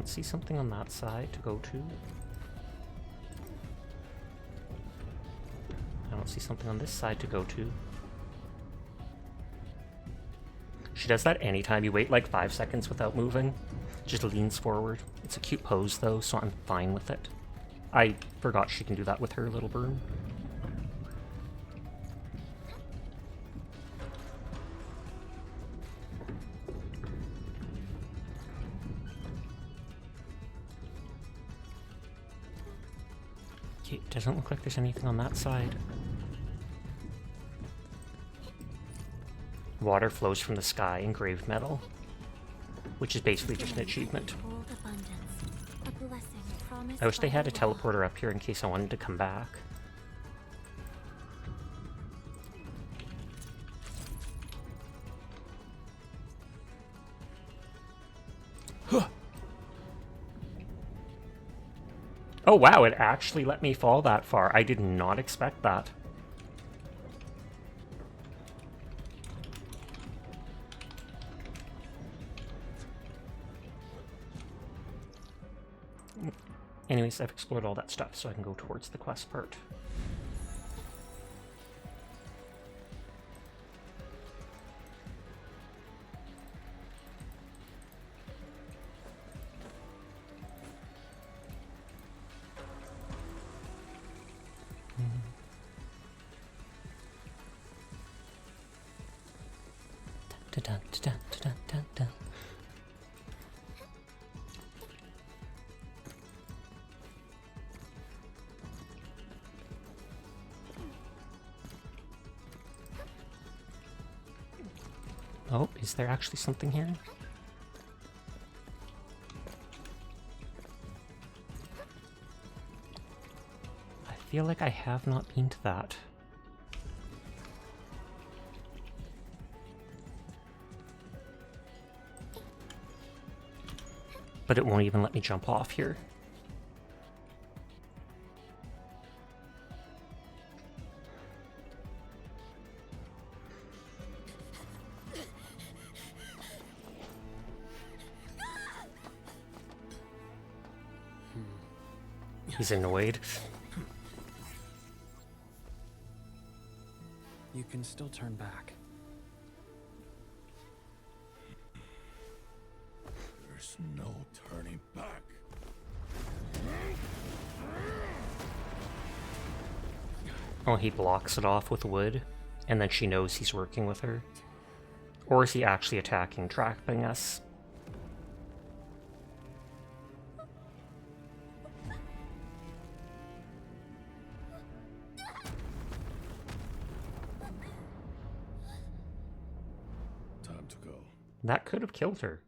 See something on that side to go to. I don't see something on this side to go to. She does that anytime you wait like 5 seconds without moving. Just leans forward. It's a cute pose though, so I'm fine with it. I forgot she can do that with her little broom. It doesn't look like there's anything on that side. Water flows from the sky, engraved metal, which is basically just an achievement. I wish they had a teleporter up here in case I wanted to come back. Oh wow, it actually let me fall that far. I did not expect that. Anyways, I've explored all that stuff, so I can go towards the quest part. Oh, is there actually something here? I feel like I have not been to that. But it won't even let me jump off here. He's annoyed. You can still turn back. There's no turning back. Oh, he blocks it off with wood, and then she knows he's working with her. Or is he actually attacking, trapping us? Time to go. That could have killed her.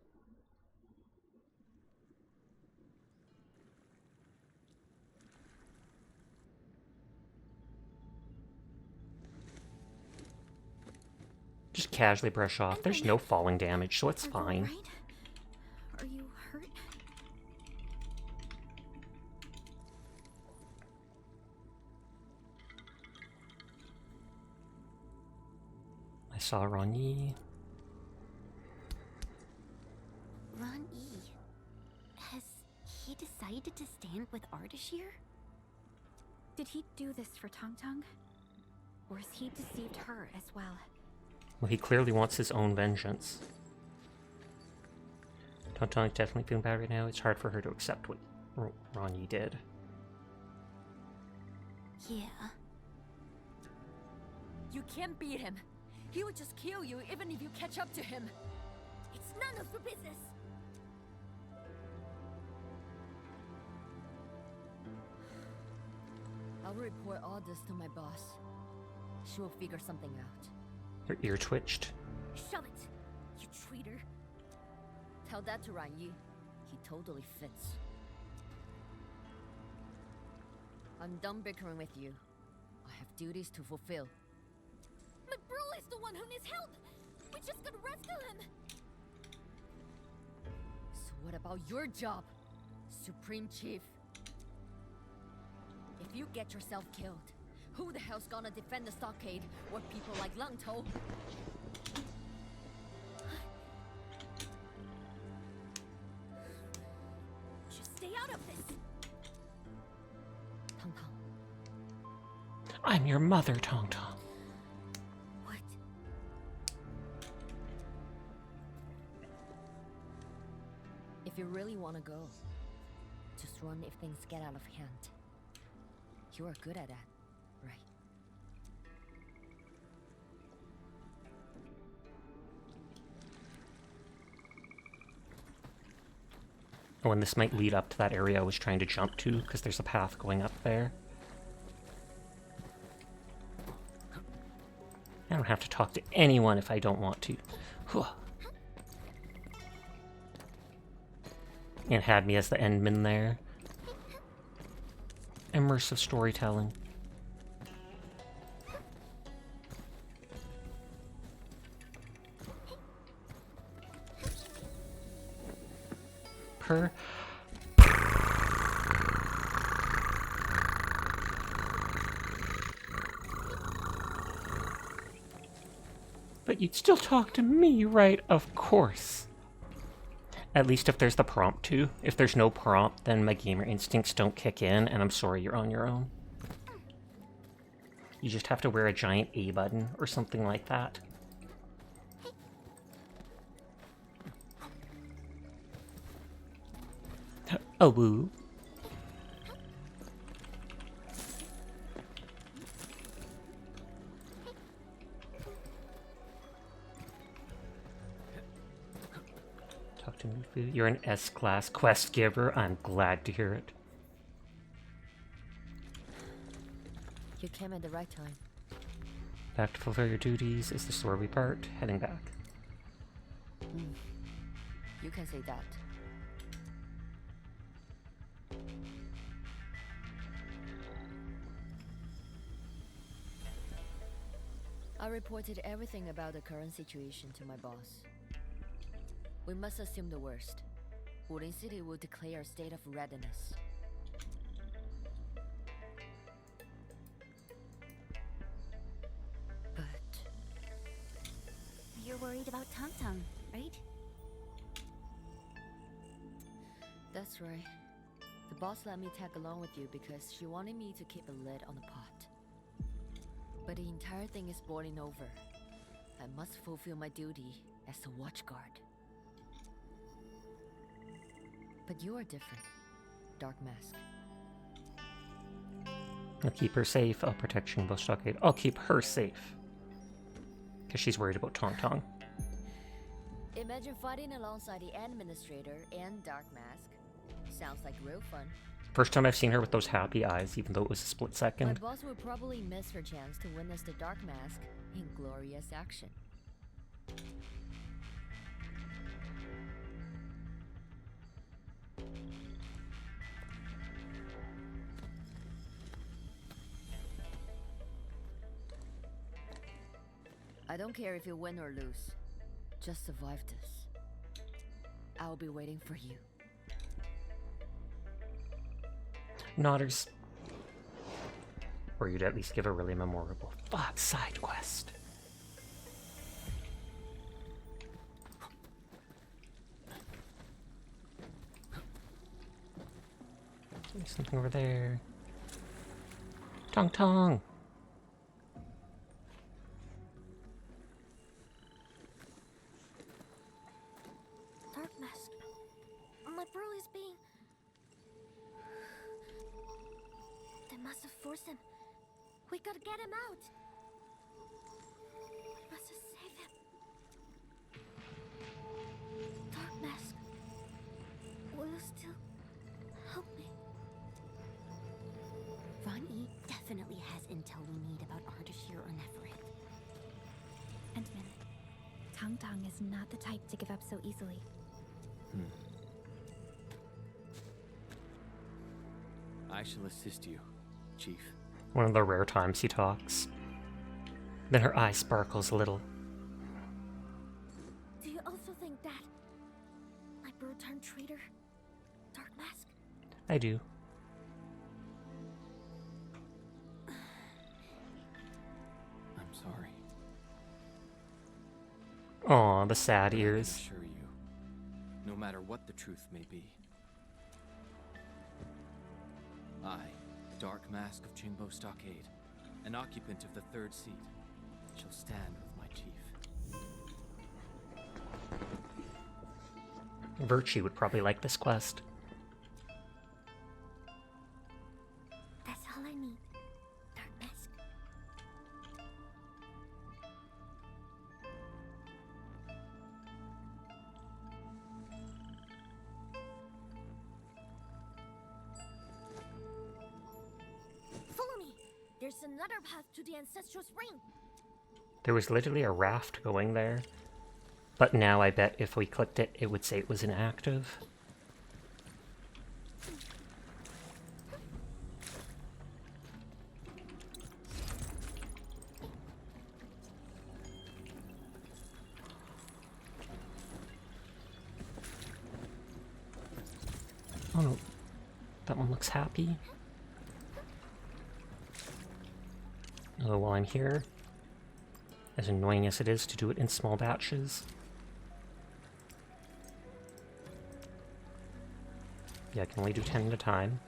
Just casually brush off. There's no falling damage, so it's fine. Are you hurt? I saw Ron-Yi. Ron-Yi, has he decided to stand with Ardashir? Did he do this for Tong Tong? Or has he deceived her as well? Well, he clearly wants his own vengeance. Tongtong's definitely feeling bad right now. It's hard for her to accept what Ronyi did. Yeah. You can't beat him. He would just kill you even if you catch up to him. It's none of your business. I'll report all this to my boss. She will figure something out. Her ear twitched. Shove it, you traitor. Tell that to Ran Yi. He totally fits. I'm done bickering with you. I have duties to fulfill. My bro is the one who needs help. We just gotta rescue him. So what about your job, Supreme Chief? If you get yourself killed, who the hell's gonna defend the stockade where people like Lang To? Just stay out of this. Tong Tong. I'm your mother, Tongtong. What? If you really want to go, just run if things get out of hand. You are good at that, right? Oh, and this might lead up to that area I was trying to jump to, because there's a path going up there. I don't have to talk to anyone if I don't want to. And had me as the endman there. Immersive storytelling. Per. But you'd still talk to me, right? Of course. At least if there's the prompt to. If there's no prompt, then my gamer instincts don't kick in, and I'm sorry, you're on your own. You just have to wear a giant A button or something like that. Oh, woo. Talk to me, Fu. You're an S-class quest giver. I'm glad to hear it. You came at the right time. Back to fulfill your duties. Is this where we part? Heading back. You can say that. I reported everything about the current situation to my boss. We must assume the worst. Wulin City will declare a state of readiness. But You're worried about Tongtong, right? that's right. The boss let me tag along with you because she wanted me to keep a lid on the pot. But the entire thing is boiling over. I must fulfill my duty as the watchguard. But you are different, Dark Mask. I'll keep her safe. I'll protect Qinbo Stockade. I'll keep her safe. Because she's worried about Tongtong. Imagine fighting alongside the Administrator and Dark Mask. Sounds like real fun. First time I've seen her with those happy eyes, even though it was a split My second. boss will probably miss her chance to witness the Dark Mask in glorious action. I don't care if you win or lose. Just survive this. I'll be waiting for you. Nodders. Or you'd at least give a really memorable side quest. There's something over there. Tong Tong! being... They must have forced him. We gotta get him out. We must have saved him. Dark Mask. Will you still help me? Ron E definitely has intel we need about Ardashir or Neferith. Entman, Tang Tang is not the type to give up so easily. I shall assist you, Chief. One of the rare times he talks. Then her eye sparkles a little. Do you also think that my bro turned traitor, Dark Mask? I do. I'm sorry. Aw, the sad But I can ears. assure you, no matter what the truth may be, I, Dark Mask of Qinbo Stockade, an occupant of the third seat, shall stand with my chief. Virtue would probably like this quest. That's all I need, Dark Mask. Follow me. There's another path to the Ancestral Spring. There was literally a raft going there. But now I bet if we clicked it, it would say it was inactive. Oh no, that one looks happy. Although while I'm here, as annoying as it is to do it in small batches, yeah, I can only do 10 at a time.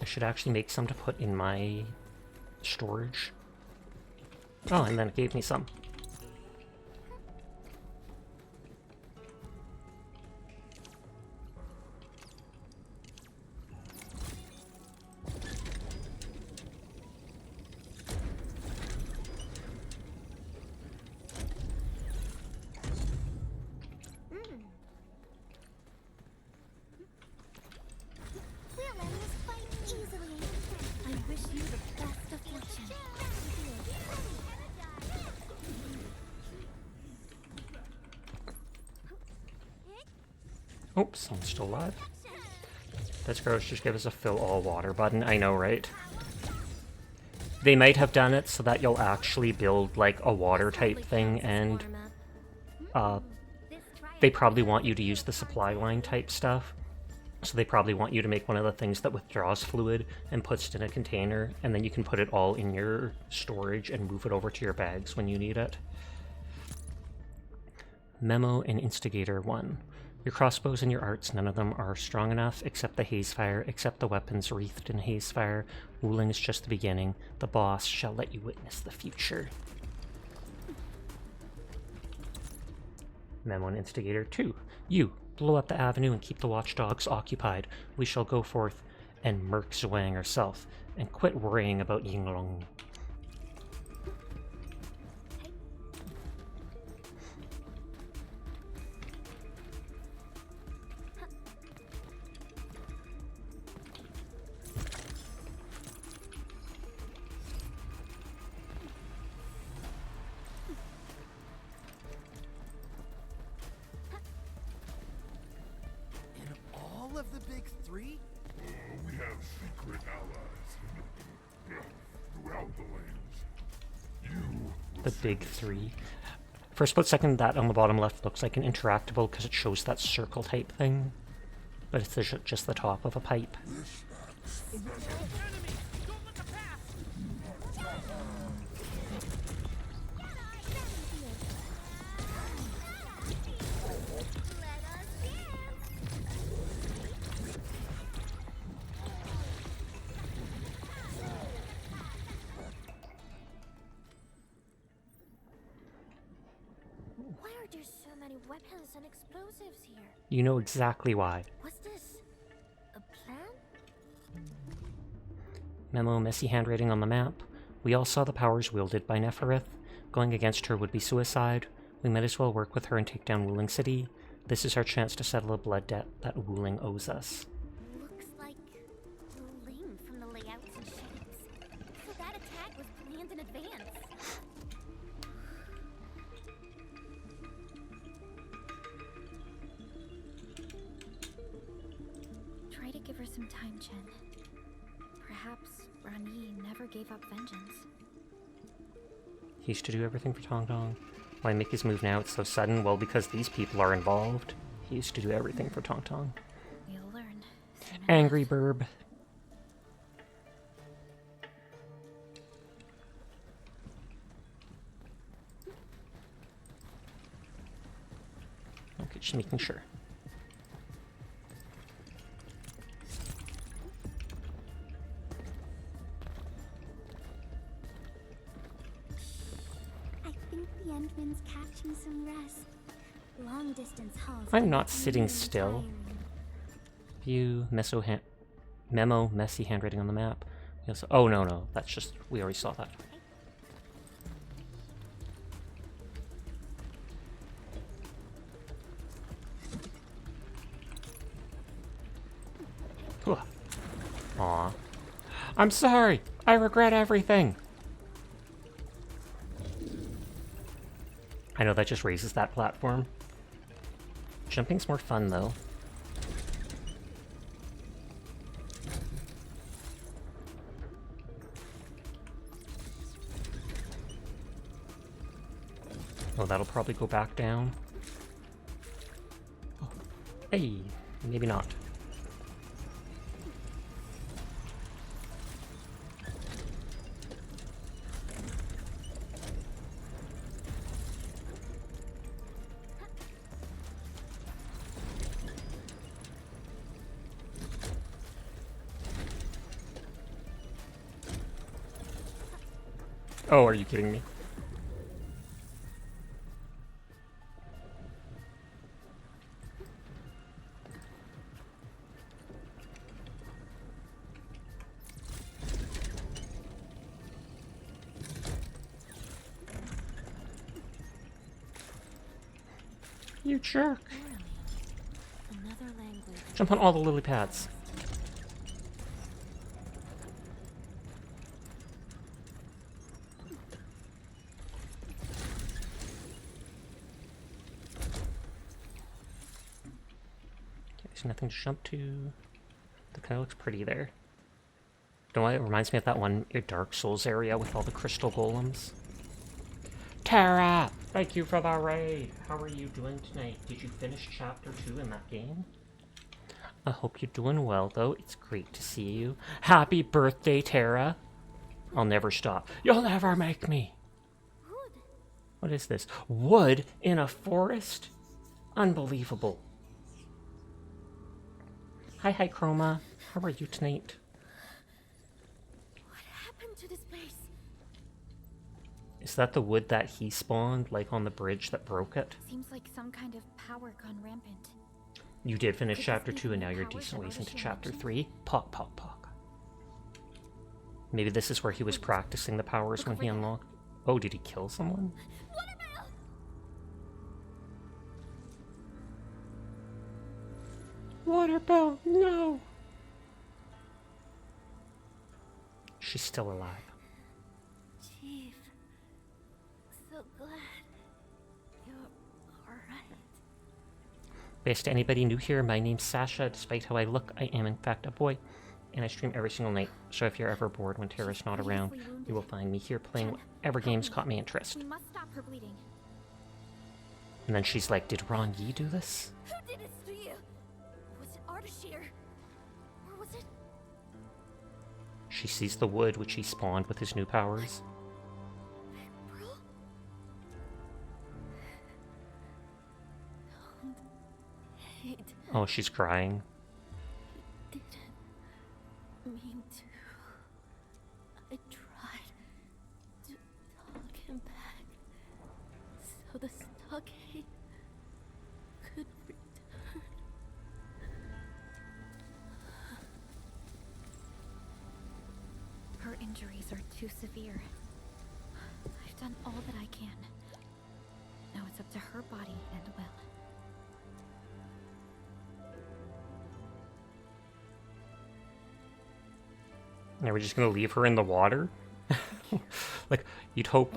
I should actually make some to put in my storage. Oh, and then it gave me some. We'll end this fight easily. I wish you the best of fortune. Oops, someone's still alive. That's gross, just give us a fill all water button. I know, right? They might have done it so that you'll actually build like a water type thing, and they probably want you to use the supply line type stuff. So they probably want you to make one of the things that withdraws fluid and puts it in a container, and then you can put it all in your storage and move it over to your bags when you need it. Memo and Instigator 1. Your crossbows and your arts, none of them are strong enough, except the hazefire, except the weapons wreathed in hazefire. Wuling is just the beginning. The boss shall let you witness the future. Memo and Instigator 2. You, blow up the avenue and keep the watchdogs occupied. We shall go forth and murk Zhuang herself, and quit worrying about Yinglong. All of the big three? We have secret allies throughout the lands. The big three. For a split second, that on the bottom left looks like an interactable because it shows that circle type thing. But it's just the top of a pipe. weapons and explosives here? You know exactly why. Was this a plan? Memo, messy handwriting on the map. We all saw the powers wielded by Neferith. Going against her would be suicide. We might as well work with her and take down Wuling City. This is our chance to settle a blood debt that Wuling owes us. Looks like Ling from the layouts and shapes. So that attack was planned in advance. Try to give her some time, Chen. Perhaps Rani never gave up vengeance. He used to do everything for Tong Tong. Why make his move now? It's so sudden. Well, because these people are involved. He used to do everything for Tong Tong. We'll learn. Angry burb. Okay, just making sure. I think the Endman's catching some rest. Long distance hauls. I'm not sitting still. View, memo, messy handwriting on the map. Yes. Oh, no, that's just, we already saw that. Aw. I'm sorry! I regret everything! I know that just raises that platform. Jumping's more fun, though. Oh, that'll probably go back down. Oh. Hey, maybe not. Oh, are you kidding me? You jerk. Another language. Jump on all the lily pads. There's nothing to jump to. The kind of looks pretty there. You know what? It reminds me of that one Dark Souls area with all the crystal golems. Tara! Thank you for the raid! How are you doing tonight? Did you finish chapter 2 in that game? I hope you're doing well, though. It's great to see you. Happy birthday, Tara! I'll never stop. You'll never make me! Wood. What is this? Wood in a forest? Unbelievable. Hi, Chroma. How are you tonight? What happened to this place? Is that the wood that he spawned, like on the bridge that broke it? Seems like some kind of power gone rampant. You did finish chapter 2 and now you're decent ways into chapter 3. Pock, pock, pock. Maybe this is where he was practicing the powers when he unlocked. Oh, did he kill someone? Waterbell, no! She's still alive. Chief, so glad you're alright. Best to anybody new here, my name's Sasha. Despite how I look, I am in fact a boy. And I stream every single night, so if you're ever bored when Tara's not around, you will find me here playing whatever games caught my interest. We must stop her bleeding. And then she's like, did Ron Yi do this? Who did this to you? Was it Ardashir? Or was it... She sees the wood which he spawned with his new powers. Bro? Don't hate. Oh, she's crying. Didn't mean to. I tried to talk him back. So the stockade injuries are too severe. I've done all that I can. Now it's up to her body and will. Are we just gonna leave her in the water? Like, you'd hope...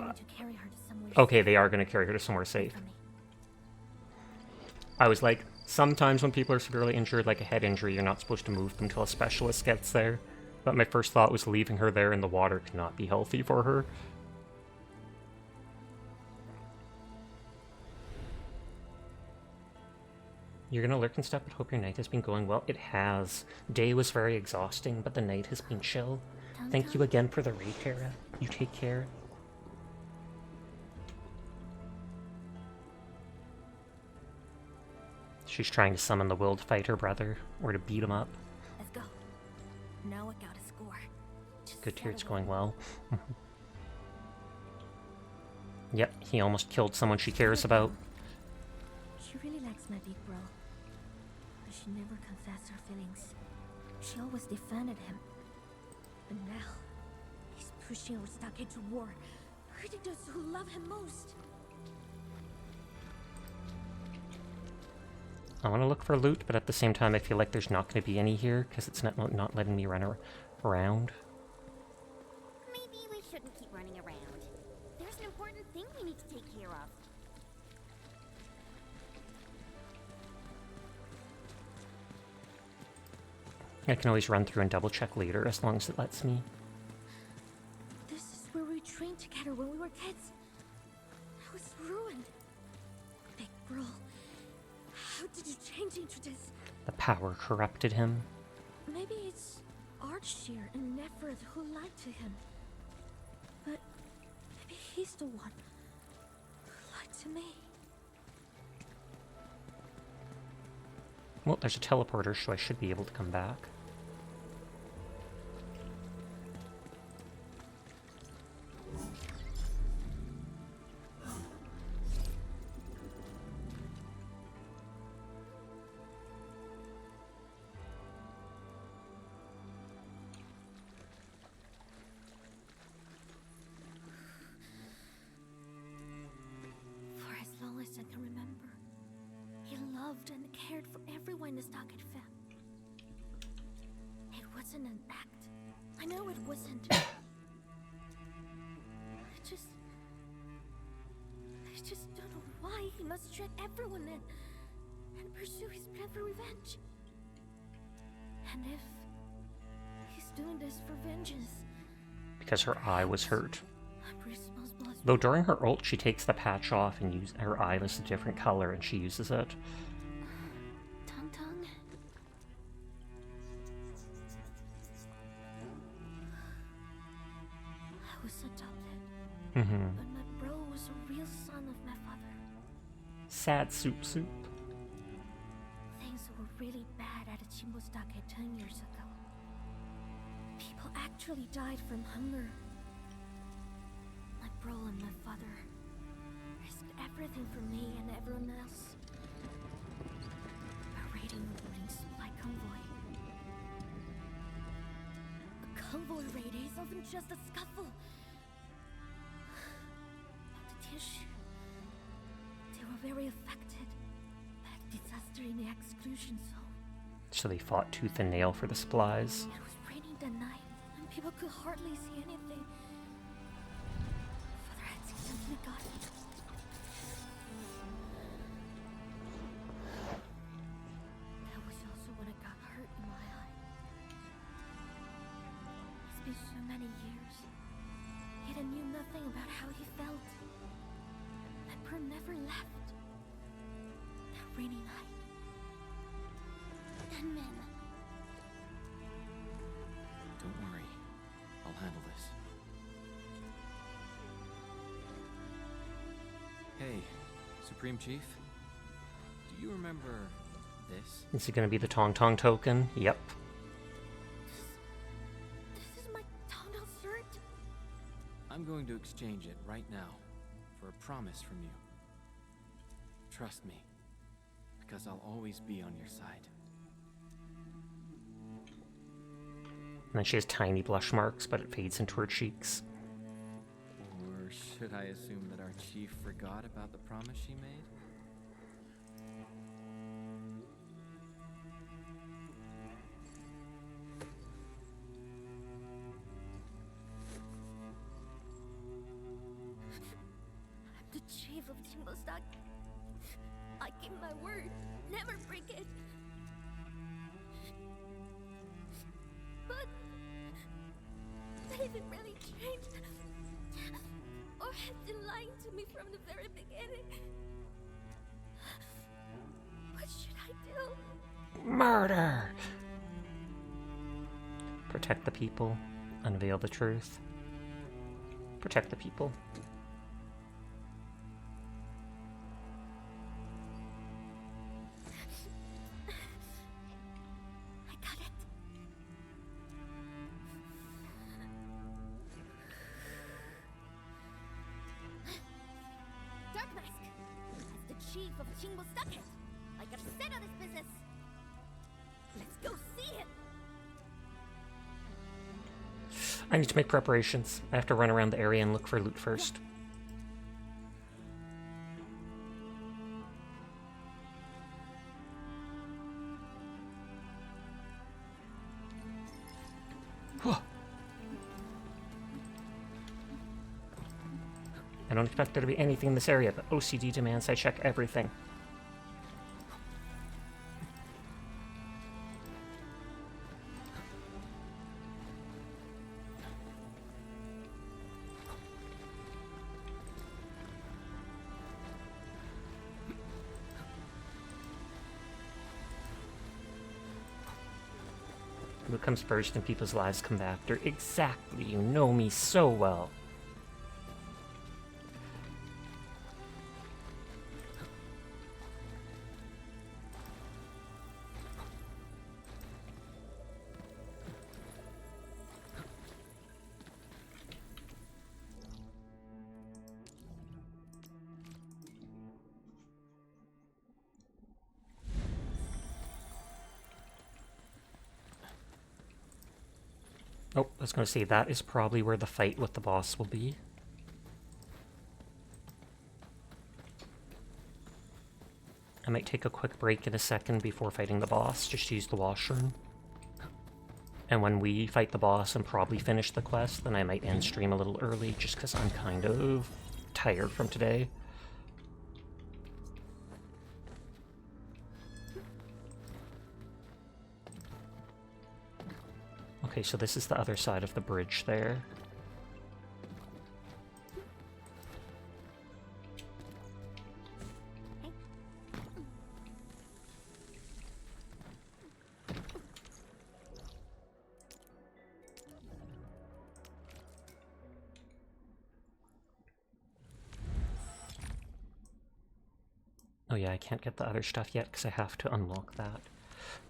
Okay, they are gonna carry her to somewhere safe. I was like, sometimes when people are severely injured, like a head injury, you're not supposed to move them till a specialist gets there. But my first thought was leaving her there in the water cannot be healthy for her. You're gonna lurk and stuff, but hope your night has been going well. It has. Day was very exhausting, but the night has been chill. Thank you again for the raid, Kara. You take care. She's trying to summon the will to fight her brother, or to beat him up. Let's go. Now I got a score. Good to hear it's going well. Yep, he almost killed someone she cares about. She really likes my big bro. But she never confessed her feelings. She always defended him. But now, he's pushing our stockade to war, hurting those who love him most. I want to look for loot, but at the same time I feel like there's not going to be any here, because it's not letting me run around. Maybe we shouldn't keep running around. There's an important thing we need to take care of. I can always run through and double check later, as long as it lets me. This is where we trained together when we were kids. I was ruined. Big bro, how did you change into this? The power corrupted him. Maybe it's Archshear and Neferth who lied to him. But maybe he's the one who lied to me. Well, there's a teleporter, so I should be able to come back. For as long as I can remember, he loved and cared for everyone in the Stockade family. It wasn't an act. I know it wasn't. I just don't know why he must drag everyone in and pursue his plan for revenge. And if he's doing this for vengeance, Because her eye was hurt. I'm responsible as Though during her ult, she takes the patch off and her eye is a different color, and she uses it. Tung Tung. I was adopted, but my bro was a real son of my father. Sad soup soup. Things were really bad at the Qinbo Stockade 10 years ago. People actually died from hunger. My bro and my father risked everything for me and everyone else. A raiding a looting supply convoy. A convoy raid is often just a scuffle. But the Tianshi, they were very affected by the disaster in the exclusion zone. So they fought tooth and nail for the supplies. It was raining that night, and people could hardly see anything. Father had accidentally got it. That was also when I got hurt in my eye. It's been so many years, yet I knew nothing about how he felt. My bro never left. That rainy night. And men. Don't worry. I'll handle this. Hey, Supreme Chief. Do you remember this? Is it going to be the Tong Tong token? Yep. This is my Tong shirt. I'm going to exchange it right now for a promise from you. Trust me, because I'll always be on your side. And then she has tiny blush marks, but it fades into her cheeks. Or should I assume that our chief forgot about the promise she made? I'm the chief of Qinbo Stockade. I give my word, never break it. But has it really changed? Or has it lying to me from the very beginning? What should I do? Murder! Protect the people. Unveil the truth. Protect the people. Chief of Qinbo Stockade. I gotta settle this business. Let's go see him. I need to make preparations. I have to run around the area and look for loot first. I don't expect there to be anything in this area, but OCD demands I check everything. What comes first and people's lives come after. Exactly, you know me so well. Oh, I was going to say, that is probably where the fight with the boss will be. I might take a quick break in a second before fighting the boss, just to use the washroom. And when we fight the boss and probably finish the quest, then I might end stream a little early, just because I'm kind of tired from today. Okay, so this is the other side of the bridge there. Oh yeah, I can't get the other stuff yet because I have to unlock that.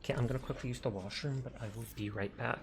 Okay, I'm gonna quickly use the washroom, but I will be right back.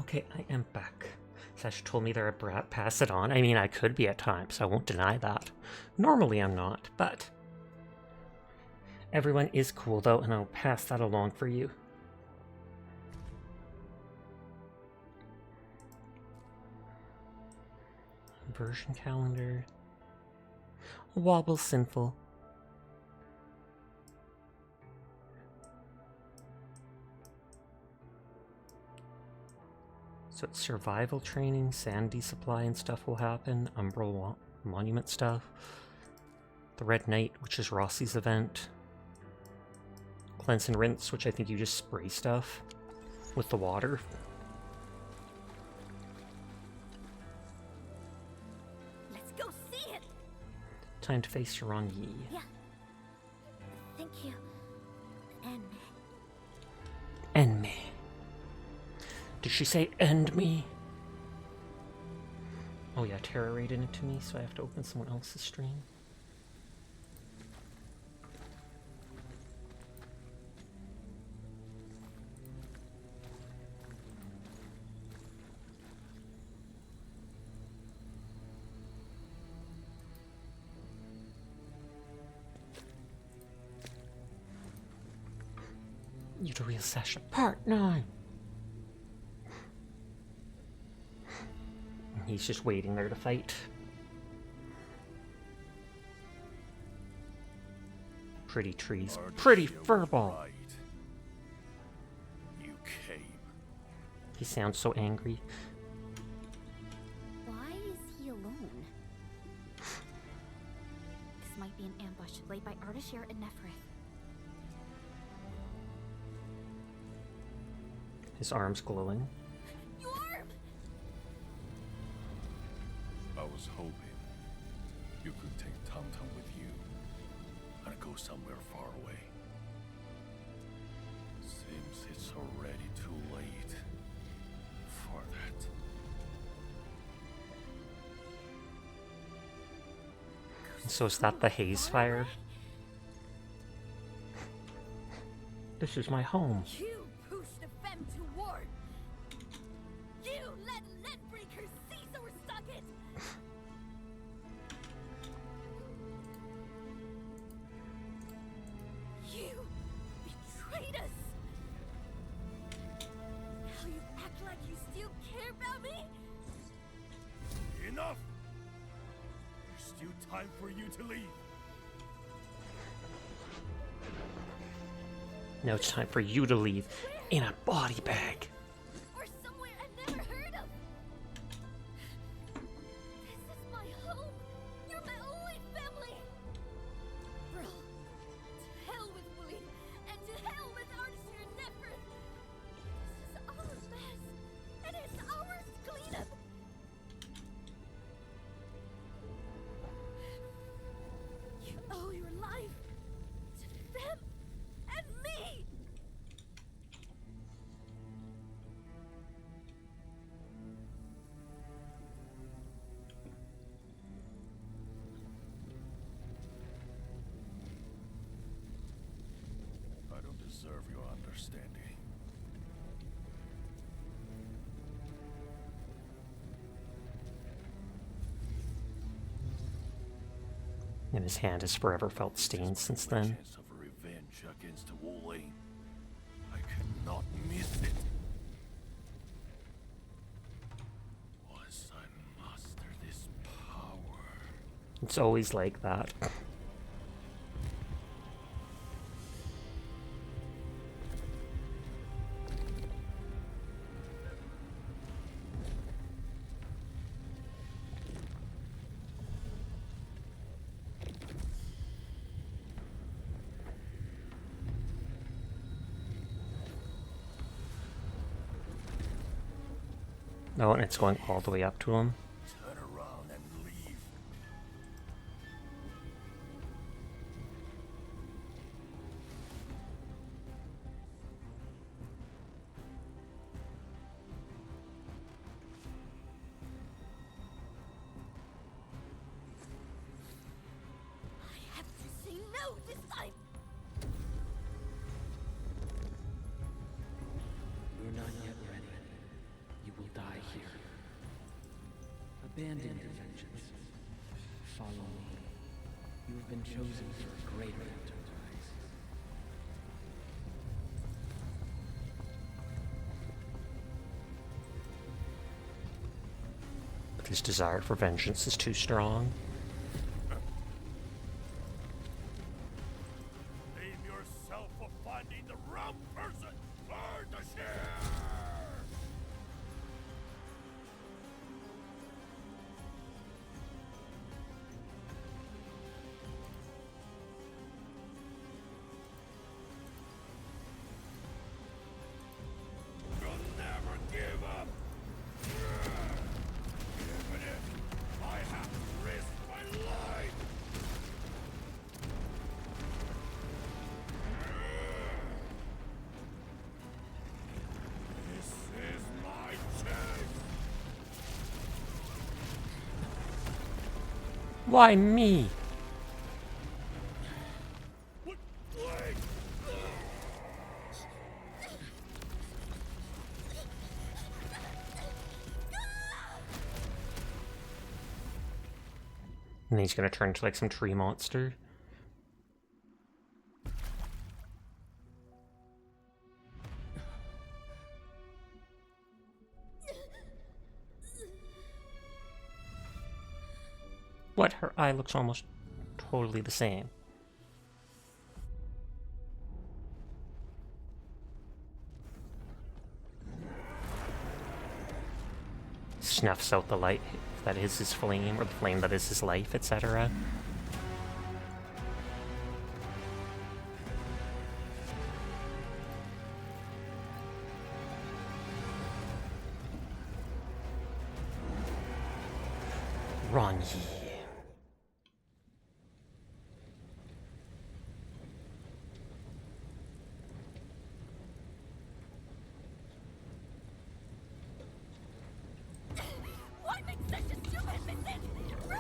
Okay, I am back. Sasha told me they're a brat, pass it on. I mean, I could be at times, I won't deny that. Normally I'm not, but... Everyone is cool though, and I'll pass that along for you. Version calendar. Wobble sinful. So it's survival training, sanity supply and stuff will happen, Umbral Monument stuff, the Red Knight, which is Rossi's event, Cleanse and Rinse, which I think you just spray stuff with the water. Let's go see it! Time to face Shirangi. Yeah. Thank you. And End me. Did she say end me? Oh yeah, Tara raided into me, so I have to open someone else's stream. You the real Sasha, part 9. He's just waiting there to fight. Pretty trees, pretty furball. Right. You came. He sounds so angry. why is he alone? This might be an ambush laid by Ardashir and Neferith. His arm's glowing. I was hoping you could take Tum Tum with you and go somewhere far away. Seems it's already too late for that. So is that the haze fire? This is my home. You pushed the Fem to war. You let Landbreakers seize our stockade. You betrayed us. Now you act like you still care about me? Enough! There's still time for you to leave. Now it's time for you to leave in a body bag. Or somewhere I've never heard of. This is my home. You're my only family. Bro, to hell with Wooly, and to hell with Ardashir and Neferith. This is our mess, and it's ours to clean up. You owe your life to them and me. I don't deserve your understanding. And his hand has forever felt stained since then. Chance of revenge against Wu Lei. I cannot miss it. Once I master this power. It's always like that. No, and it's going all the way up to him. Turn around and leave. I have to say no this time. You're not yet ready. You will Abandon your vengeance. Follow me. You have been chosen for a greater enterprise. But his desire for vengeance is too strong. Blame yourself for finding the wrong person. Burn the share. You'll never give up. Even if I have to risk my life. This is my chance. Why me? Wait. And he's gonna turn into like some tree monster. What? Her eye looks almost totally the same. Snuffs out the light that is his flame, or the flame that is his life, etc. Run ye. Why make such a stupid mistake? Bro!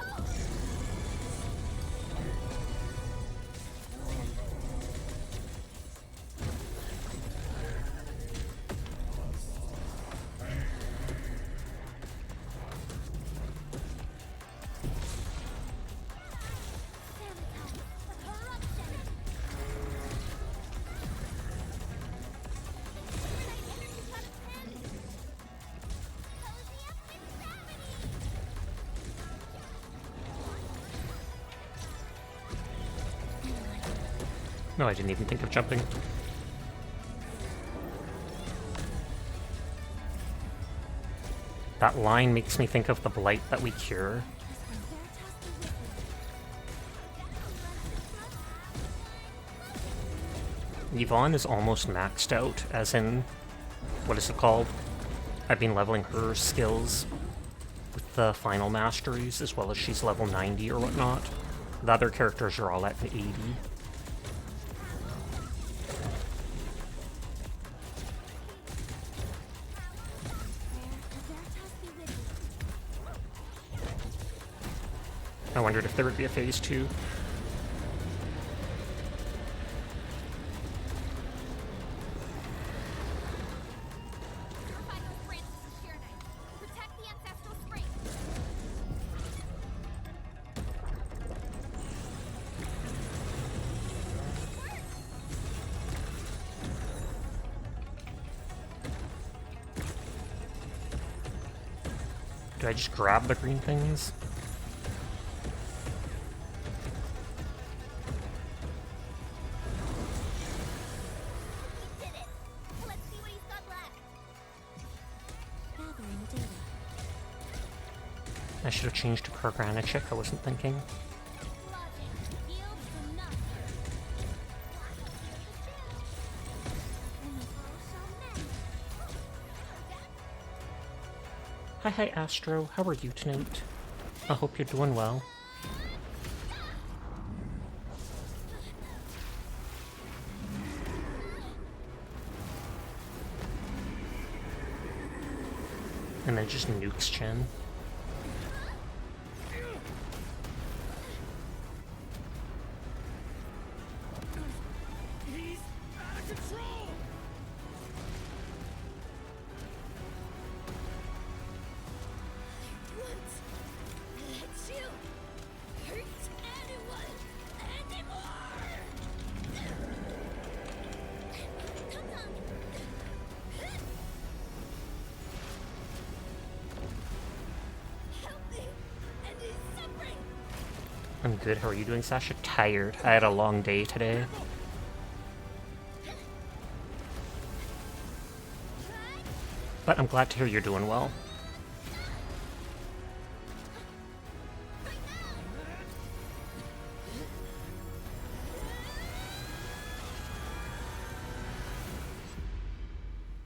No, I didn't even think of jumping. That line makes me think of the blight that we cure. Yvonne is almost maxed out, as in, what is it called? I've been leveling her skills with the final masteries, as well as she's level 90 or whatnot. The other characters are all at 80. I wondered if there would be a phase 2. Do I just grab the green things? I should have changed to Kargranichik, I wasn't thinking. Hi Astro, how are you tonight? I hope you're doing well. And then just nukes Chen. He's out of control. I'm good. How are you doing, Sasha? Tired. I had a long day today. But I'm glad to hear you're doing well.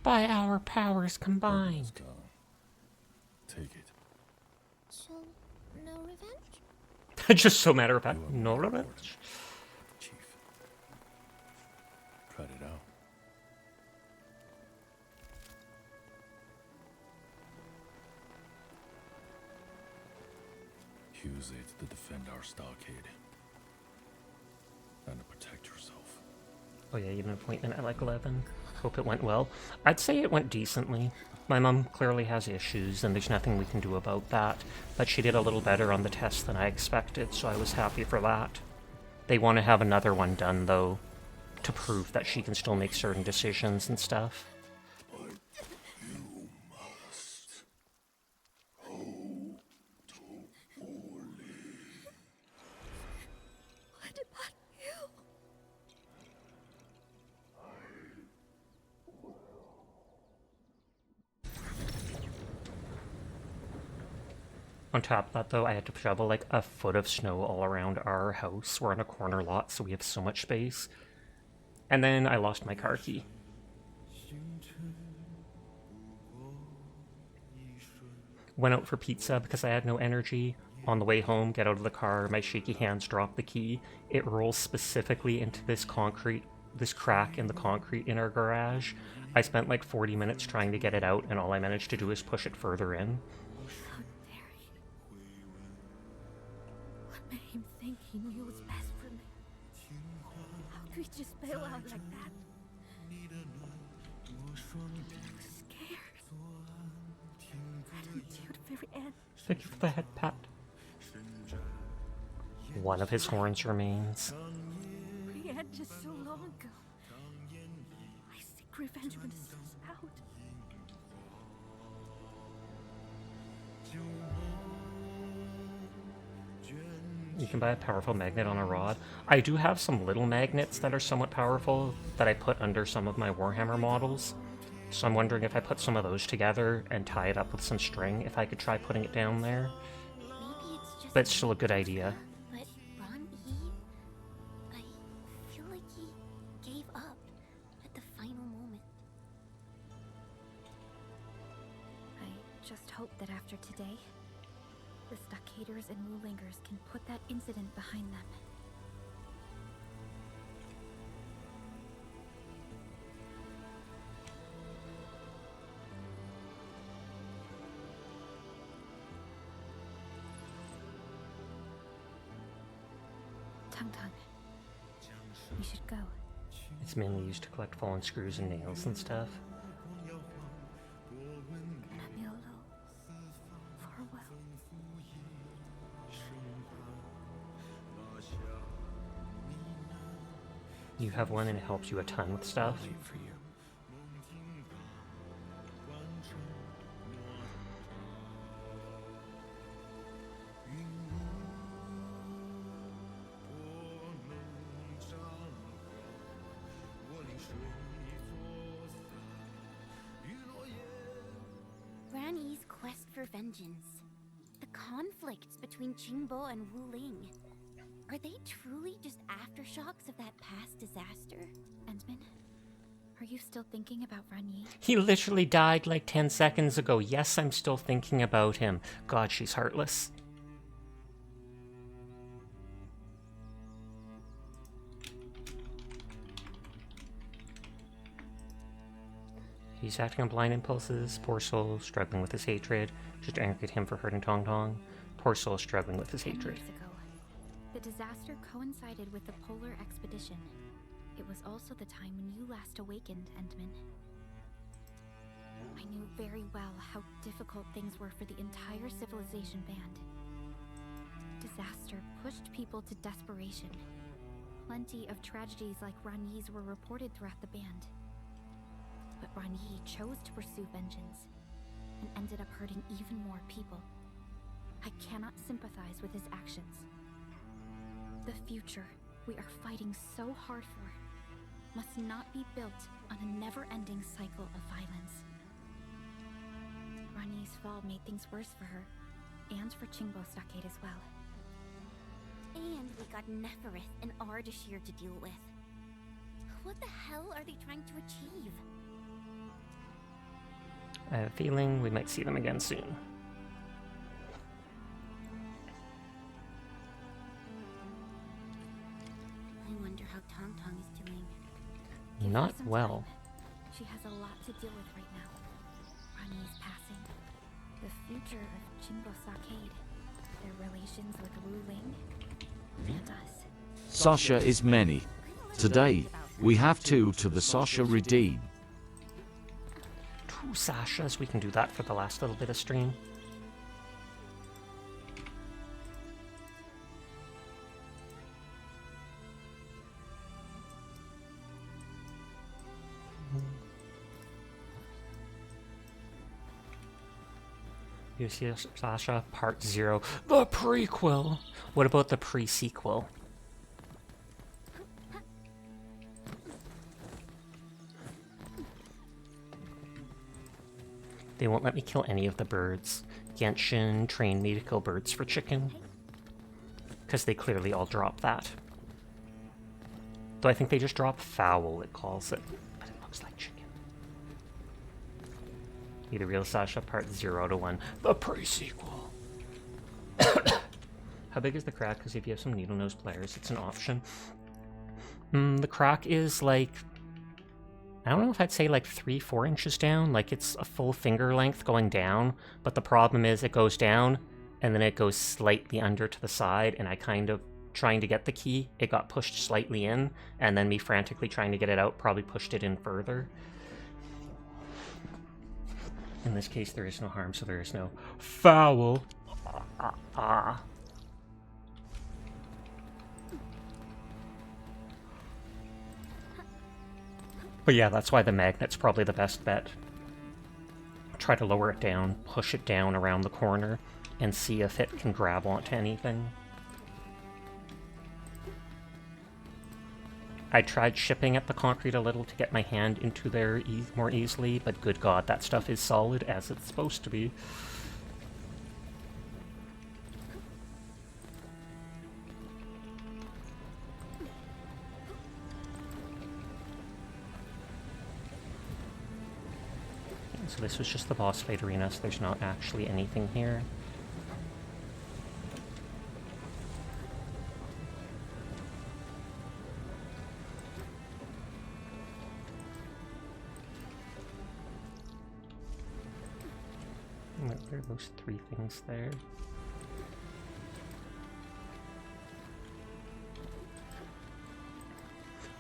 By our powers combined. Take it. So, no revenge? Just so matter of fact, no revenge. Chief. Tried it out. Use it to defend our stockade. And to protect yourself. Oh yeah, you had an appointment at like 11. Hope it went well. I'd say it went decently. My mom clearly has issues, and there's nothing we can do about that. But she did a little better on the test than I expected, so I was happy for that. They want to have another one done, though, to prove that she can still make certain decisions and stuff. What about you? On top of that, though, I had to shovel like a foot of snow all around our house. We're on a corner lot, so we have so much space. And then I lost my car key. Went out for pizza because I had no energy. On the way home, get out of the car, my shaky hands drop the key. It rolls specifically into this crack in the concrete in our garage. I spent like 40 minutes trying to get it out, and all I managed to do is push it further in. What made him think he knew what's best for me? How could he just bail out like that? I was scared. I didn't do the very end. Thank you for the head pat. One of his horns remains. We had just so long ago. I seek revenge when the sun's out. You can buy a powerful magnet on a rod. I do have some little magnets that are somewhat powerful that I put under some of my Warhammer models. So I'm wondering if I put some of those together and tie it up with some string, if I could try putting it down there. Maybe it's just But it's still a good idea. But Ron E, I feel like he gave up at the final moment. I just hope that after today, the Stockaders and Wulingers can put that incident behind them. Tung-Tung, we should go. It's mainly used to collect fallen screws and nails and stuff. Namiolo, farewell. You have one and it helps you a ton with stuff. For you. Rani's quest for vengeance. The conflicts between Qinbo and Wuling. Are they truly just aftershocks of that past disaster? Endman, are you still thinking about Rani? He literally died like 10 seconds ago. Yes, I'm still thinking about him. God, she's heartless. He's acting on blind impulses. Poor soul, struggling with his hatred. Just angry at him for hurting Tong Tong. Poor soul, struggling with his 10 hatred. years ago, the disaster coincided with the polar expedition. It was also the time when you last awakened, Endman. I knew very well how difficult things were for the entire civilization band. Disaster pushed people to desperation. Plenty of tragedies like Rani's were reported throughout the band. But Rani chose to pursue vengeance, and ended up hurting even more people. I cannot sympathize with his actions. The future we are fighting so hard for must not be built on a never-ending cycle of violence. Rani's fall made things worse for her, and for Qinbo Stockade as well. And we got Neferith and Ardashir to deal with. What the hell are they trying to achieve? I have a feeling we might see them again soon. I wonder how Tong Tong is doing. Not well. She has a lot to deal with right now. Rani is passing. The future of Qinbo Stockade. Their relations with Wu Ling. And us. Sasha is many. Today, we have 2 to the Sasha redeem. 2 Sashas, we can do that for the last little bit of stream. Here's Sasha, Part 0, the prequel. What about the pre-sequel? They won't let me kill any of the birds. Genshin trained me to kill birds for chicken. Because they clearly all drop that. Though I think they just drop fowl, it calls it. But it looks like chicken. Be the real Sasha, Part 0 to 1. The pre-sequel. How big is the crack? Because if you have some needle-nosed players, it's an option. The crack is like... I don't know if I'd say like 3-4 inches down, like it's a full finger length going down, but the problem is it goes down and then it goes slightly under to the side, and I kind of, trying to get the key, it got pushed slightly in, and then me frantically trying to get it out probably pushed it in further. In this case there is no harm, so there is no foul. But yeah, that's why the magnet's probably the best bet. Try to lower it down, push it down around the corner, and see if it can grab onto anything. I tried shipping at the concrete a little to get my hand into there more easily, but good god, that stuff is solid as it's supposed to be. So this was just the boss fight arena, so there's not actually anything here. There are those 3 things there.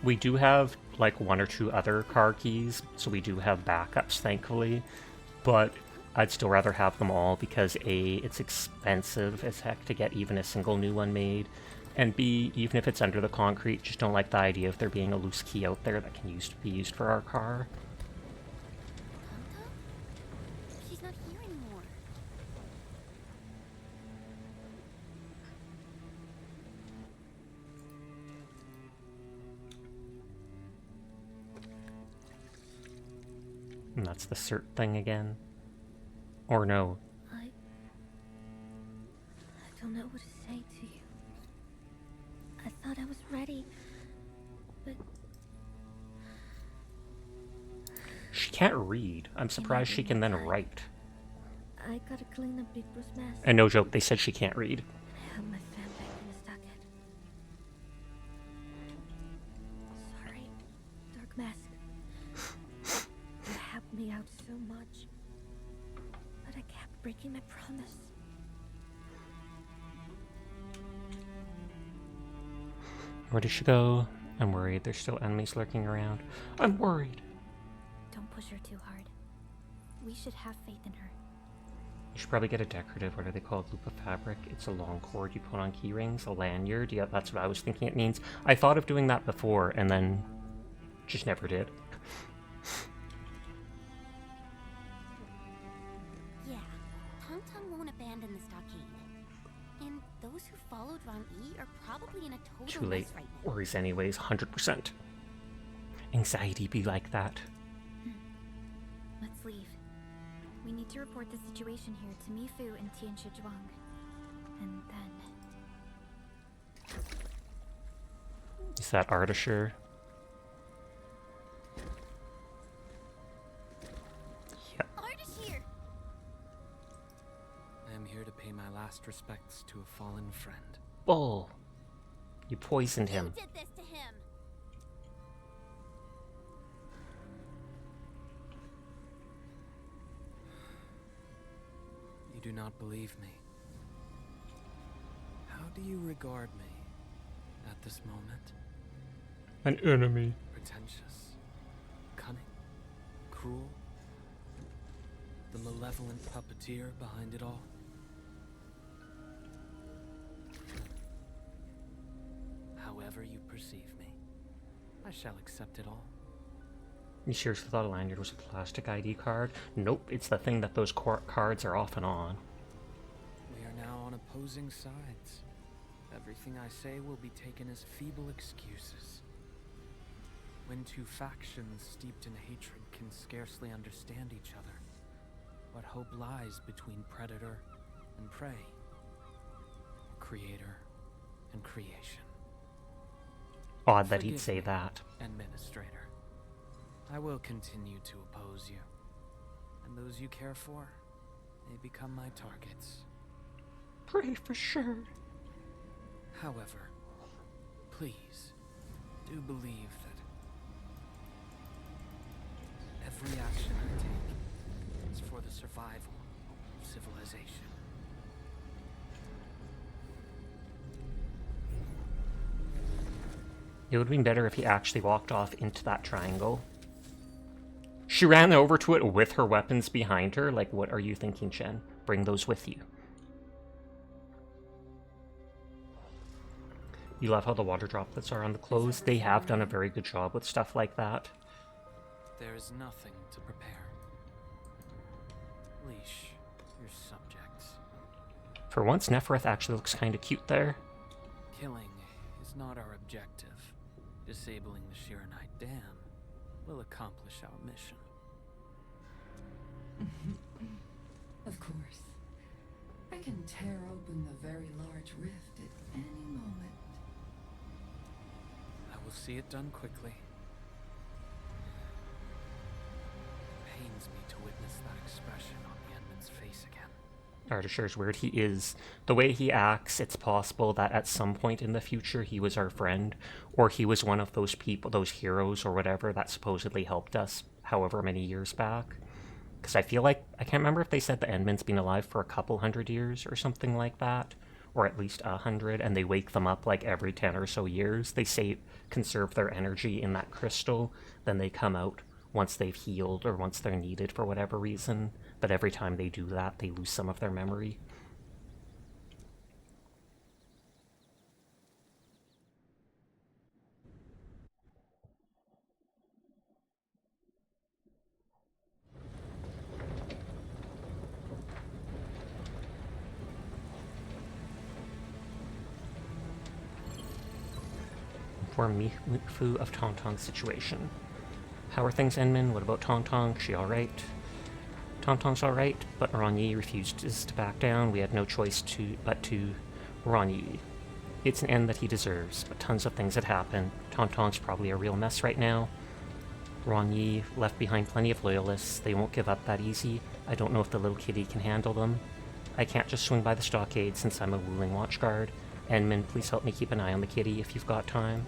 We do have like 1 or 2 other car keys, so we do have backups, thankfully, but I'd still rather have them all because A, it's expensive as heck to get even a single new one made, and B, even if it's under the concrete, just don't like the idea of there being a loose key out there that can be used for our car. She's not here anymore. And that's the cert thing again. Or no. I don't know what to say to you. I thought I was ready, but... She can't read. I'm surprised she can then write. I gotta clean up Big Bruce's mess. And no joke, they said she can't read. I have my fan back in the stockade. Sorry, Dark Mask. You helped me out so much. But I kept breaking my promise. Where did she go? I'm worried. There's still enemies lurking around. I'm worried. Don't push her too hard. We should have faith in her. You should probably get a decorative, what are they called? Loop of fabric. It's a long cord you put on key rings. A lanyard. Yeah, that's what I was thinking it means. I thought of doing that before and then just never did. Yeah, Tong Tong won't abandon the stockade. And those who followed Ron E are probably in a total Too late. mess right now. Worries anyways, 100%. Anxiety be like that. Let's leave. We need to report the situation here to Mifu and Tianshi Zhuang. And then... Is that Artisher? Yep. Artisher! I am here to pay my last respects to a fallen friend. Bull! You poisoned him. You did this to him! You do not believe me. How do you regard me at this moment? An enemy. Pretentious, cunning, cruel, the malevolent puppeteer behind it all? However you perceive me, I shall accept it all. You seriously thought a lanyard was a plastic ID card? Nope, it's the thing that those cards are off and on. We are now on opposing sides. Everything I say will be taken as feeble excuses. When two factions steeped in hatred can scarcely understand each other, what hope lies between predator and prey? Creator and creation. Odd that he'd Forgive say me, that. Administrator. I will continue to oppose you, and those you care for may become my targets. Pray for sure. However, please, do believe that every action I take is for the survival of civilization. It would have been better if he actually walked off into that triangle. She ran over to it with her weapons behind her. Like, what are you thinking, Chen? Bring those with you. You love how the water droplets are on the clothes? They have done a very good job with stuff like that. There is nothing to prepare. Leash your subjects. For once, Nefereth actually looks kind of cute there. Killing is not our objective. Disabling the Shiranite Dam will accomplish our mission. Of course. I can tear open the very large rift at any moment. I will see it done quickly. It pains me to witness that expression on the Endman's face again. Artisher's weird. He is. The way he acts, it's possible that at some point in the future he was our friend, or he was one of those people, those heroes or whatever that supposedly helped us however many years back. Because I feel like, I can't remember if they said the Endman's been alive for a couple hundred years or something like that, or at least 100, and they wake them up like every 10 or so years. They say conserve their energy in that crystal, then they come out once they've healed or once they're needed for whatever reason. But every time they do that, they lose some of their memory. Inform Mifu of Tongtong's situation. How are things, Enmin? What about Tongtong? She alright? Tongtong's alright, but Ranyi refuses to back down. We had no choice but to Ranyi. It's an end that he deserves, but tons of things had happened. Tongtong's probably a real mess right now. Ranyi left behind plenty of loyalists. They won't give up that easy. I don't know if the little kitty can handle them. I can't just swing by the stockade since I'm a Wuling watchguard. Enmin, please help me keep an eye on the kitty if you've got time.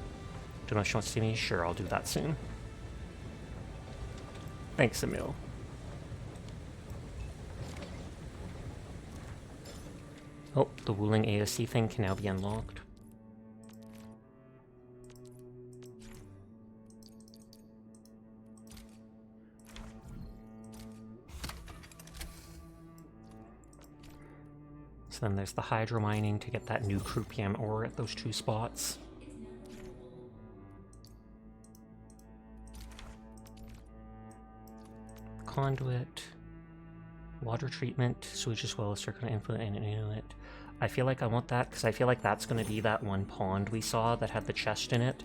Don't know if she wants to see me? Sure, I'll do that soon. Thanks, Emil. Oh, the Wuling ASC thing can now be unlocked. So then there's the hydro mining to get that new croupium ore at those 2 spots. Conduit, water treatment, sewage as well as circular influent and Inuit. I feel like I want that, because I feel like that's going to be that one pond we saw that had the chest in it.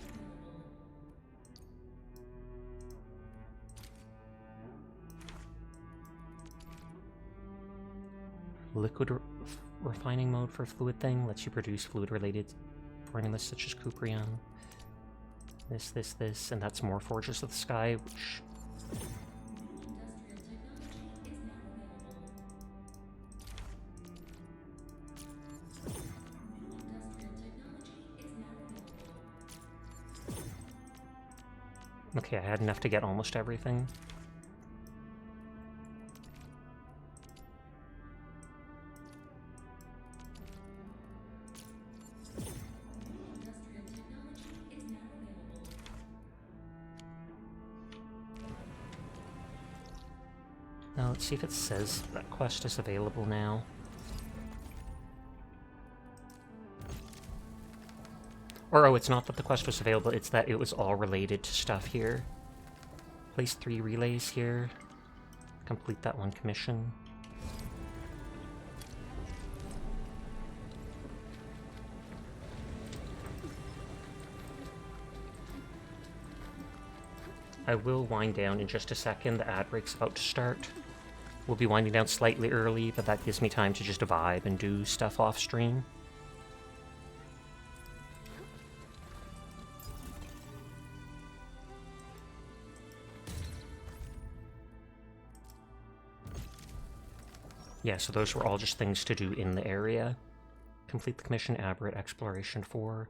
Liquid refining mode for fluid thing lets you produce fluid-related formulas such as cuprion. This, and that's more Forges of the Sky, which... Okay, I had enough to get almost everything. Now let's see if it says that quest is available now. Or, oh, it's not that the quest was available, it's that it was all related to stuff here. Place 3 relays here. Complete that one commission. I will wind down in just a second. The ad break's about to start. We'll be winding down slightly early, but that gives me time to just vibe and do stuff off stream. Yeah, so those were all just things to do in the area. Complete the commission, Aberrant Exploration 4.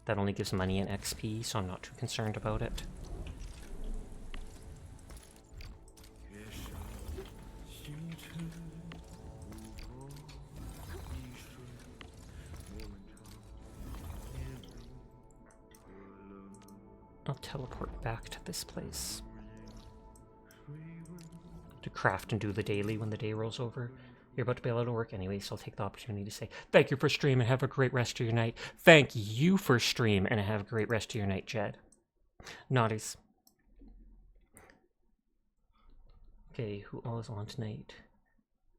That only gives money and XP, so I'm not too concerned about it. I'll teleport back to this place. To craft and do the daily when the day rolls over. You're about to be able to work anyway, so I'll take the opportunity to say thank you for stream and have a great rest of your night. Thank you for stream and have a great rest of your night, Jed. Naughties. Okay, who all is on tonight?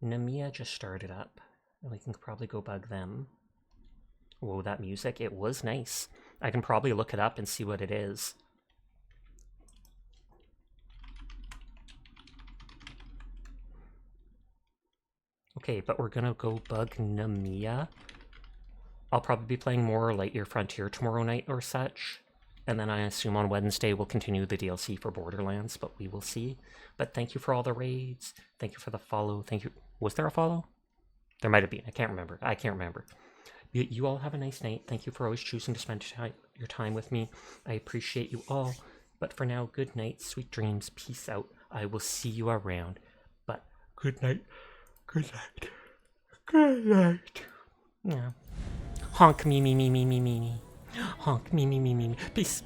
Namiya just started up, and we can probably go bug them. Whoa, that music, it was nice. I can probably look it up and see what it is. Okay, but we're gonna go bug Namiya. I'll probably be playing more Lightyear Frontier tomorrow night or such. And then I assume on Wednesday we'll continue the DLC for Borderlands, but we will see. But thank you for all the raids. Thank you for the follow. Thank you. Was there a follow? There might have been. I can't remember. I can't remember. You all have a nice night. Thank you for always choosing to spend your time with me. I appreciate you all. But for now, good night, sweet dreams, peace out. I will see you around. But good night. Good night. Good night. Yeah. Honk me me me me me me me. Honk me me me me me. Peace.